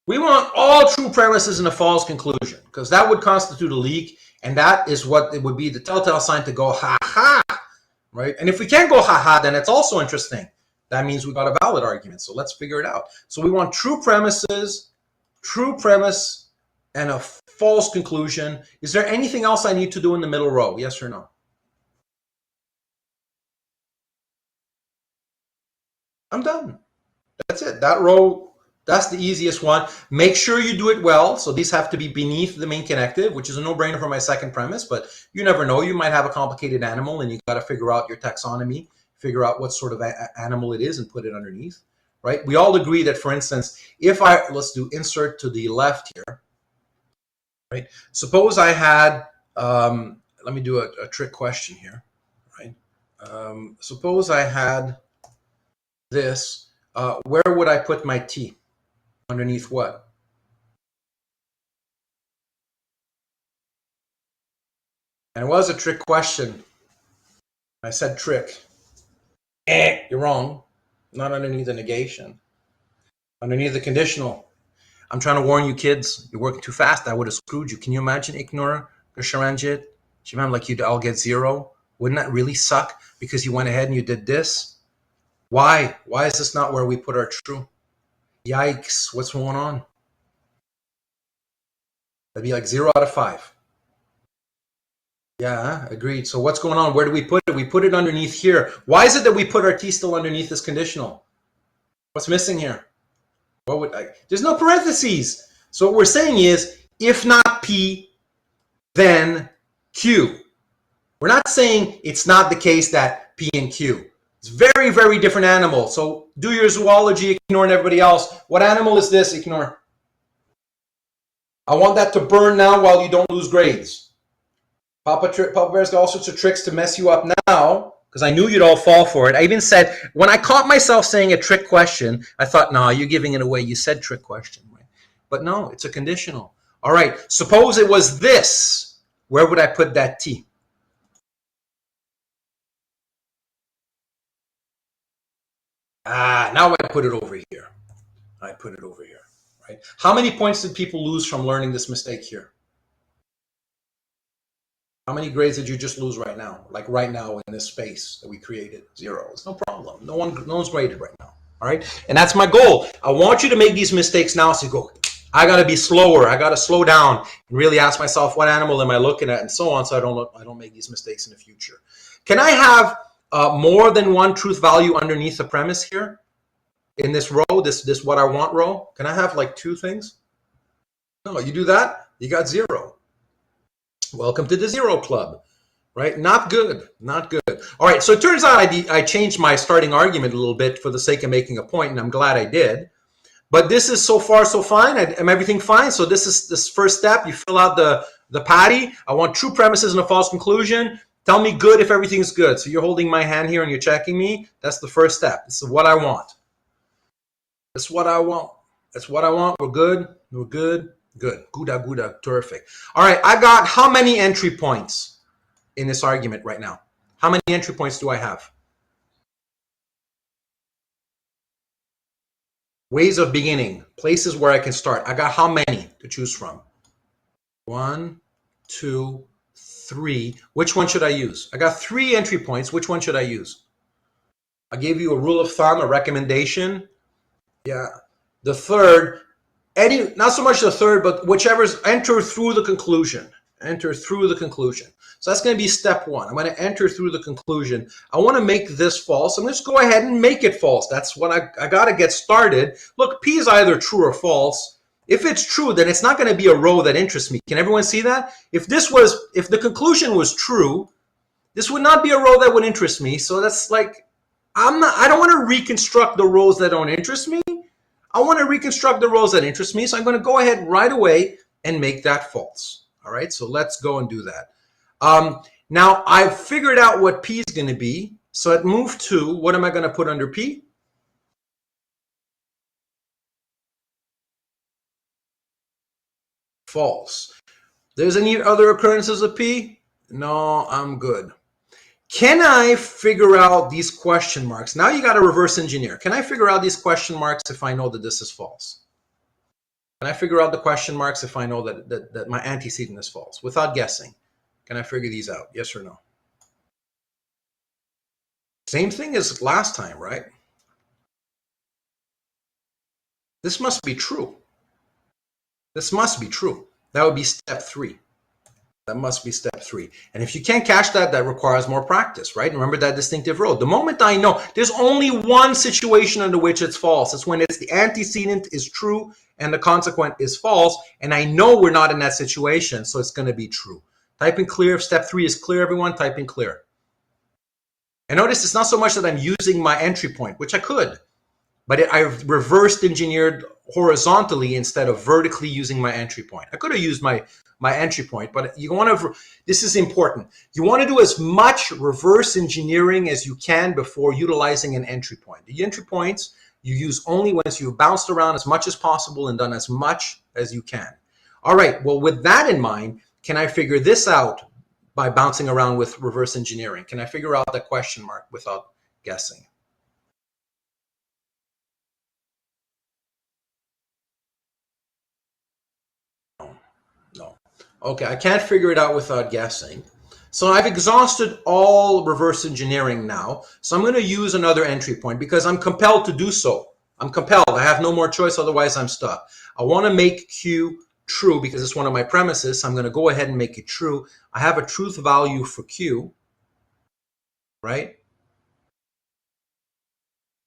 We want all true premises and a false conclusion, because that would constitute a leak, and that is what it would be the telltale sign to go ha ha, right? And if we can't go ha ha, then it's also interesting. That means we got a valid argument. So let's figure it out. So we want true premises, true premise, and a false conclusion. Is there anything else I need to do in the middle row? Yes or no? I'm done. That's it. That row, that's the easiest one. Make sure you do it well. So these have to be beneath the main connective, which is a no-brainer for my second premise, but you never know. You might have a complicated animal and you got to figure out your taxonomy, figure out what sort of animal it is and put it underneath, right? We all agree that, for instance, let's do insert to the left here, right? Suppose I had, let me do a trick question here, right? Suppose I had this. Where would I put my T? Underneath what? And it was a trick question. I said trick. You're wrong. Not underneath the negation. Underneath the conditional. I'm trying to warn you kids. You're working too fast. I would have screwed you. Can you imagine ignore the Sharanjit? Shimam, like you'd all get 0. Wouldn't that really suck? Because you went ahead and you did this? Why? Why is this not where we put our true? Yikes. What's going on? That'd be like 0 out of 5. Yeah, agreed. So what's going on? Where do we put it? We put it underneath here. Why is it that we put our t still underneath this conditional? What's missing here? What would I? There's no parentheses. So what we're saying is, if not P, then Q. We're not saying it's not the case that P and Q. It's very, very different animal. So do your zoology, ignoring everybody else. What animal is this? Ignore. I want that to burn now while you don't lose grades. Papa Bear's got all sorts of tricks to mess you up now, because I knew you'd all fall for it. I even said, when I caught myself saying a trick question, I thought, no, you're giving it away. You said trick question. Right? But no, it's a conditional. All right, suppose it was this. Where would I put that T? Now I put it over here. I put it over here. Right? How many points did people lose from learning this mistake here? How many grades did you just lose right now? Like right now in this space that we created? 0. It's no problem. No one's graded right now. All right. And that's my goal. I want you to make these mistakes now. So you go, I got to be slower. I got to slow down and really ask myself, what animal am I looking at, and so on. So I don't make these mistakes in the future. Can I have more than one truth value underneath the premise here in this row, this what I want row? Can I have like 2 things? No, you do that, you got 0. Welcome to the 0 club, right? Not good, not good. All right, so it turns out I changed my starting argument a little bit for the sake of making a point, and I'm glad I did. But this is so far so fine. Am everything fine? So this is this first step. You fill out the patty. I want true premises and a false conclusion. Tell me good if everything's good. So you're holding my hand here and you're checking me. That's the first step. This is what I want. That's what I want. That's what I want. We're good. We're good. Good. Gouda, gouda. Terrific. All right. I got how many entry points in this argument right now? How many entry points do I have? Ways of beginning. Places where I can start. I got how many to choose from? 1, 2, 3. Which one should I use? I got 3 entry points. Which one should I use? I gave you a rule of thumb, a recommendation. Yeah. The third, not so much the third, but whichever's enter through the conclusion. Enter through the conclusion. So that's going to be step 1. I'm going to enter through the conclusion. I want to make this false. I'm going to just go ahead and make it false. That's what I got to get started. Look, P is either true or false. If it's true, then it's not going to be a row that interests me. Can everyone see that? If the conclusion was true, this would not be a row that would interest me. So that's like, I don't want to reconstruct the rows that don't interest me. I want to reconstruct the rows that interest me. So I'm going to go ahead right away and make that false. All right, so let's go and do that. Now I've figured out what P is going to be. So at move 2, what am I going to put under P? False. There's any other occurrences of P? No, I'm good. Can I figure out these question marks? Now you got to reverse engineer. Can I figure out these question marks if I know that this is false? Can I figure out the question marks if I know that my antecedent is false without guessing? Can I figure these out? Yes or no? Same thing as last time, right? This must be true. This must be true. That would be step 3. That must be step 3. And if you can't catch that, that requires more practice, right? Remember that distinctive row. The moment I know, there's only one situation under which it's false. It's when it's the antecedent is true and the consequent is false. And I know we're not in that situation, so it's going to be true. Type in clear. If step 3 is clear, everyone, type in clear. And notice it's not so much that I'm using my entry point, which I could, but I've reversed engineered horizontally instead of vertically using my entry point. I could have used my entry point, but you want to, this is important. You want to do as much reverse engineering as you can before utilizing an entry point. The entry points you use only once you've bounced around as much as possible and done as much as you can. All right, well, with that in mind, can I figure this out by bouncing around with reverse engineering? Can I figure out the question mark without guessing? No. Okay, I can't figure it out without guessing. So I've exhausted all reverse engineering now. So I'm going to use another entry point because I'm compelled to do so. I'm compelled. I have no more choice. Otherwise, I'm stuck. I want to make Q true because it's one of my premises. So I'm going to go ahead and make it true. I have a truth value for Q, right?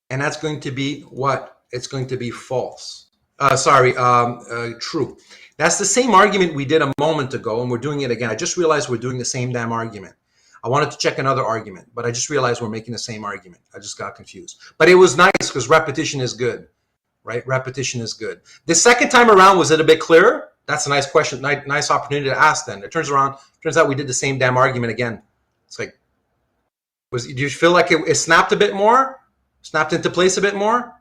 And that's going to be what? It's going to be false. True. That's the same argument we did a moment ago, and we're doing it again. I just realized we're doing the same damn argument. I wanted to check another argument, but I just realized we're making the same argument. I just got confused. But it was nice because repetition is good, right? Repetition is good. The second time around, was it a bit clearer? That's a nice question, nice opportunity to ask then. Turns out we did the same damn argument again. It's like, do you feel like it snapped a bit more? Snapped into place a bit more?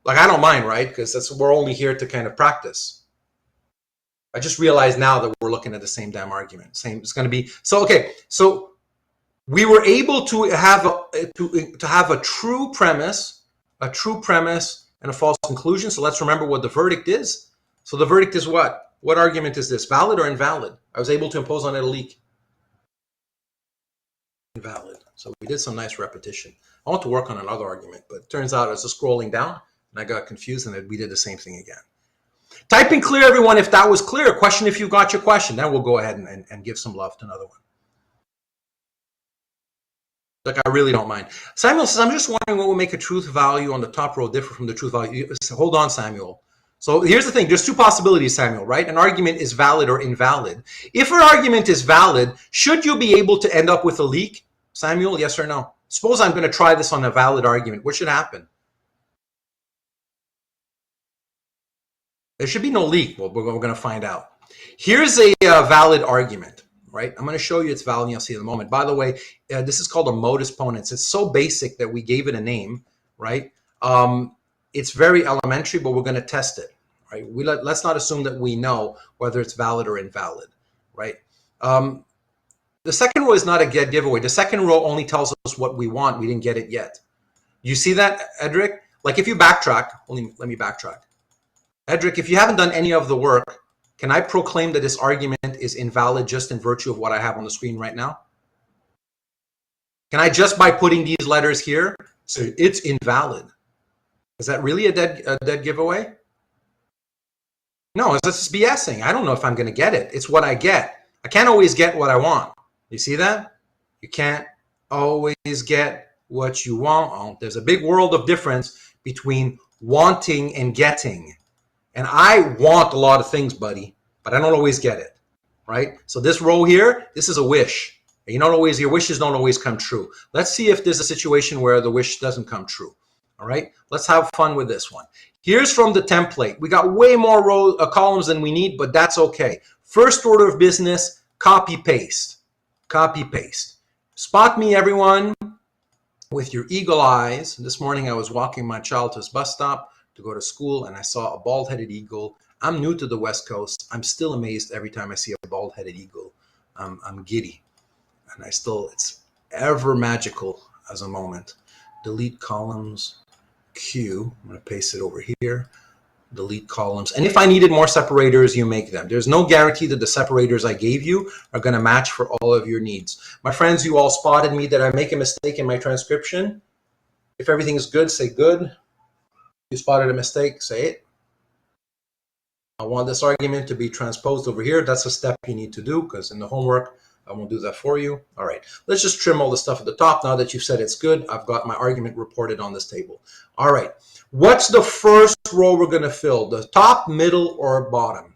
Like, I don't mind, right? Because we're only here to kind of practice. I just realized now that we're looking at the same damn argument. It's going to be, so, okay. So we were able to have a true premise, and a false conclusion. So let's remember what the verdict is. So the verdict is what? What argument is this? Valid or invalid? I was able to impose on it a leak. Invalid. So we did some nice repetition. I want to work on another argument, but it turns out I was just scrolling down and I got confused and we did the same thing again. Type in clear, everyone, if that was clear. Question if you got your question. Then we'll go ahead and give some love to another one. Like, I really don't mind. Samuel says, I'm just wondering what will make a truth value on the top row differ from the truth value. Hold on, Samuel. So here's the thing. There's two possibilities, Samuel, right? An argument is valid or invalid. If an argument is valid, should you be able to end up with a leak? Samuel, yes or no? Suppose I'm going to try this on a valid argument. What should happen? There should be no leak. Well, we're going to find out. Here's a valid argument, right? I'm going to show you its value. You'll see in a moment. By the way, this is called a modus ponens. It's so basic that we gave it a name, right? It's very elementary, but we're going to test it, right? Let's not assume that we know whether it's valid or invalid, right? The second row is not a get giveaway. The second row only tells us what we want. We didn't get it yet. You see that, Edric? Like, if you backtrack, let me backtrack. Edric, if you haven't done any of the work, can I proclaim that this argument is invalid just in virtue of what I have on the screen right now? Can I, just by putting these letters here, say it's invalid? Is that really a dead giveaway? No, it's just BSing. I don't know if I'm going to get it. It's what I get. I can't always get what I want. You see that? You can't always get what you want. There's a big world of difference between wanting and getting. And I want a lot of things, buddy, but I don't always get it, right? So this row here, this is a wish. Your wishes don't always come true. Let's see if there's a situation where the wish doesn't come true. All right, let's have fun with this one. Here's from the template. We got way more columns than we need, but that's okay. First order of business, copy paste. Copy paste. Spot me, everyone, with your eagle eyes. This morning I was walking my child to his bus stop to go to school, and I saw a bald-headed eagle. I'm new to the West Coast. I'm still amazed every time I see a bald-headed eagle. I'm giddy, and it's ever magical as a moment. Delete columns. Q. I'm going to paste it over here. Delete columns. And if I needed more separators, you make them. There's no guarantee that the separators I gave you are going to match for all of your needs. My friends, you all spotted me. Did I make a mistake in my transcription? If everything is good, say good. You spotted a mistake, say it. I want this argument to be transposed over here. That's a step you need to do, because in the homework, I won't do that for you. All right, let's just trim all the stuff at the top. Now that you've said it's good, I've got my argument reported on this table. All right, what's the first row we're going to fill? The top, middle, or bottom?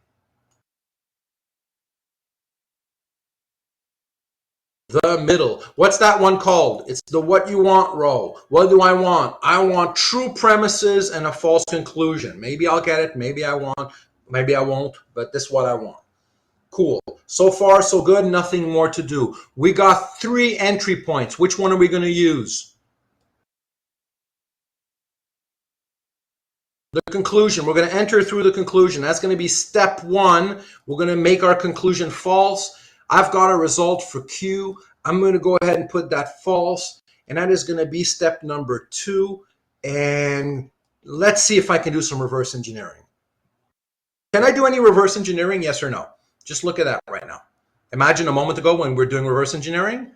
The middle. What's that one called? It's the what you want row. What do I want? I want true premises and a false conclusion. Maybe I'll get it. Maybe I won't. But this is what I want. Cool. So far, so good. Nothing more to do. We got 3 entry points. Which one are we going to use? The conclusion. We're going to enter through the conclusion. That's going to be step 1. We're going to make our conclusion false. I've got a result for Q. I'm going to go ahead and put that false. And that is going to be step number 2. And let's see if I can do some reverse engineering. Can I do any reverse engineering? Yes or no? Just look at that right now. Imagine a moment ago when we were doing reverse engineering.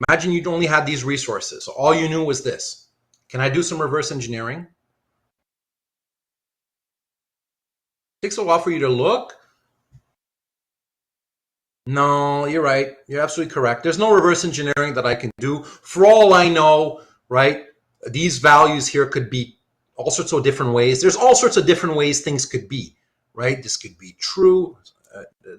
Imagine you only had these resources. All you knew was this. Can I do some reverse engineering? takes a while for you to look. No, you're right. You're absolutely correct. There's no reverse engineering that I can do. For all I know, right, these values here could be all sorts of different ways. There's all sorts of different ways things could be, right? This could be true.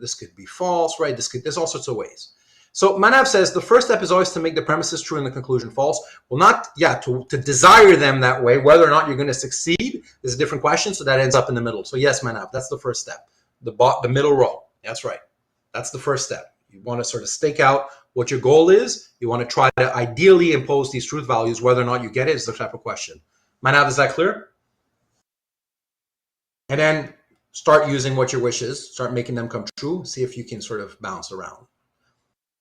This could be false, right? There's all sorts of ways. So Manav says the first step is always to make the premises true and the conclusion false. Well, not, to desire them that way. Whether or not you're going to succeed is a different question. So that ends up in the middle. So yes, Manav, that's the first step. The middle row. That's right. That's the first step. You want to sort of stake out what your goal is. You want to try to ideally impose these truth values. Whether or not you get it is the type of question. Manav, is that clear? And then start using what your wish is. Start making them come true. See if you can sort of bounce around.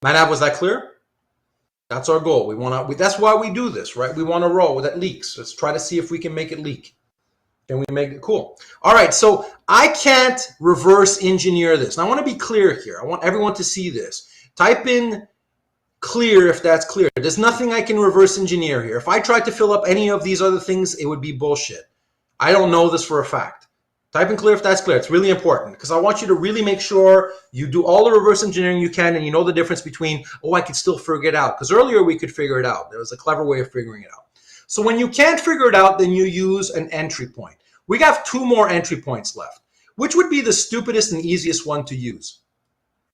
Manav, was that clear? That's our goal. That's why we do this, right? We want a row that leaks. Let's try to see if we can make it leak. Can we make it cool? All right, so I can't reverse engineer this. Now I want to be clear here. I want everyone to see this. Type in clear if that's clear. There's nothing I can reverse engineer here. If I tried to fill up any of these other things, it would be bullshit. I don't know this for a fact. Type in clear if that's clear. It's really important because I want you to really make sure you do all the reverse engineering you can and you know the difference between, oh, I could still figure it out. Because earlier we could figure it out. There was a clever way of figuring it out. So when you can't figure it out, then you use an entry point. We have 2 more entry points left. Which would be the stupidest and easiest one to use?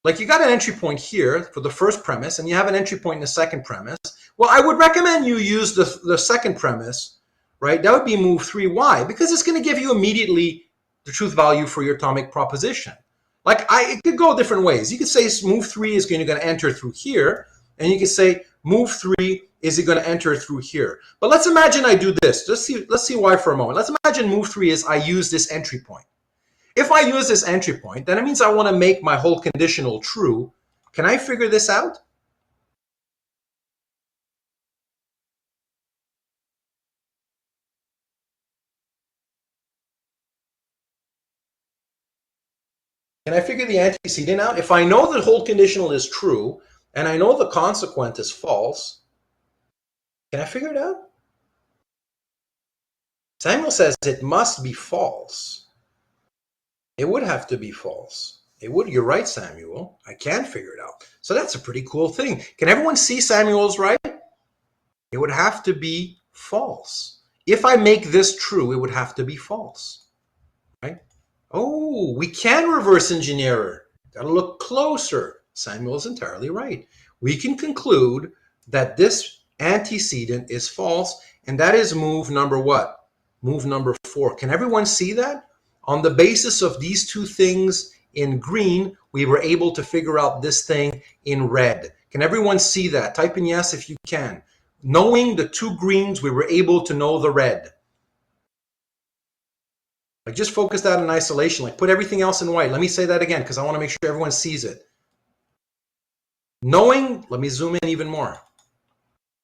Like you got an entry point here for the first premise and you have an entry point in the second premise. Well, I would recommend you use the second premise, right? That would be move 3. Why? Because it's going to give you immediately the truth value for your atomic proposition. It could go different ways. You could say move 3 is going to enter through here. And you could say move 3 is it going to enter through here. But let's imagine I do this. Let's see why for a moment. Let's imagine move 3 is I use this entry point. If I use this entry point, then it means I want to make my whole conditional true. Can I figure this out? Can I figure the antecedent out? If I know the whole conditional is true, and I know the consequent is false, can I figure it out? Samuel says it must be false. It would have to be false. It would. You're right, Samuel. I can figure it out. So that's a pretty cool thing. Can everyone see Samuel's right? It would have to be false. If I make this true, it would have to be false, right? Oh, we can reverse engineer it. Got to look closer. Samuel's entirely right. We can conclude that this antecedent is false, and that is move number what? Move number 4. Can everyone see that? On the basis of these 2 things in green, we were able to figure out this thing in red. Can everyone see that? Type in yes if you can. Knowing the 2 greens, we were able to know the red. Just focus that in isolation. Put everything else in white. Let me say that again because I want to make sure everyone sees it. Knowing, let me zoom in even more.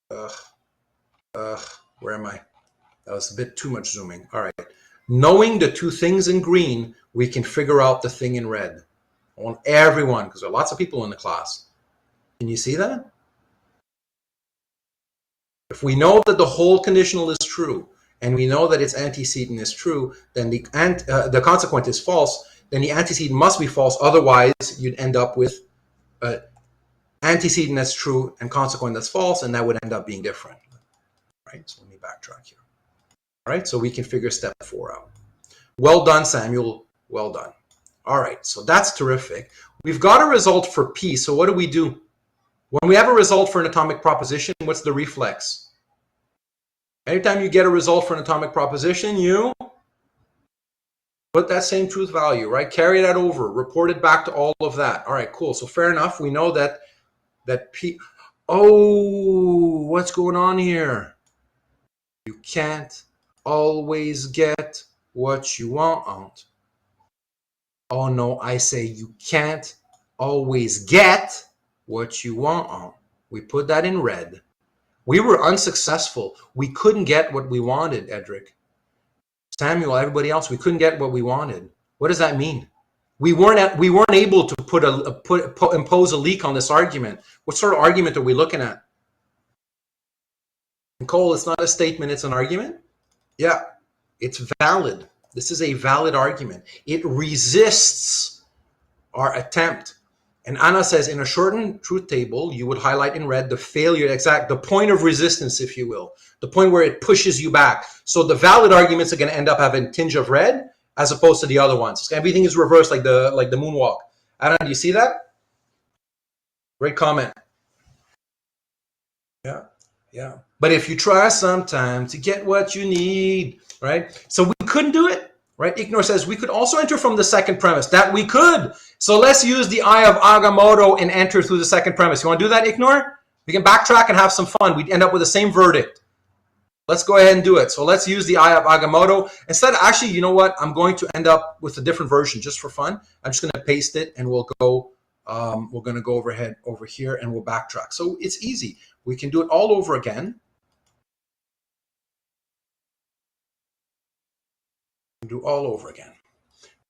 Where am I? That was a bit too much zooming. All right. Knowing the 2 things in green, we can figure out the thing in red. I want everyone, because there are lots of people in the class. Can you see that? If we know that the whole conditional is true, and we know that its antecedent is true, then the consequent is false, then the antecedent must be false. Otherwise, you'd end up with antecedent that's true and consequent that's false, and that would end up being different. Right? So let me backtrack here. All right, so we can figure step 4 out. Well done, Samuel. Well done. All right, so that's terrific. We've got a result for P, so what do? When we have a result for an atomic proposition, what's the reflex? Anytime you get a result for an atomic proposition, you put that same truth value, right? Carry that over, report it back to all of that. All right, cool. So fair enough. We know that P, oh, what's going on here? You can't always get what you want. Oh no, I say you can't always get what you want. We put that in red. We were unsuccessful. We couldn't get what we wanted, Edric. Samuel, everybody else, we couldn't get what we wanted. What does that mean? We weren't able to impose a leak on this argument. What sort of argument are we looking at? Nicole, it's not a statement, it's an argument? Yeah, it's valid. This is a valid argument. It resists our attempt. And Anna says, in a shortened truth table, you would highlight in red the failure, the point of resistance, if you will, the point where it pushes you back. So the valid arguments are going to end up having a tinge of red as opposed to the other ones. Everything is reversed like the moonwalk. Anna, do you see that? Great comment. Yeah, yeah. But if you try sometime to get what you need, right? So we couldn't do it, right? Ignore says we could also enter from the second premise. That we could. So let's use the eye of Agamotto and enter through the second premise. You want to do that, Ignore? We can backtrack and have some fun. We'd end up with the same verdict. Let's go ahead and do it. So let's use the eye of Agamotto. Instead, actually, you know what? I'm going to end up with a different version just for fun. I'm just going to paste it and we'll go. We're going to go over here and we'll backtrack. So it's easy. We can do it all over again. Do all over again.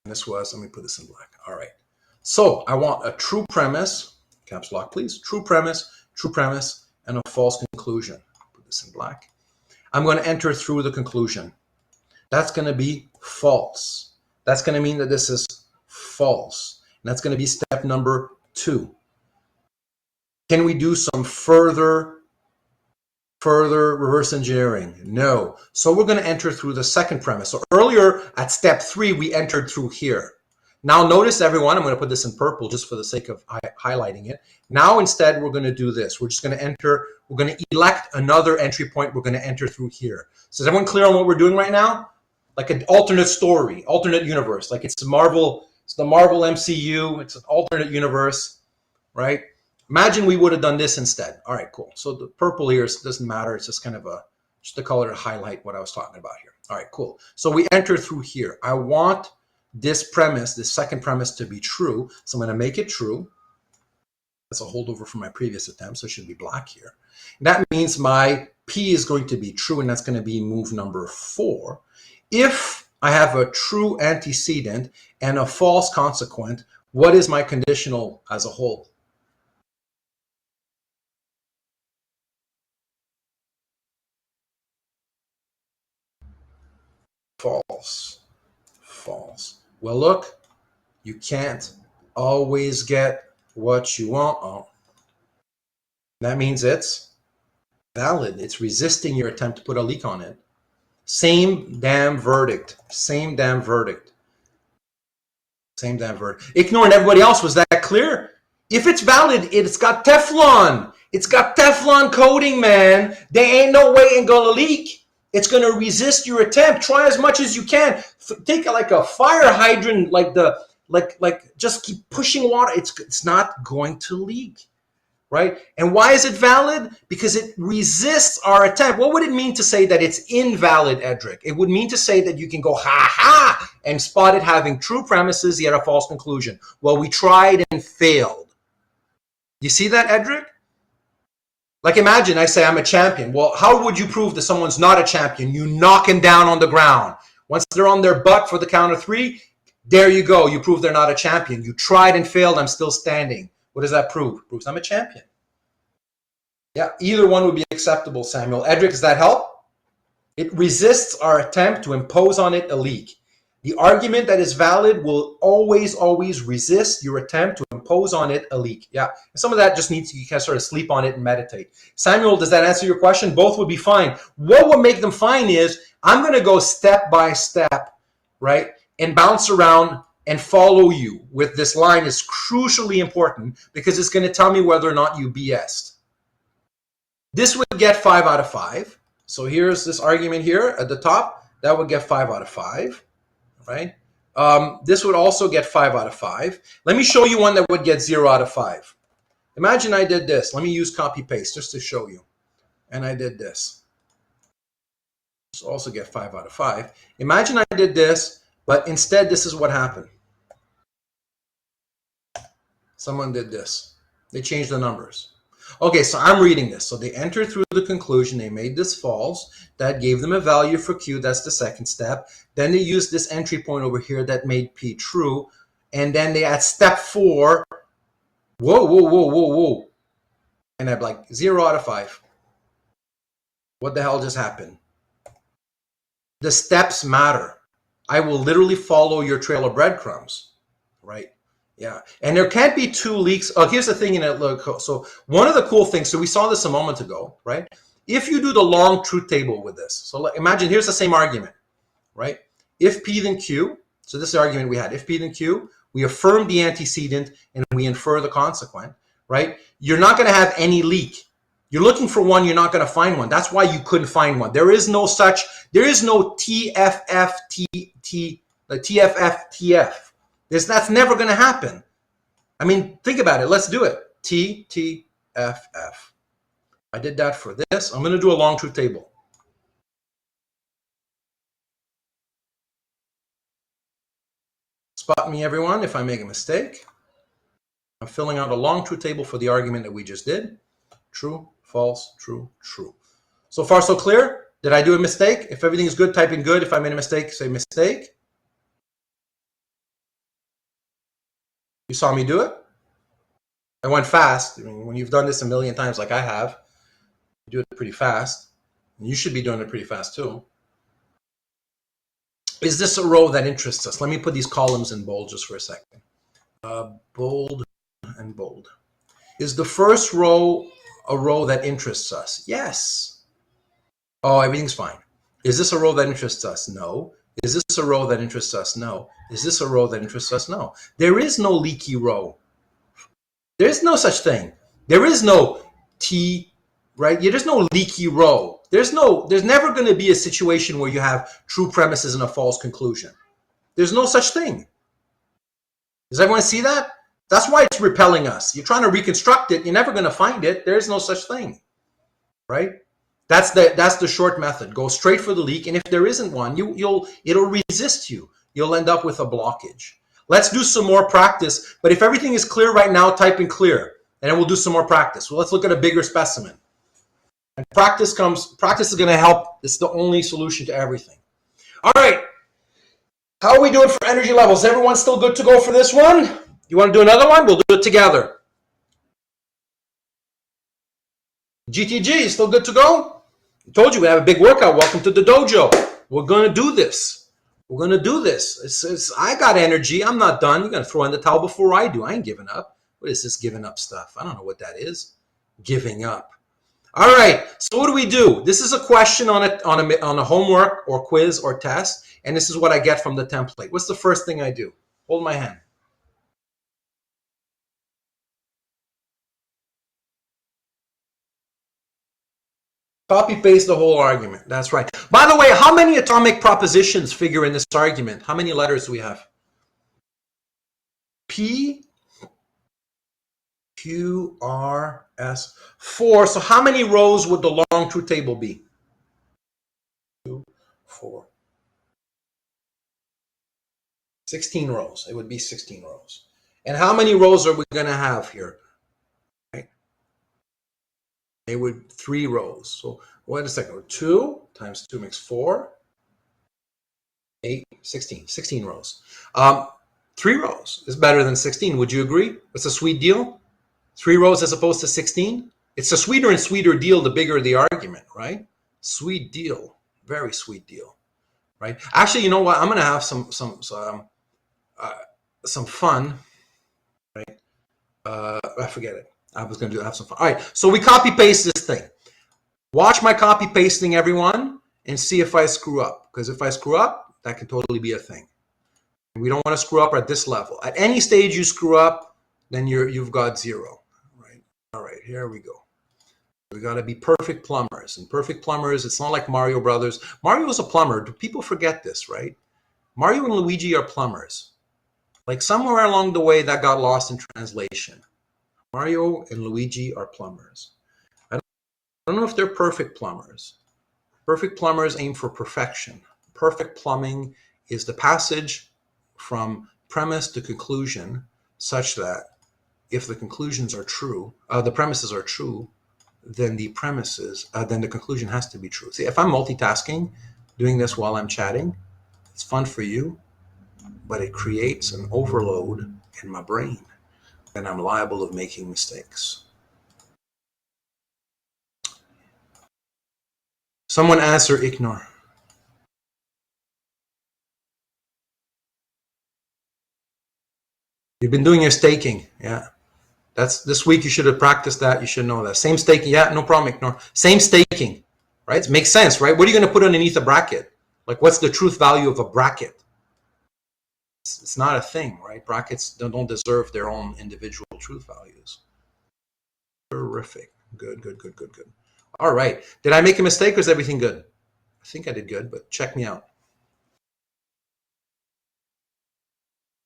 And this was, let me put this in black. All right. So I want a true premise, caps lock please, true premise, and a false conclusion. Put this in black. I'm going to enter through the conclusion. That's going to be false. That's going to mean that this is false. And that's going to be step number 2. Can we do some further reverse engineering? No. So we're going to enter through the second premise. So earlier at step 3, we entered through here. Now notice, everyone, I'm going to put this in purple just for the sake of highlighting it. Now instead, we're going to do this. We're just going to enter, we're going to elect another entry point. We're going to enter through here. So is everyone clear on what we're doing right now? Like an alternate story, alternate universe. Like it's the Marvel MCU. It's an alternate universe, right? Imagine we would have done this instead. All right, cool. So the purple here doesn't matter. It's just kind of just a color to highlight what I was talking about here. All right, cool. So we enter through here. I want this premise, this second premise, to be true. So I'm going to make it true. That's a holdover from my previous attempt, so it should be black here. And that means my P is going to be true, and that's going to be move number 4. If I have a true antecedent and a false consequent, what is my conditional as a whole? False. False. Well, look, you can't always get what you want. Oh, that means it's valid. It's resisting your attempt to put a leak on it. Same damn verdict. Same damn verdict. Same damn verdict. Ignoring everybody else, was that clear? If it's valid, it's got Teflon. It's got Teflon coating, man. There ain't no way it's gonna leak. It's going to resist your attempt. Try as much as you can. Take like a fire hydrant, like just keep pushing water. It's not going to leak, right? And why is it valid? Because it resists our attempt. What would it mean to say that it's invalid, Edric? It would mean to say that you can go ha and spot it having true premises yet a false conclusion. Well, we tried and failed. You see that, Edric? Like imagine I say I'm a champion. Well, how would you prove that someone's not a champion? You knock them down on the ground. Once they're on their butt for the count of 3, there you go. You prove they're not a champion. You tried and failed. I'm still standing. What does that prove? It proves I'm a champion. Yeah, either one would be acceptable, Samuel. Edric, does that help? It resists our attempt to impose on it a leak. The argument that is valid will always resist your attempt to impose on it a leak. Yeah, and some of that just needs you can sort of sleep on it and meditate. Samuel, does that answer your question? Both would be fine. What would make them fine is I'm going to go step by step, right, and bounce around and follow you with this line is crucially important because it's going to tell me whether or not you BS'd. This would get 5 out of 5. So here's this argument here at the top. That would get 5 out of 5. Right? This would also get 5 out of 5. Let me show you one that would get 0 out of 5. Imagine I did this. Let me use copy paste just to show you. And I did this. This will also get 5 out of 5. Imagine I did this, but instead this is what happened. Someone did this. They changed the numbers. Okay, so I'm reading this. So they entered through the conclusion. They made this false. That gave them a value for Q. That's the second step. Then they used this entry point over here that made P true. And then they at step 4, whoa. And I'm like 0 out of 5. What the hell just happened? The steps matter. I will literally follow your trail of breadcrumbs, right? Yeah, and there can't be two leaks. Oh, here's the thing in it. Look, so one of the cool things, so we saw this a moment ago, right? If you do the long truth table with this, so imagine here's the same argument, right? If P then Q, so this is the argument we had. If P then Q, we affirm the antecedent and we infer the consequent, right? You're not going to have any leak. You're looking for one, you're not going to find one. That's why you couldn't find one. There is no TFF. That's never going to happen. I mean, think about it. Let's do it. TFF. I did that for this. I'm going to do a long truth table. Spot me, everyone, if I make a mistake. I'm filling out a long truth table for the argument that we just did. True, false, true, true. So far, so clear? Did I do a mistake? If everything is good, type in good. If I made a mistake, say mistake. You saw me do it? I went fast. I mean, when you've done this a million times like I have, you do it pretty fast. And you should be doing it pretty fast too. Is this a row that interests us? Let me put these columns in bold just for a second. Bold and bold. Is the first row a row that interests us? Yes. Oh, everything's fine. Is this a row that interests us? No. Is this a row that interests us? No. Is this a row that interests us? No. There is no leaky row. There's no such thing. There is no T, right? There's no leaky row. There's never going to be a situation where you have true premises and a false conclusion. There's no such thing. Does everyone see that? That's why it's repelling us. You're trying to reconstruct it. You're never going to find it. There's no such thing, right? That's the short method. Go straight for the leak, and if there isn't one, it'll resist you. You'll end up with a blockage. Let's do some more practice. But if everything is clear right now, type in clear, and then we'll do some more practice. Well, let's look at a bigger specimen. And practice is going to help. It's the only solution to everything. All right. How are we doing for energy levels? Everyone still good to go for this one? You want to do another one? We'll do it together. GTG, still good to go? I told you we have a big workout. Welcome to the dojo. We're going to do this. We're going to do this. I got energy. I'm not done. You're going to throw in the towel before I do. I ain't giving up. What is this giving up stuff? I don't know what that is. Giving up. All right. So what do? This is a question on a homework or quiz or test, and this is what I get from the template. What's the first thing I do? Hold my hand. Copy paste the whole argument. That's right. By the way, how many atomic propositions figure in this argument? How many letters do we have? P, Q, R, S, 4. So how many rows would the long truth table be? 2, 4. 16 rows. It would be 16 rows. And how many rows are we going to have here? Right? It would 3 rows. So wait a second. 2 times 2 makes 4. 8, 16. 16 rows. 3 rows is better than 16. Would you agree? It's a sweet deal. 3 rows as opposed to 16. It's a sweeter and sweeter deal the bigger the argument, right? Sweet deal. Very sweet deal, right? Actually, you know what? I'm going to have some fun, right? I forget it. I was going to have some fun. All right, so we copy paste this thing. Watch my copy pasting, everyone, and see if I screw up. Because if I screw up, that can totally be a thing. We don't want to screw up at this level. At any stage you screw up, then you've got 0, right? All right, here we go. We got to be perfect plumbers. And perfect plumbers, it's not like Mario Brothers. Mario's a plumber. Do people forget this, right? Mario and Luigi are plumbers. Like somewhere along the way that got lost in translation. Mario and Luigi are plumbers. I don't know if they're perfect plumbers. Perfect plumbers aim for perfection. Perfect plumbing is the passage from premise to conclusion such that if the conclusions are true, the premises are true, then the conclusion has to be true. See, if I'm multitasking, doing this while I'm chatting, it's fun for you, but it creates an overload in my brain, and I'm liable of making mistakes. Someone answer ignore. You've been doing your staking. Yeah. That's this week. You should have practiced that. You should know that. Same staking. Yeah, no problem, ignore. Same staking, right? It makes sense, right? What are you going to put underneath a bracket? Like, what's the truth value of a bracket? It's not a thing, right? Brackets don't deserve their own individual truth values. Terrific. Good. All right. Did I make a mistake or is everything good? I think I did good, but check me out.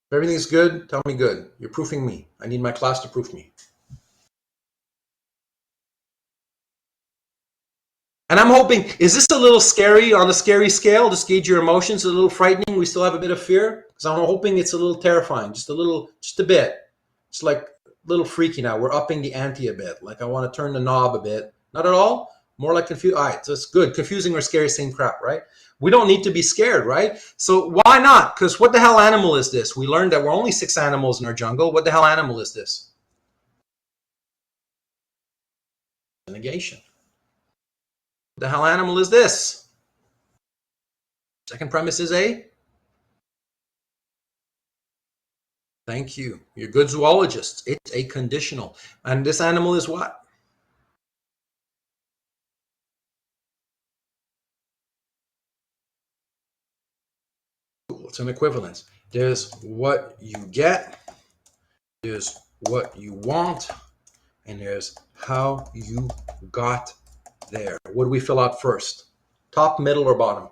If everything's good, tell me good. You're proofing me. I need my class to proof me. And I'm hoping, is this a little scary on the scary scale? Just gauge your emotions, a little frightening. We still have a bit of fear. Because I'm hoping it's a little terrifying, just a bit. It's like a little freaky now. We're upping the ante a bit. Like I want to turn the knob a bit. Not at all. More like confused. All right, so it's good. Confusing or scary, same crap, right? We don't need to be scared, right? So why not? Because what the hell animal is this? We learned that we're only 6 animals in our jungle. What the hell animal is this? Negation. What the hell animal is this? Second premise is a? Thank you. You're good zoologists. It's a conditional. And this animal is what? It's an equivalence. There's what you get, there's what you want, and there's how you got there. What do we fill out first? Top, middle, or bottom?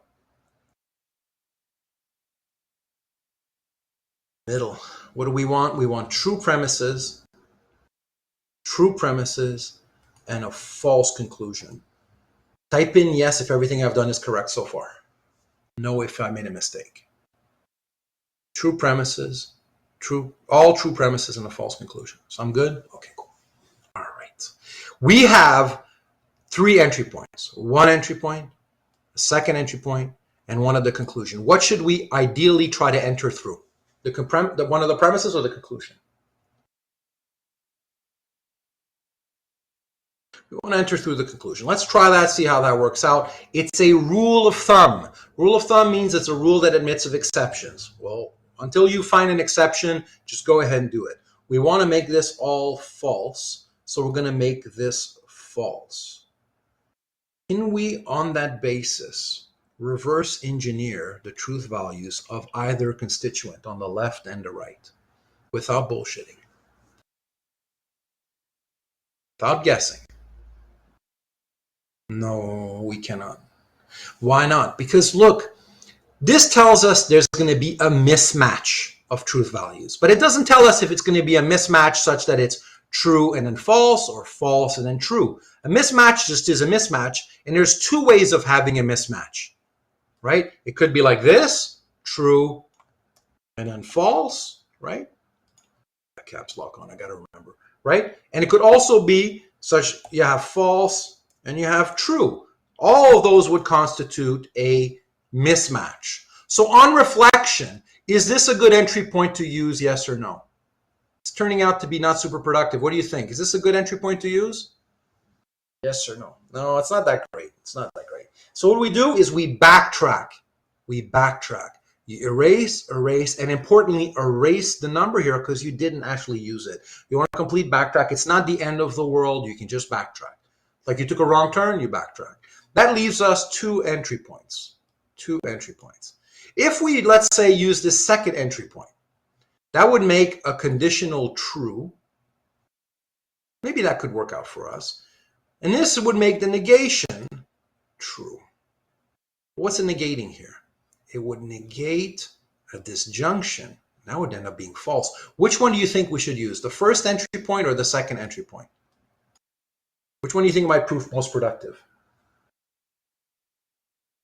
Middle. What do we want? We want true premises, and a false conclusion. Type in yes if everything I've done is correct so far. No if I made a mistake. True premises, all true premises and a false conclusion. So I'm good? Okay, cool. All right. We have 3 entry points. 1 entry point, a second entry point, and one of the conclusion. What should we ideally try to enter through? One of the premises or the conclusion? We want to enter through the conclusion. Let's try that, see how that works out. It's a rule of thumb. Rule of thumb means it's a rule that admits of exceptions. Well, until you find an exception, just go ahead and do it. We want to make this all false, so we're going to make this false. Can we, on that basis, reverse engineer the truth values of either constituent on the left and the right without bullshitting, without guessing? No, we cannot. Why not? Because look, this tells us there's going to be a mismatch of truth values, but it doesn't tell us if it's going to be a mismatch such that it's true and then false or false and then true. A mismatch just is a mismatch, and there's 2 ways of having a mismatch, right? It could be like this, true and then false, right? Caps lock on, I got to remember, right? And it could also be such you have false and you have true. All of those would constitute a mismatch. So on reflection, is this a good entry point to use, yes or no? It's turning out to be not super productive. What do you think? Is this a good entry point to use? Yes or no? No, it's not that great. It's not that great. So what we do is we backtrack. We backtrack. You erase, and importantly, erase the number here because you didn't actually use it. You want a complete backtrack. It's not the end of the world. You can just backtrack. Like you took a wrong turn, you backtrack. That leaves us 2 entry points. 2 entry points. If we, let's say, use this second entry point, that would make a conditional true. Maybe that could work out for us. And this would make the negation true. What's the negating here? It would negate a disjunction. That would end up being false. Which one do you think we should use? The first entry point or the second entry point? Which one do you think might prove most productive?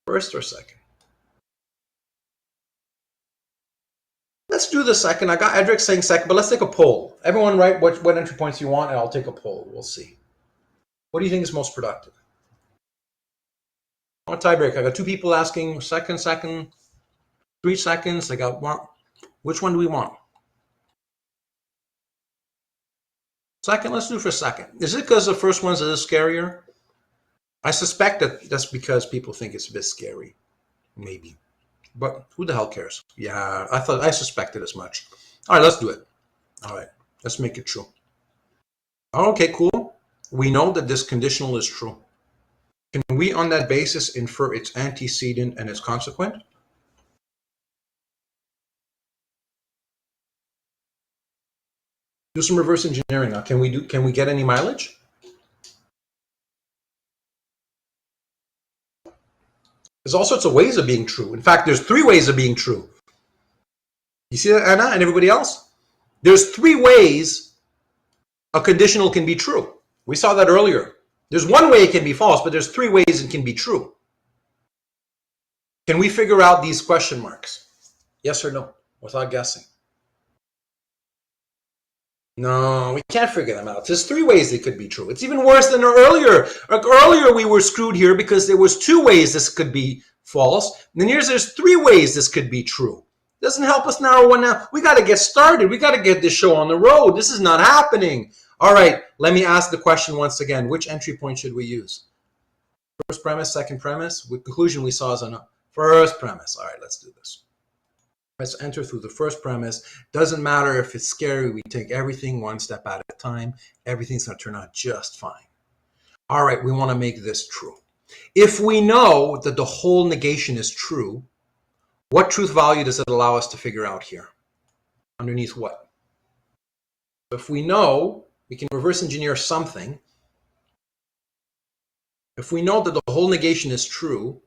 First or second? Let's do the second. I got Edric saying second, but let's take a poll. Everyone write what entry points you want, and I'll take a poll. We'll see. What do you think is most productive? I want a tiebreak. I got 2 people asking second, 3 seconds. I got one. Which one do we want? Second, let's do for second. Is it because the first one's a little scarier? I suspect that that's because people think it's a bit scary. Maybe. But who the hell cares? Yeah, I suspected as much. All right, let's do it. All right, let's make it true. Okay, cool. We know that this conditional is true. Can we, on that basis, infer its antecedent and its consequent? Do some reverse engineering now. Can we get any mileage? There's all sorts of ways of being true. In fact, there's 3 ways of being true. You see that, Anna, and everybody else? There's 3 ways a conditional can be true. We saw that earlier. There's 1 way it can be false, but there's 3 ways it can be true. Can we figure out these question marks? Yes or no, without guessing? No, we can't figure them out. There's 3 ways they could be true. It's even worse than earlier. Like earlier, we were screwed here because there was 2 ways this could be false. And then there's 3 ways this could be true. Doesn't help us narrow one down. We got to get started. We got to get this show on the road. This is not happening. All right, let me ask the question once again. Which entry point should we use? First premise, second premise? The conclusion we saw is on first premise. All right, let's do this. Let's enter through the first premise. Doesn't matter if it's scary. We take everything 1 step at a time. Everything's going to turn out just fine. All right, we want to make this true. If we know that the whole negation is true, what truth value does it allow us to figure out here? Underneath what? If we know, we can reverse engineer something. If we know that the whole negation is true,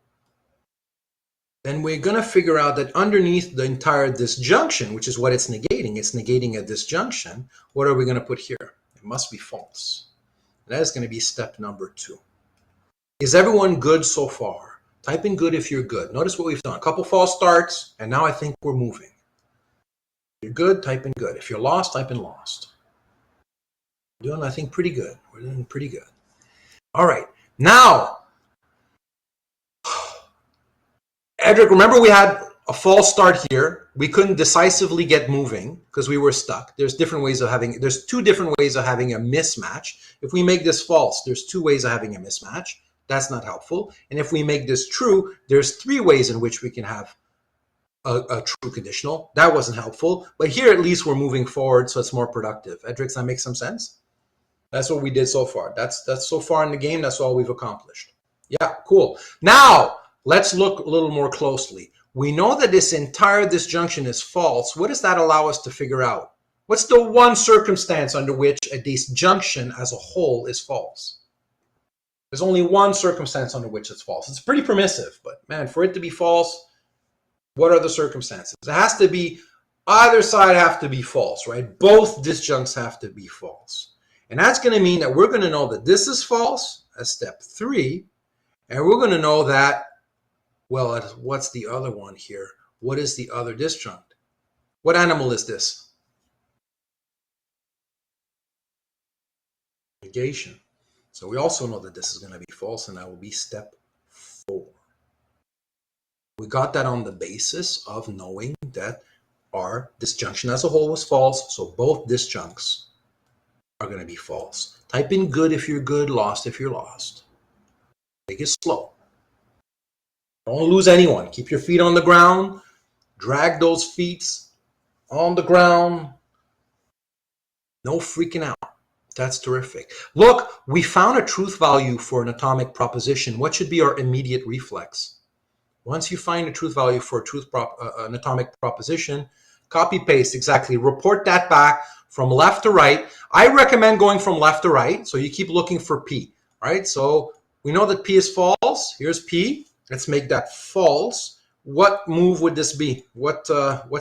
then we're going to figure out that underneath the entire disjunction, which is what it's negating a disjunction, what are we going to put here? It must be false. That is going to be step number 2. Is everyone good so far? Type in good if you're good. Notice what we've done. A couple false starts, and now I think we're moving. If you're good, type in good. If you're lost, type in lost. We're doing, I think, pretty good. We're doing pretty good. All right. Now, Edric, remember we had a false start here. We couldn't decisively get moving because we were stuck. There's 2 different ways of having a mismatch. If we make this false, there's 2 ways of having a mismatch. That's not helpful. And if we make this true, there's 3 ways in which we can have a true conditional. That wasn't helpful. But here at least we're moving forward, so it's more productive. Edric, does that make some sense? That's what we did so far. That's so far in the game, that's all we've accomplished. Yeah, cool. Now, let's look a little more closely. We know that this entire disjunction is false. What does that allow us to figure out? What's the one circumstance under which a disjunction as a whole is false? There's only one circumstance under which it's false. It's pretty permissive, but man, for it to be false, what are the circumstances? It has to be, either side have to be false, right? Both disjuncts have to be false. And that's going to mean that we're going to know that this is false as step 3, and we're going to know that, well, what's the other one here? What is the other disjunct? What animal is this? Negation. So we also know that this is going to be false, and that will be step 4. We got that on the basis of knowing that our disjunction as a whole was false, so both disjuncts are going to be false. Type in good if you're good, lost if you're lost. Take it slow. Don't lose anyone. Keep your feet on the ground. Drag those feet on the ground. No freaking out. That's terrific. Look, we found a truth value for an atomic proposition. What should be our immediate reflex? Once you find a truth value for an atomic proposition, copy paste exactly. Report that back from left to right. I recommend going from left to right, so you keep looking for P. Right? So we know that P is false. Here's P. Let's make that false. What move would this be? What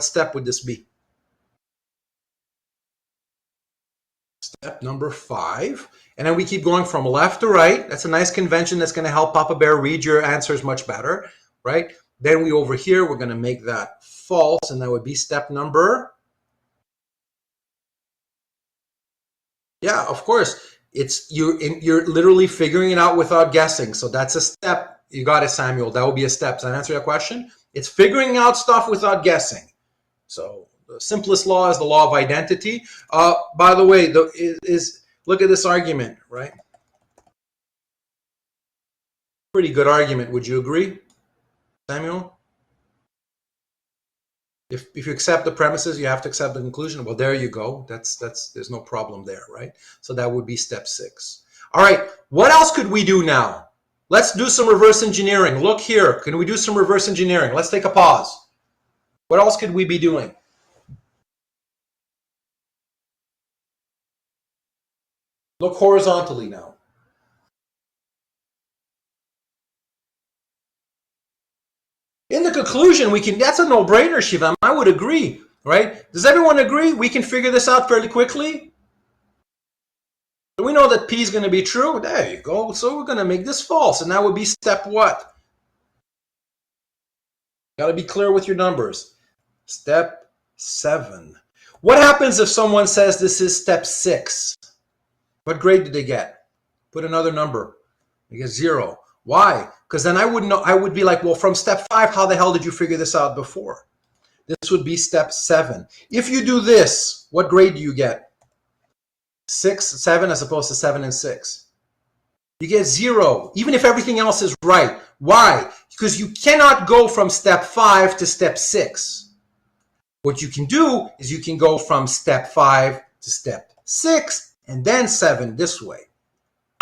step would this be? Step number 5. And then we keep going from left to right. That's a nice convention that's going to help Papa Bear read your answers much better, right? Then over here, we're going to make that false, and that would be step number. Yeah, of course. You're literally figuring it out without guessing. So that's a step. You got it, Samuel. That would be a step. Does that answer your question? It's figuring out stuff without guessing. So the simplest law is the law of identity. By the way, look at this argument, right? Pretty good argument. Would you agree, Samuel? If you accept the premises, you have to accept the conclusion. Well, there you go. There's no problem there, right? So that would be step 6. All right, what else could we do now? Let's do some reverse engineering. Look here. Can we do some reverse engineering? Let's take a pause. What else could we be doing? Look horizontally now. In the conclusion, that's a no-brainer, Shivam. I would agree, right? Does everyone agree we can figure this out fairly quickly? So we know that P is going to be true. There you go. So we're going to make this false. And that would be step what? Got to be clear with your numbers. Step 7. What happens if someone says this is step 6? What grade did they get? Put another number. They get 0. Why? Because then I wouldn't know. I would be like, well, from step 5, how the hell did you figure this out before? This would be step 7. If you do this, what grade do you get? 6, 7 as opposed to 7 and 6. You get 0, even if everything else is right. Why? Because you cannot go from step 5 to step 6. What you can do is you can go from step 5 to step 6 and then 7 this way.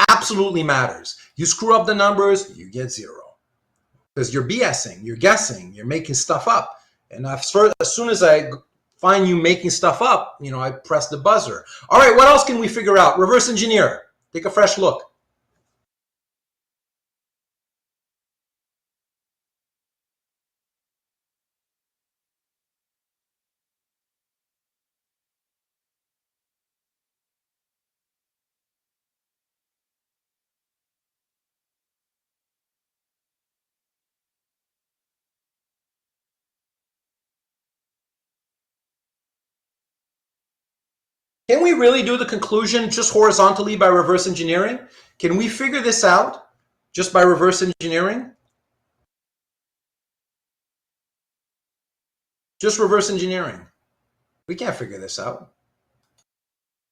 Absolutely matters. You screw up the numbers, you get 0. Because you're BSing, you're guessing, you're making stuff up. And as soon as I find you making stuff up, I press the buzzer. All right, what else can we figure out? Reverse engineer. Take a fresh look. Can we really do the conclusion just horizontally by reverse engineering? Can we figure this out just by reverse engineering? Just reverse engineering. We can't figure this out.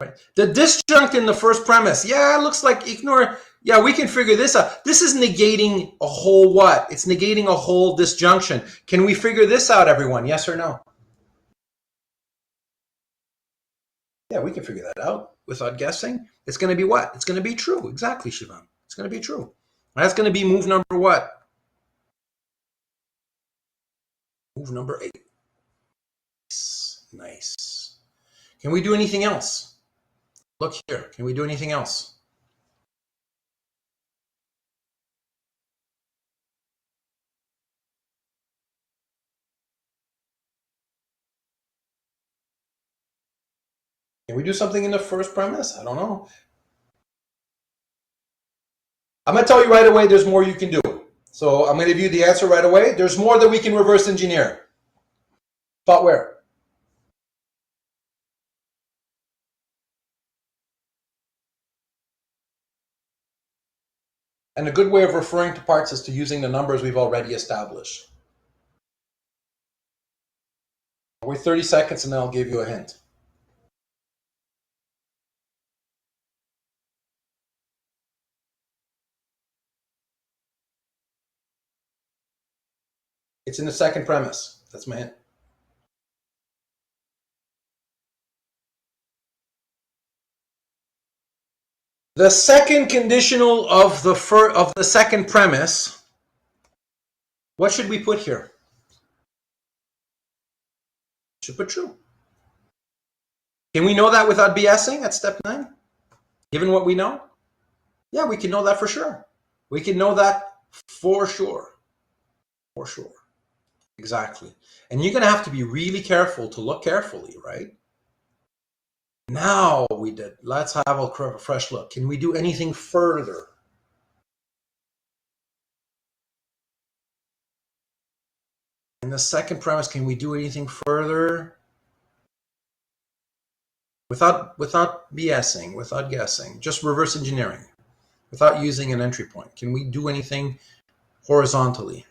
Right? The disjunct in the first premise. Yeah, it looks like ignore. Yeah, we can figure this out. This is negating a whole what? It's negating a whole disjunction. Can we figure this out, everyone? Yes or no? Yeah, we can figure that out without guessing. It's going to be what? It's going to be true. Exactly, Shivam. It's going to be true. That's going to be move number what? Move number 8. Nice. Can we do anything else? Look here. Can we do anything else? Can we do something in the first premise? I don't know. I'm going to tell you right away there's more you can do. So I'm going to give you the answer right away. There's more that we can reverse engineer. Thought where? And a good way of referring to parts is to using the numbers we've already established. I'll wait 30 seconds and then I'll give you a hint. It's in the second premise. That's my hint. The second conditional of the second premise. What should we put here? Should put true. Can we know that without BSing at step 9? Given what we know? Yeah, we can know that for sure. We can know that for sure. For sure. Exactly. And you're going to have to be really careful to look carefully, right? Now we did. Let's have a fresh look. Can we do anything further? In the second premise, can we do anything further? Without BSing, without guessing, just reverse engineering, without using an entry point. Can we do anything horizontally?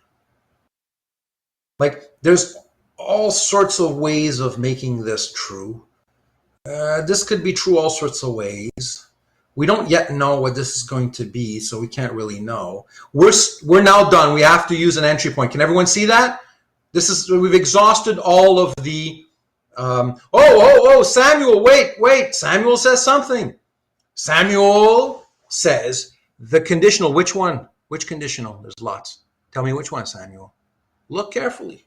Like, there's all sorts of ways of making this true. This could be true all sorts of ways. We don't yet know what this is going to be, so we can't really know. We're now done. We have to use an entry point. Can everyone see that? We've exhausted all of the, Samuel, wait, Samuel says something. Samuel says the conditional, which one? Which conditional? There's lots. Tell me which one, Samuel. Look carefully.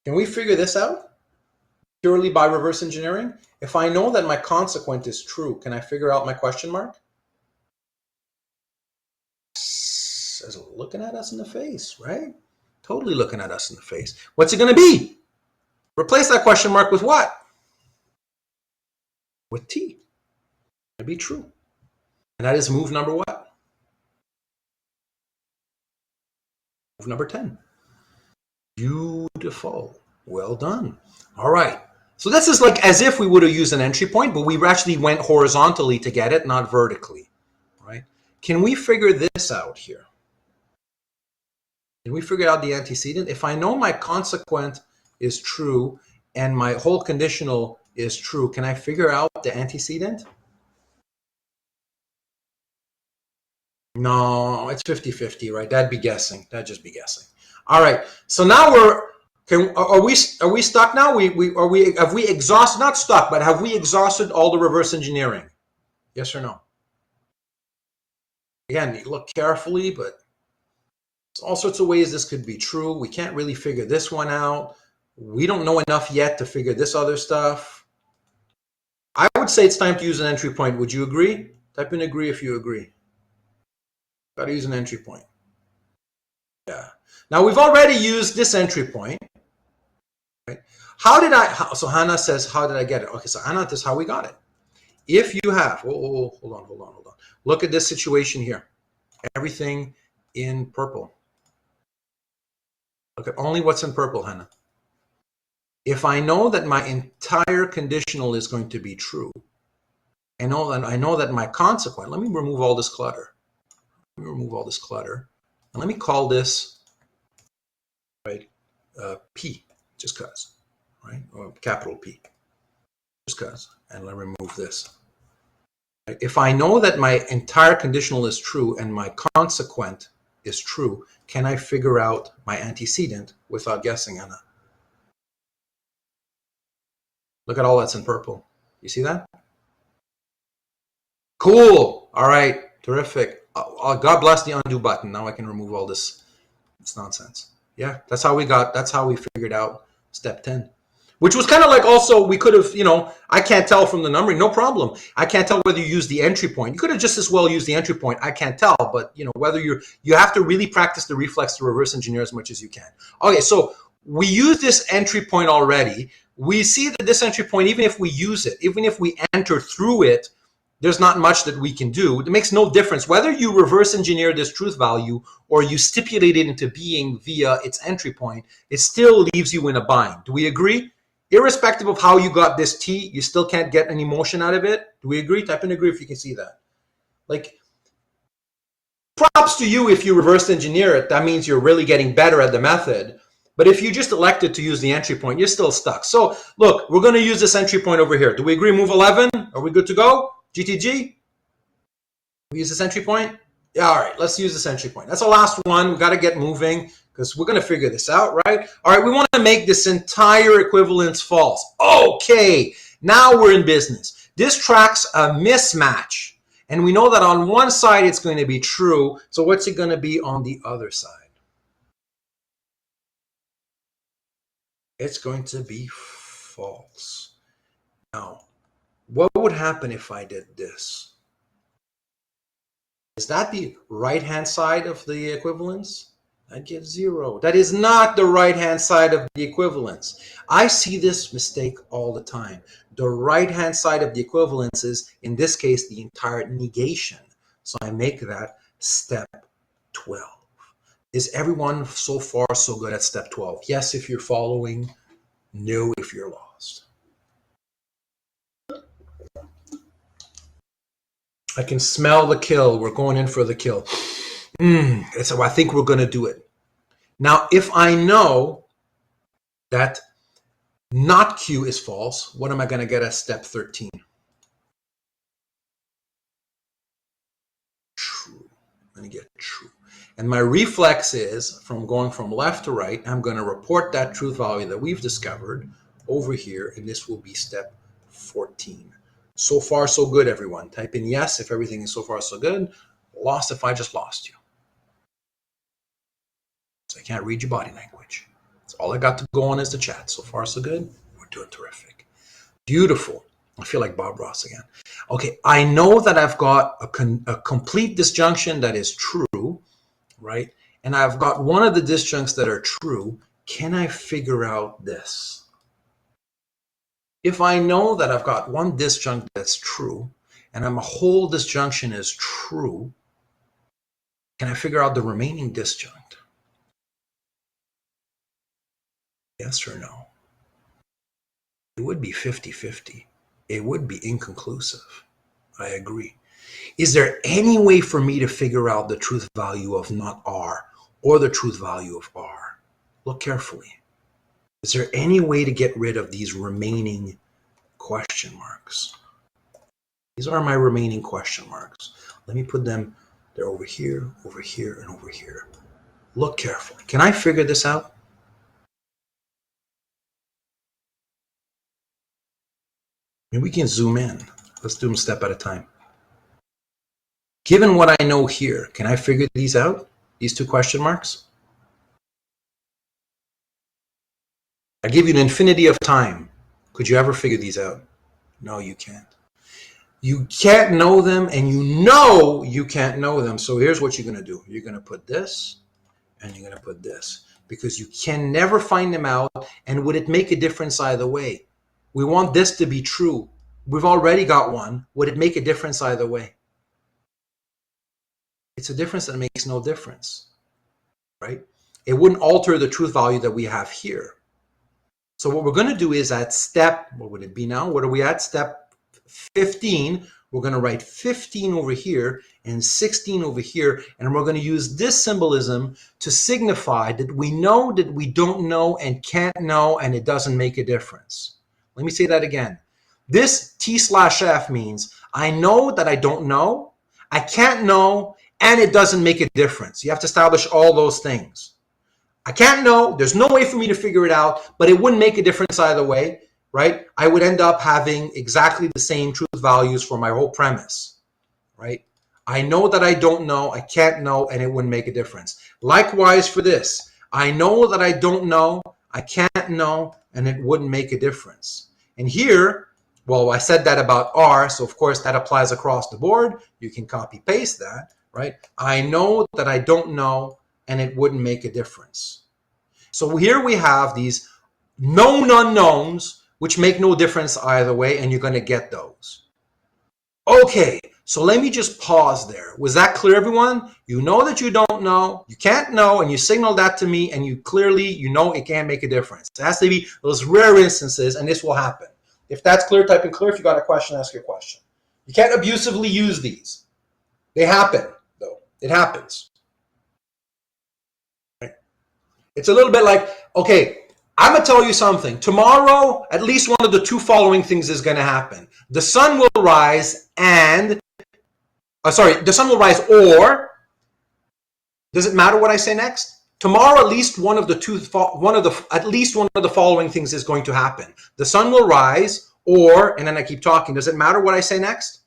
Can we figure this out purely by reverse engineering? If I know that my consequent is true, can I figure out my question mark? It's looking at us in the face, right? Totally looking at us in the face. What's it going to be? Replace that question mark with what? With T. It'd be true. And that is move number what? Move number 10. Beautiful. Well done. All right. So this is like as if we would have used an entry point, but we actually went horizontally to get it, not vertically. Right? Can we figure this out here? Can we figure out the antecedent? If I know my consequent is true and my whole conditional is true, can I figure out the antecedent? No, it's 50-50, right? That'd be guessing. That'd just be guessing. All right. So now are we stuck now? Have we exhausted, not stuck, but have we exhausted all the reverse engineering? Yes or no? Again, you look carefully, but there's all sorts of ways this could be true. We can't really figure this one out. We don't know enough yet to figure this other stuff. I would say it's time to use an entry point. Would you agree? Type in agree if you agree. Got to use an entry point. Yeah. Now we've already used this entry point. Right? So Hannah says, how did I get it? Okay, so Hannah, this is how we got it. If you have, hold on. Look at this situation here. Everything in purple. Look at only what's in purple, Hannah. If I know that my entire conditional is going to be true, I know that my consequent, let me remove all this clutter. And let me call this, right, P, just because, right, or capital P, just because, and let me remove this. Right? If I know that my entire conditional is true and my consequent is true, can I figure out my antecedent without guessing, Anna? Look at all that's in purple. You see that? Cool. All right. Terrific. God bless the undo button. Now I can remove all this nonsense. Yeah, that's how we figured out step 10. Which was kind of like also, we could have, I can't tell from the numbering, no problem. I can't tell whether you use the entry point. You could have just as well used the entry point. I can't tell, but whether you have to really practice the reflex to reverse engineer as much as you can. Okay, so we use this entry point already. We see that this entry point, even if we use it, even if we enter through it, there's not much that we can do. It makes no difference whether you reverse engineer this truth value or you stipulate it into being via its entry point. It still leaves you in a bind. Do we agree? Irrespective of how you got this T, you still can't get any motion out of it. Do we agree? Type in agree if you can see that. Like, props to you if you reverse engineer it. That means you're really getting better at the method. But if you just elected to use the entry point, you're still stuck. So look, we're going to use this entry point over here. Do we agree? Move 11. Are we good to go? GTG? We use this entry point? Yeah, all right, let's use this entry point. That's the last one. We've got to get moving because we're going to figure this out, right? All right, we want to make this entire equivalence false. Okay, now we're in business. This tracks a mismatch. And we know that on one side it's going to be true. So what's it going to be on the other side? It's going to be false. Now, what would happen if I did this? Is that the right-hand side of the equivalence? I get 0. That is not the right-hand side of the equivalence. I see this mistake all the time. The right-hand side of the equivalence is, in this case, the entire negation. So I make that step 12. Is everyone so far so good at step 12? Yes, if you're following. No, if you're lost. I can smell the kill. We're going in for the kill. So I think we're going to do it. Now, if I know that not Q is false, what am I going to get at step 13? going to get true. And my reflex is, from going from left to right, I'm going to report that truth value that we've discovered over here, and this will be step 14. So far, so good, everyone. Type in yes if everything is so far so good. Lost if I just lost you. So I can't read your body language. That's all I got to go on is the chat. So far, so good. We're doing terrific. Beautiful. I feel like Bob Ross again. Okay, I know that I've got a complete disjunction that is true, right? And I've got one of the disjuncts that are true. Can I figure out this? If I know that I've got one disjunct that's true, and a whole disjunction is true, can I figure out the remaining disjunct? Yes or no? It would be 50-50. It would be inconclusive. I agree. Is there any way for me to figure out the truth value of not R or the truth value of R? Look carefully. Is there any way to get rid of these remaining question marks? These are my remaining question marks. Let me put them, they're over here, and over here. Look carefully. Can I figure this out? Maybe we can zoom in. Let's do them step at a time. Given what I know here, can I figure these out? These two question marks? I give you an infinity of time. Could you ever figure these out? No, you can't. You can't know them, and you know you can't know them. So here's what you're going to do. You're going to put this, and you're going to put this, because you can never find them out. And would it make a difference either way? We want this to be true. We've already got one. Would it make a difference either way? It's a difference that makes no difference, right? It wouldn't alter the truth value that we have here. So what we're going to do is at step, what would it be now? What are we at? Step 15. We're going to write 15 over here and 16 over here. And we're going to use this symbolism to signify that we know that we don't know and can't know, and it doesn't make a difference. Let me say that again. This T/F means I know that I don't know, I can't know, and it doesn't make a difference. You have to establish all those things. I can't know, there's no way for me to figure it out, but it wouldn't make a difference either way, right? I would end up having exactly the same truth values for my whole premise, right? I know that I don't know, I can't know, and it wouldn't make a difference. Likewise for this, I know that I don't know, I can't know, and it wouldn't make a difference. And here, well, I said that about R, so of course that applies across the board. You can copy paste that, right? I know that I don't know, and it wouldn't make a difference. So here we have these known unknowns, which make no difference either way, and you're going to get those. Okay, so let me just pause there. Was that clear, everyone? You know that you don't know, you can't know, and you signal that to me, and you clearly, you know it can't make a difference. It has to be those rare instances, and this will happen. If that's clear, type in clear. If you got a question, ask your question. You can't abusively use these. They happen, though. It happens. Right? It's a little bit like, okay, I'm going to tell you something. Tomorrow, at least one of the two following things is going to happen. The sun will rise and, the sun will rise, or, does it matter what I say next? Tomorrow, at least one of the following things is going to happen. The sun will rise, or, and then I keep talking. Does it matter what I say next?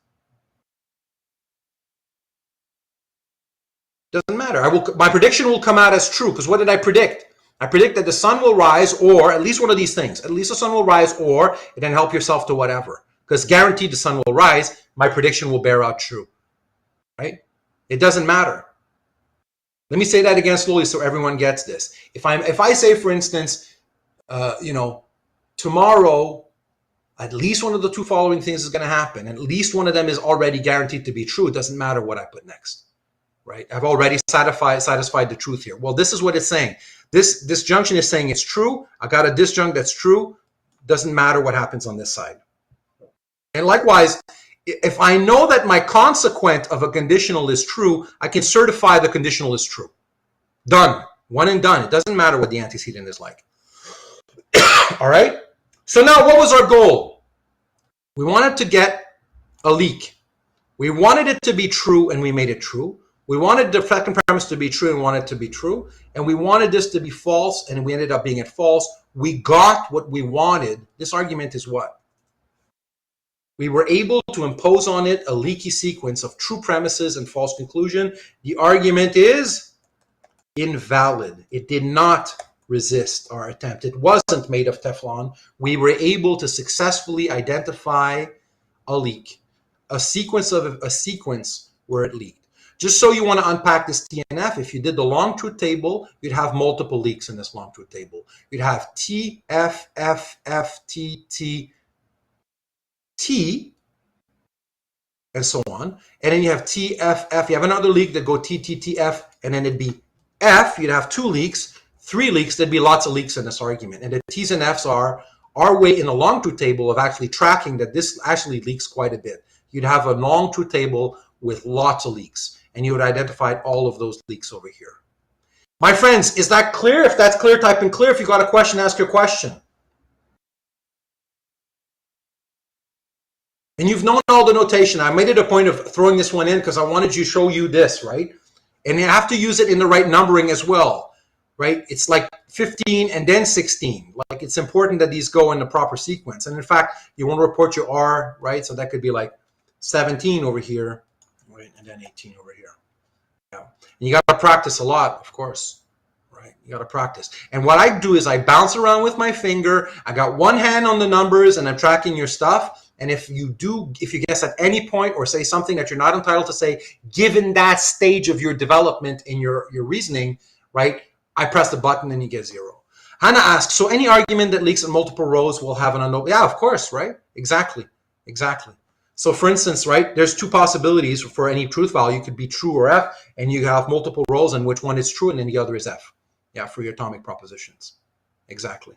Doesn't matter. My prediction will come out as true, because what did I predict? I predict that the sun will rise, or at least one of these things. At least the sun will rise, or, and then help yourself to whatever. Because guaranteed the sun will rise, my prediction will bear out true. Right? It doesn't matter. Let me say that again slowly so everyone gets this. If I say, for instance, tomorrow, at least one of the two following things is going to happen. At least one of them is already guaranteed to be true. It doesn't matter what I put next, right? I've already satisfied the truth here. Well, this is what it's saying. This disjunction is saying it's true. I got a disjunct that's true. Doesn't matter what happens on this side. And likewise, if I know that my consequent of a conditional is true, I can certify the conditional is true. Done. One and done. It doesn't matter what the antecedent is like. All right? So now what was our goal? We wanted to get a leak. We wanted it to be true, and we made it true. We wanted the second premise to be true and wanted it to be true. And we wanted this to be false, and we ended up being at false. We got what we wanted. This argument is what? We were able to impose on it a leaky sequence of true premises and false conclusion. The argument is invalid. It did not resist our attempt. It wasn't made of Teflon. We were able to successfully identify a leak, a sequence where it leaked. Just so you want to unpack this TNF, if you did the long truth table, you'd have multiple leaks in this long truth table. You'd have T, F, F, F, T, T, T, and so on. And then you have T, F, F. You have another leak that go T, T, T, F, and then it'd be F. You'd have 2 leaks, 3 leaks. There'd be lots of leaks in this argument. And the T's and F's are our way in the long truth table of actually tracking that this actually leaks quite a bit. You'd have a long truth table with lots of leaks, and you would identify all of those leaks over here. My friends, is that clear? If that's clear, type in clear. If you got a question, ask your question. And you've known all the notation. I made it a point of throwing this one in because I wanted to show you this, right? And you have to use it in the right numbering as well, right? It's like 15 and then 16. Like, it's important that these go in the proper sequence. And in fact, you want to report your R, right? So that could be like 17 over here, right? And then 18 over here. Yeah. And you got to practice a lot, of course, right? You got to practice. And what I do is I bounce around with my finger. I got one hand on the numbers and I'm tracking your stuff. And if you guess at any point or say something that you're not entitled to say, given that stage of your development in your reasoning, right, I press the button and you get 0. Hannah asks, so any argument that leaks in multiple rows will have an unknown? Yeah, of course, right? Exactly. So for instance, right, there's 2 possibilities for any truth value. It could be true or F, and you have multiple rows and which one is true and then the other is F. Yeah, for your atomic propositions. Exactly.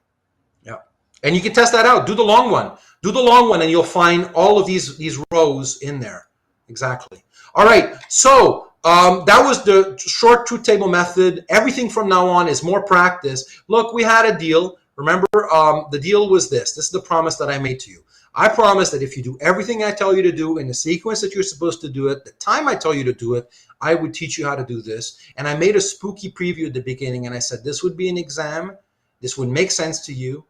Yeah. And you can test that out. Do the long one. Do the long one and you'll find all of these rows in there. Exactly. All right. So that was the short truth table method. Everything from now on is more practice. Look, we had a deal. Remember, the deal was this. This is the promise that I made to you. I promise that if you do everything I tell you to do in the sequence that you're supposed to do it, the time I tell you to do it, I would teach you how to do this. And I made a spooky preview at the beginning and I said, this would be an exam. This would make sense to you.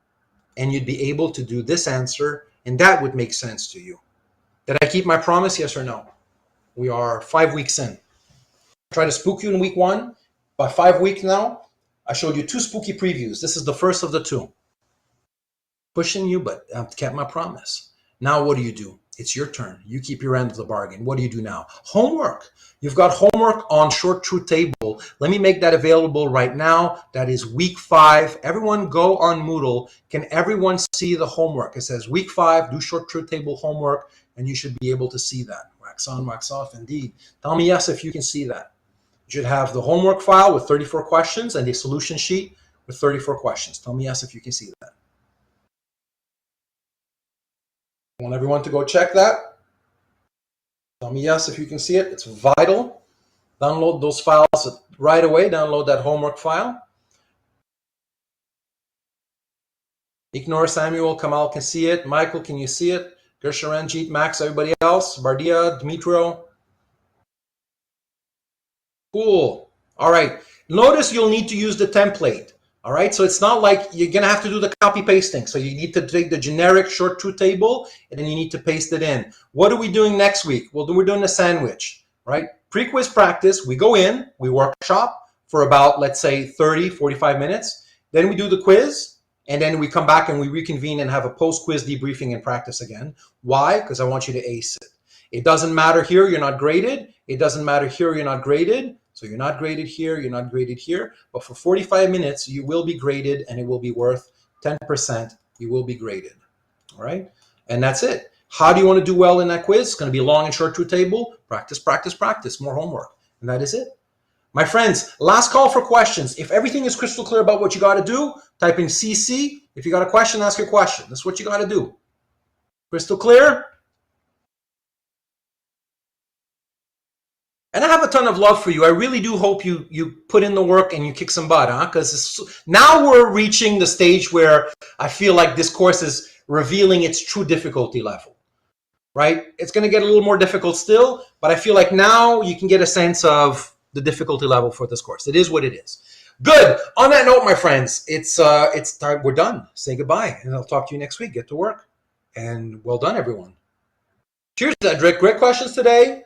And you'd be able to do this answer, and that would make sense to you. Did I keep my promise, yes or no? We are 5 weeks in. I tried to spook you in week 1. By 5 weeks now, I showed you 2 spooky previews. This is the first of the 2. Pushing you, but I've kept my promise. Now what do? It's your turn. You keep your end of the bargain. What do you do now? Homework. You've got homework on short truth table. Let me make that available right now. That is week 5. Everyone go on Moodle. Can everyone see the homework? It says week 5, do short truth table homework, and you should be able to see that. Wax on, wax off, indeed. Tell me yes if you can see that. You should have the homework file with 34 questions and the solution sheet with 34 questions. Tell me yes if you can see that. I want everyone to go check that. Tell me yes if you can see it. It's vital. Download those files right away. Download that homework file. Ignore Samuel. Kamal can see it. Michael, can you see it? Gersharanjit, Max, everybody else? Bardia, Dmitro. Cool. All right. Notice you'll need to use the template. All right. So it's not like you're going to have to do the copy pasting. So you need to take the generic short truth table and then you need to paste it in. What are we doing next week? Well, we're doing a sandwich, right? Pre-quiz practice. We go in, we workshop for about, let's say 30, 45 minutes. Then we do the quiz and then we come back and we reconvene and have a post-quiz debriefing and practice again. Why? Because I want you to ace it. It doesn't matter here, you're not graded. It doesn't matter here, you're not graded. So you're not graded here, you're not graded here, but for 45 minutes, you will be graded and it will be worth 10%. You will be graded, all right? And that's it. How do you want to do well in that quiz? It's going to be a long and short truth table. Practice, practice, practice, more homework. And that is it. My friends, last call for questions. If everything is crystal clear about what you got to do, type in CC. If you got a question, ask your question. That's what you got to do. Crystal clear? And I have a ton of love for you. I really do hope you put in the work and you kick some butt, huh? Because now we're reaching the stage where I feel like this course is revealing its true difficulty level, right? It's going to get a little more difficult still, but I feel like now you can get a sense of the difficulty level for this course. It is what it is. Good. On that note, my friends, it's time. We're done. Say goodbye, and I'll talk to you next week. Get to work, and well done, everyone. Cheers, Edric. Great questions today,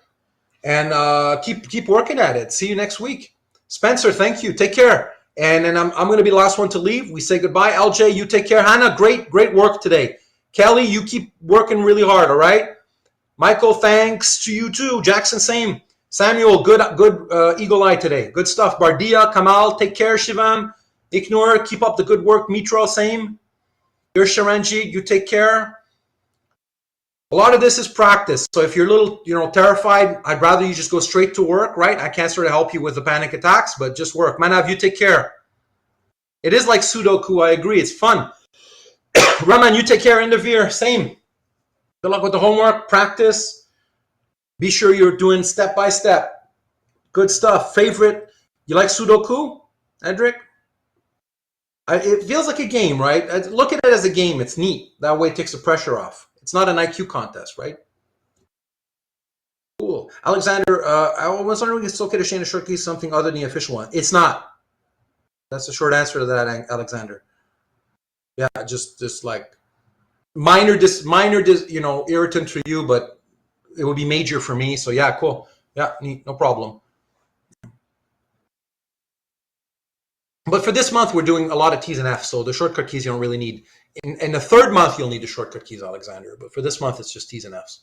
and keep working at it. See you next week. Spencer, thank you. Take care. And then I'm going to be the last one to leave. We say goodbye. LJ, you take care. Hannah, great work today. Kelly, you keep working really hard. All right. Michael, thanks to you too. Jackson, same. Samuel, good eagle eye today. Good stuff. Bardia, Kamal, take care. Shivam, Iknur, keep up the good work. Mitra, same. You're Sharanji, you take care. A lot of this is practice. So if you're a little, terrified, I'd rather you just go straight to work, right? I can't sort of help you with the panic attacks, but just work. Manav, you take care. It is like Sudoku. I agree. It's fun. Raman, you take care. Indavir, same. Good luck with the homework. Practice. Be sure you're doing step by step. Good stuff. Favorite. You like Sudoku, Edric? It feels like a game, right? Look at it as a game. It's neat. That way it takes the pressure off. It's not an IQ contest, right? Cool. Alexander, I was wondering if it's okay to change a short key something other than the official one. It's not. That's the short answer to that, Alexander. Yeah, just like minor, irritant for you, but it would be major for me. So yeah, cool. Yeah, neat. No problem. But for this month, we're doing a lot of T's and F's, so the shortcut keys you don't really need. In the third month, you'll need the shortcut keys, Alexander. But for this month, it's just T's and F's.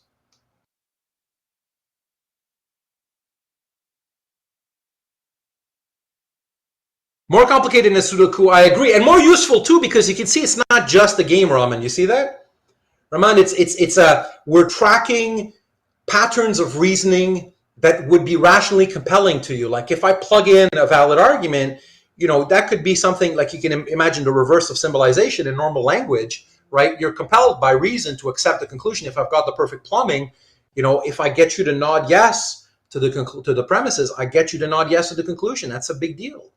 More complicated than Sudoku, I agree. And more useful, too, because you can see it's not just a game, Raman. You see that? Raman, we're tracking patterns of reasoning that would be rationally compelling to you. Like if I plug in a valid argument, that could be something like you can imagine the reverse of symbolization in normal language, right? You're compelled by reason to accept the conclusion. If I've got the perfect plumbing, if I get you to nod yes to the premises, I get you to nod yes to the conclusion. That's a big deal.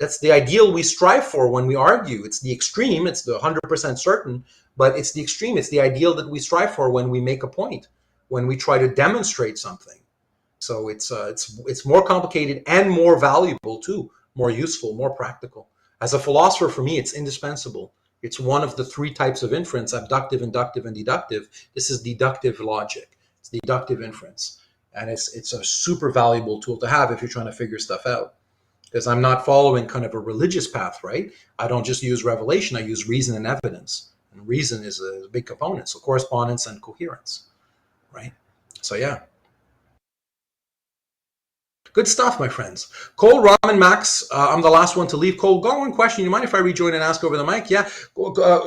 That's the ideal we strive for when we argue. It's the extreme. It's the 100% certain, but it's the extreme. It's the ideal that we strive for when we make a point, when we try to demonstrate something. So it's more complicated and more valuable too. More useful, more practical. As a philosopher, for me, it's indispensable. It's one of the three types of inference: abductive, inductive, and deductive. This is deductive logic. It's deductive inference. And it's a super valuable tool to have if you're trying to figure stuff out. Because I'm not following kind of a religious path, right? I don't just use revelation, I use reason and evidence. And reason is a big component. So correspondence and coherence, right? So yeah. Good stuff, my friends. Cole, Raman, Max, I'm the last one to leave. Cole, got one question. You mind if I rejoin and ask over the mic? Yeah.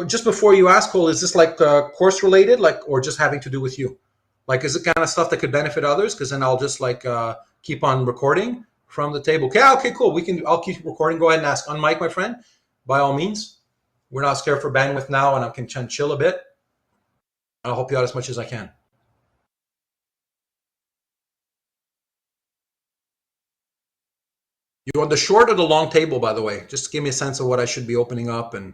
Just before you ask, Cole, is this like course related, or just having to do with you? Like, is it kind of stuff that could benefit others? Because then I'll just keep on recording from the table. Okay, cool. I'll keep recording. Go ahead and ask on mic, my friend. By all means. We're not scared for bandwidth now, and I can chill a bit. I'll help you out as much as I can. You want the short or the long table, by the way? Just give me a sense of what I should be opening up and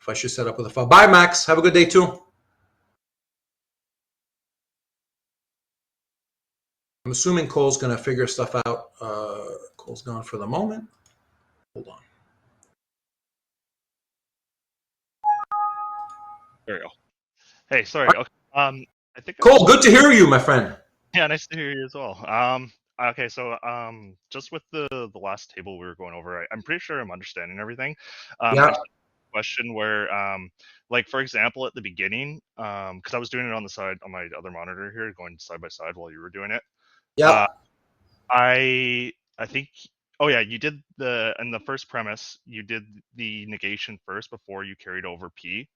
if I should set up with a file. Bye, Max. Have a good day, too. I'm assuming Cole's going to figure stuff out. Cole's gone for the moment. Hold on. There we go. Hey, sorry. Okay. I think Cole, good to hear you, my friend. Yeah, nice to hear you as well. Okay, so just with the last table we were going over, I'm pretty sure I'm understanding everything. Yeah. I just had a question where, like for example, at the beginning, because I was doing it on the side on my other monitor here, going side by side while you were doing it. Yeah. I think. Oh yeah, you did in the first premise, you did the negation first before you carried over P.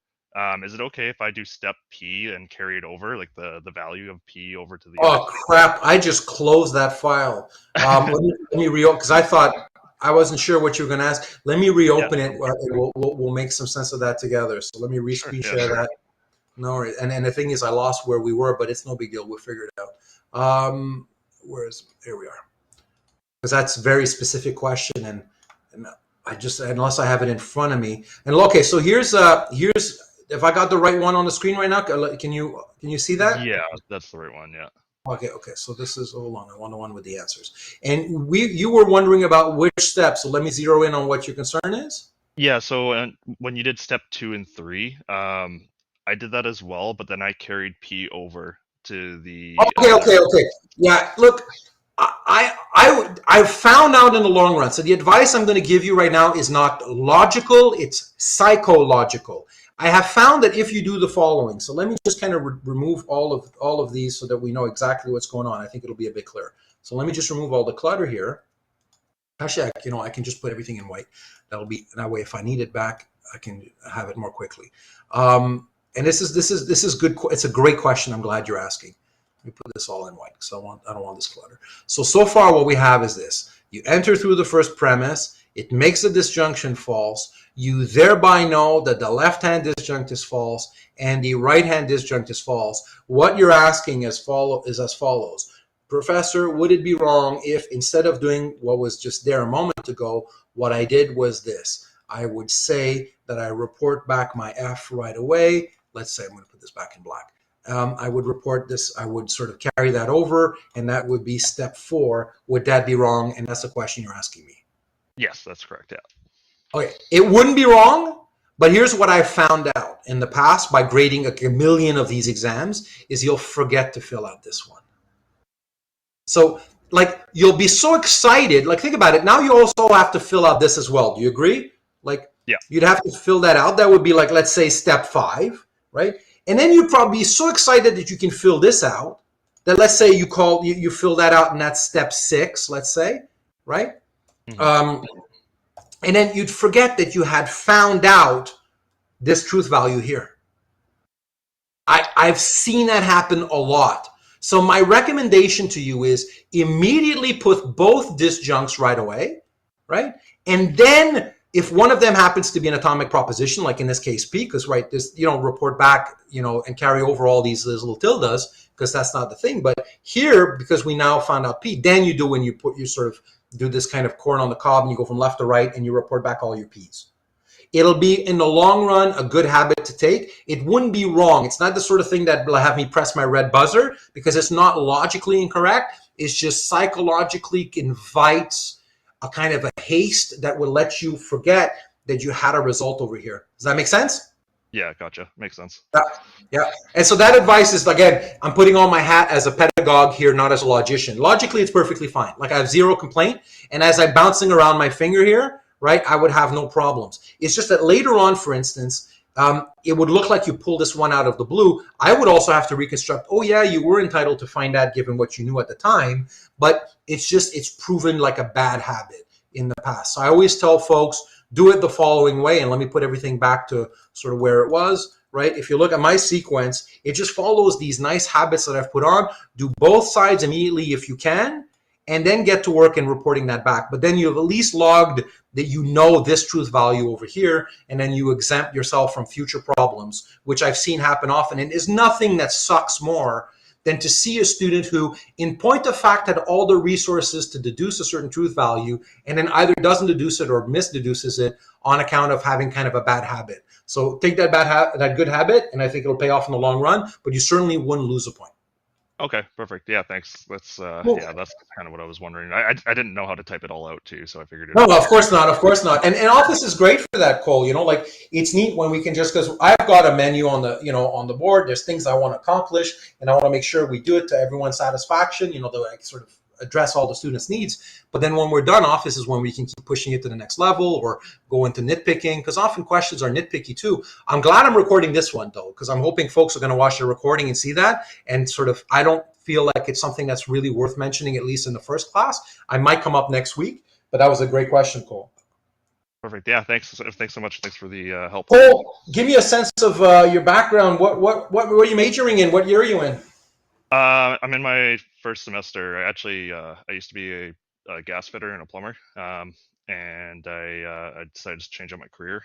Is it okay if I do step P and carry it over, like the value of P over to the? Oh crap! I just closed that file. Let me reopen because I thought I wasn't sure what you were going to ask. Let me reopen it. We'll make some sense of that together. So let me screen share that. No, and the thing is, I lost where we were, but it's no big deal. We'll figure it out. Here we are. Because that's a very specific question, and I just unless I have it in front of me. And okay, so here's if I got the right one on the screen right now, can you see that? Yeah, that's the right one. Yeah. Okay, okay. So this is, hold on, I want the one with the answers. And you were wondering about which step. So let me zero in on what your concern is. Yeah, so when you did step 2 and 3, I did that as well, but then I carried P over to the Okay, other. okay, okay. Yeah, look, I've found out in the long run. So the advice I'm going to give you right now is not logical; it's psychological. I have found that if you do the following, so let me just kind of remove all of these so that we know exactly what's going on. I think it'll be a bit clearer. So let me just remove all the clutter here. Actually, I can just put everything in white. That'll be that way. If I need it back, I can have it more quickly. And this is good. It's a great question. I'm glad you're asking. Let me put this all in white because I don't want this clutter. So far what we have is this: you enter through the first premise, it makes the disjunction false. You thereby know that the left-hand disjunct is false and the right-hand disjunct is false. What you're asking is as follows: Professor, would it be wrong if instead of doing what was just there a moment ago, what I did was this? I would say that I report back my F right away. Let's say I'm going to put this back in black. I would report this, I would sort of carry that over, and that would be step 4. Would that be wrong? And that's the question you're asking me. Yes, that's correct. Yeah. Okay, it wouldn't be wrong, but here's what I found out in the past by grading a million of these exams is you'll forget to fill out this one. So, like, you'll be so excited. Like, think about it. Now you also have to fill out this as well. Do you agree? Like, Yeah. you'd have to fill that out. That would be like, let's say, step 5, right? And then you'd probably be so excited that you can fill this out that let's say you fill that out and that's step 6, let's say, right? Hmm. Um, and then you'd forget that you had found out this truth value here. I've seen that happen a lot. So my recommendation to you is immediately put both disjuncts right away, right? And then if one of them happens to be an atomic proposition, like in this case P, because right, this report back, and carry over all these little tildes, because that's not the thing. But here, because we now found out P, then you do when you sort of do this kind of corn on the cob, and you go from left to right, and you report back all your P's. It'll be in the long run a good habit to take. It wouldn't be wrong. It's not the sort of thing that will have me press my red buzzer because it's not logically incorrect. It's just psychologically invites a kind of a haste that will let you forget that you had a result over here. Does that make sense? Yeah, gotcha. Makes sense. Yeah. Yeah. And so that advice is, again, I'm putting on my hat as a pedagogue here, not as a logician. Logically, it's perfectly fine. Like, I have zero complaint. And as I'm bouncing around my finger here, right, I would have no problems. It's just that later on, for instance, it would look like you pulled this one out of the blue. I would also have to reconstruct, oh, yeah, you were entitled to find that given what you knew at the time. But it's proven like a bad habit in the past. So I always tell folks, do it the following way. And let me put everything back to sort of where it was. Right? If you look at my sequence, it just follows these nice habits that I've put on. Do both sides immediately if you can, and then get to work in reporting that back. But then you've at least logged that you know this truth value over here, and then you exempt yourself from future problems, which I've seen happen often. And is nothing that sucks more than to see a student who, in point of fact, had all the resources to deduce a certain truth value, and then either doesn't deduce it or misdeduces it on account of having kind of a bad habit. So take that good habit, and I think it'll pay off in the long run. But you certainly wouldn't lose a point. Okay, perfect. Yeah, thanks. That's Cool. yeah, that's kind of what I was wondering. I didn't know how to type it all out too, so I figured No, it'd of be course not. Of course not. And Office is great for that, Cole. Like, it's neat when we can just, because I've got a menu on the board. There's things I want to accomplish, and I want to make sure we do it to everyone's satisfaction. That I sort of address all the students' needs. But then when we're done, Office is when we can keep pushing it to the next level or go into nitpicking, because often questions are nitpicky too. I'm glad I'm recording this one though, because I'm hoping folks are going to watch the recording and see that. And sort of, I don't feel like it's something that's really worth mentioning, at least in the first class. I might come up next week. But that was a great question, Cole. perfect. Yeah, thanks. Thanks so much. Thanks for the help. Cole, give me a sense of your background. What were you majoring in? What year are you in? I'm in my first semester. I used to be a gas fitter and a plumber, and I decided to change up my career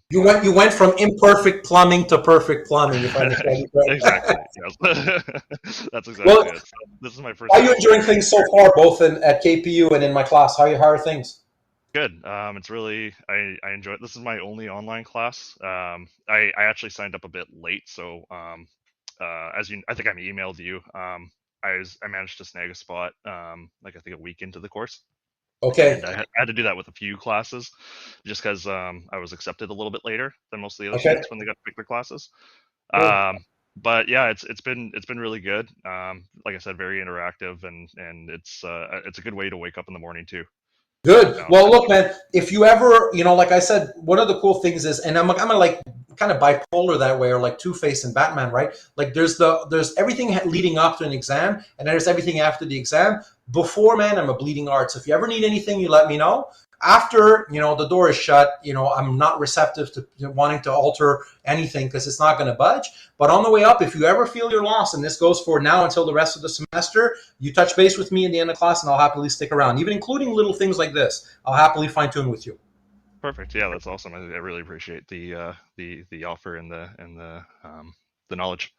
You went last. you went from imperfect plumbing to perfect plumbing, if I understand you Exactly. correctly. Yes. That's Well, exactly it. So this is my first how are you semester. enjoying things so far, both at KPU and in my class? How are things? Good. It's really I enjoy it. This is my only online class. I actually signed up a bit late, so as I think I emailed you. I managed to snag a spot, like I think a week into the course, Okay. and I had to do that with a few classes, just because I was accepted a little bit later than most of the other Okay. students when they got to pick their classes. Cool. But yeah, it's been really good. Like I said, very interactive, and it's a good way to wake up in the morning too. I Good. found. Well, look, man, if you ever, like I said, one of the cool things is, and I'm like kind of bipolar that way, or like Two-Face and Batman, right? Like there's everything leading up to an exam, and then there's everything after the exam. Before, man, I'm a bleeding heart. So if you ever need anything, you let me know. After, the door is shut, I'm not receptive to wanting to alter anything because it's not going to budge. But on the way up, if you ever feel you're lost, and this goes for now until the rest of the semester, you touch base with me at the end of class, and I'll happily stick around, even including little things like this. I'll happily fine tune with you. Perfect. Yeah, that's awesome. I really appreciate the offer and the knowledge.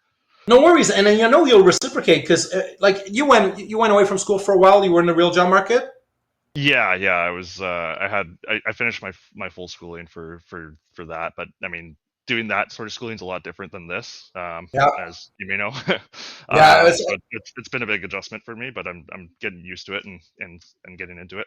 No worries, and then you'll reciprocate because, like, you went away from school for a while. You were in the real job market. Yeah, yeah. I finished my full schooling for that, but I mean, doing that sort of schooling is a lot different than this, Yeah, as you may know. yeah. So it's been a big adjustment for me, but I'm getting used to it and getting into it.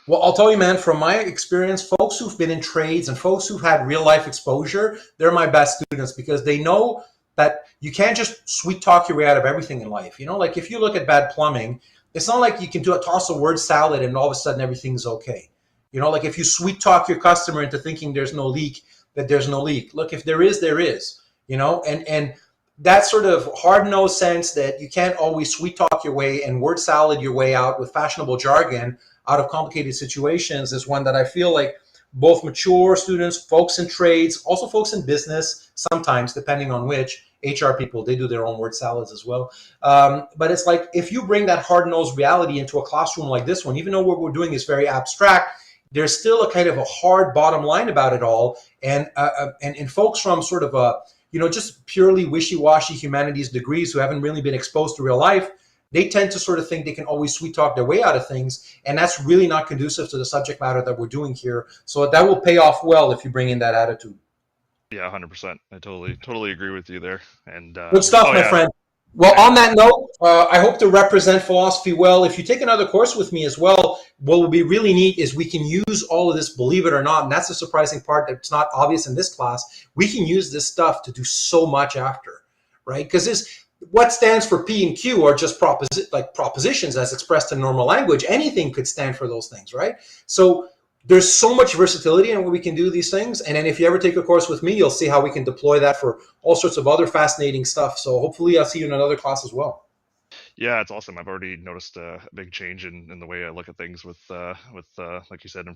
Well, I'll tell you, man, from my experience, folks who've been in trades and folks who've had real life exposure, they're my best students because they know that you can't just sweet talk your way out of everything in life. Like if you look at bad plumbing, it's not like you can toss a word salad and all of a sudden everything's okay. Like if you sweet talk your customer into thinking there's no leak, that there's no leak. Look, if there is, there is. And that sort of hard nosed sense that you can't always sweet talk your way and word salad your way out with fashionable jargon out of complicated situations is one that I feel like both mature students, folks in trades, also folks in business, sometimes depending on which HR people, they do their own word salads as well. But it's like if you bring that hard-nosed reality into a classroom like this one, even though what we're doing is very abstract, there's still a kind of a hard bottom line about it all. And folks from sort of a just purely wishy-washy humanities degrees who haven't really been exposed to real life, they tend to sort of think they can always sweet talk their way out of things. And that's really not conducive to the subject matter that we're doing here. So that will pay off well if you bring in that attitude. Yeah, 100%. I totally agree with you there. And Good stuff, oh my yeah, friend. Well, yeah, on that note, I hope to represent philosophy well. If you take another course with me as well, what will be really neat is we can use all of this, believe it or not, and that's the surprising part that's not obvious in this class. We can use this stuff to do so much after, right? Because what stands for P and Q are just propositions as expressed in normal language. Anything could stand for those things, right? So there's so much versatility in what we can do these things. And then if you ever take a course with me, you'll see how we can deploy that for all sorts of other fascinating stuff. So hopefully I'll see you in another class as well. yeah. It's awesome. I've already noticed a big change in the way I look at things with like you said,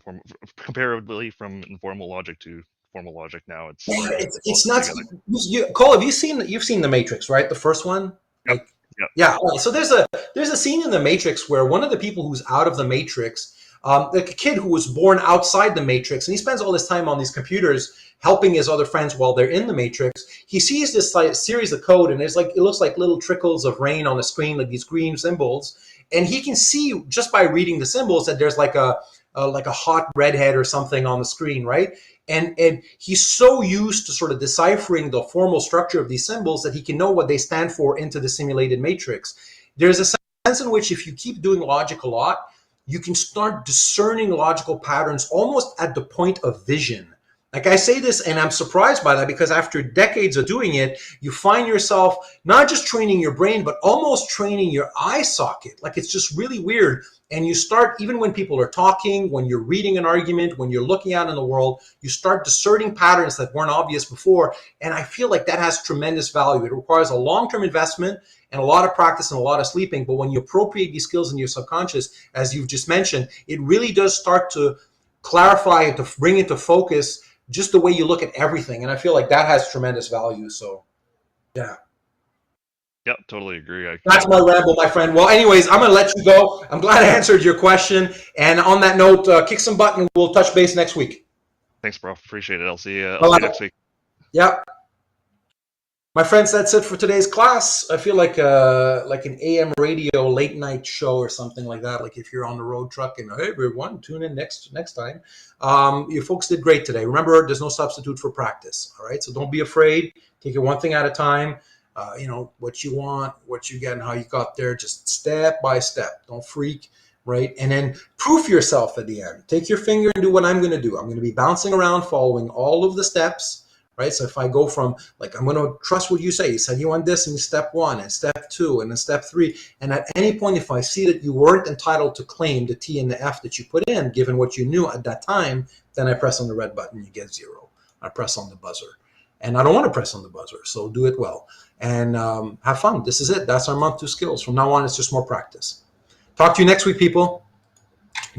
comparably from informal logic to formal logic. Now Yeah, it's all it's coming nuts. together. Cole, you've seen the Matrix, right? The first one? Yep. Like, Yep. yeah. Okay. So there's a scene in the Matrix where one of the people who's out of the Matrix, like a kid who was born outside the Matrix, and he spends all this time on these computers helping his other friends while they're in the Matrix. He sees this like series of code, and it looks like little trickles of rain on the screen, like these green symbols, and he can see just by reading the symbols that there's like a hot redhead or something on the screen, right? And he's so used to sort of deciphering the formal structure of these symbols that he can know what they stand for into the simulated matrix. There's a sense in which if you keep doing logic a lot, you can start discerning logical patterns almost at the point of vision. Like I say this, and I'm surprised by that because after decades of doing it, you find yourself not just training your brain, but almost training your eye socket. Like it's just really weird. And you start, even when people are talking, when you're reading an argument, when you're looking out in the world, you start discerning patterns that weren't obvious before. And I feel like that has tremendous value. It requires a long-term investment and a lot of practice and a lot of sleeping. But when you appropriate these skills in your subconscious, as you've just mentioned, it really does start to clarify and to bring into focus just the way you look at everything. And I feel like that has tremendous value. So, yeah. Yep. Totally agree. That's my ramble, my friend. Well, anyways, I'm going to let you go. I'm glad I answered your question. And on that note, kick some butt and we'll touch base next week. Thanks, bro. Appreciate it. I'll All see you right. next week. Yeah. My friends, that's it for today's class. I feel like an AM radio late night show or something like that. Like if you're on the road truck and hey everyone, tune in next time. You folks did great today. Remember, there's no substitute for practice. All right, so don't be afraid. Take it one thing at a time. what you want, what you get, and how you got there, just step by step. Don't freak, right? And then proof yourself at the end. Take your finger and do what I'm going to do. I'm going to be bouncing around following all of the steps, right? So if I go from, like, I'm going to trust what you say. You said you want this in step 1 and step 2 and then step 3. And at any point, if I see that you weren't entitled to claim the T and the F that you put in, given what you knew at that time, then I press on the red button, you get 0. I press on the buzzer. And I don't want to press on the buzzer, so do it well. And have fun. This is it. That's our month 2 skills. From now on, it's just more practice. Talk to you next week, people.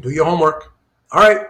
Do your homework. All right.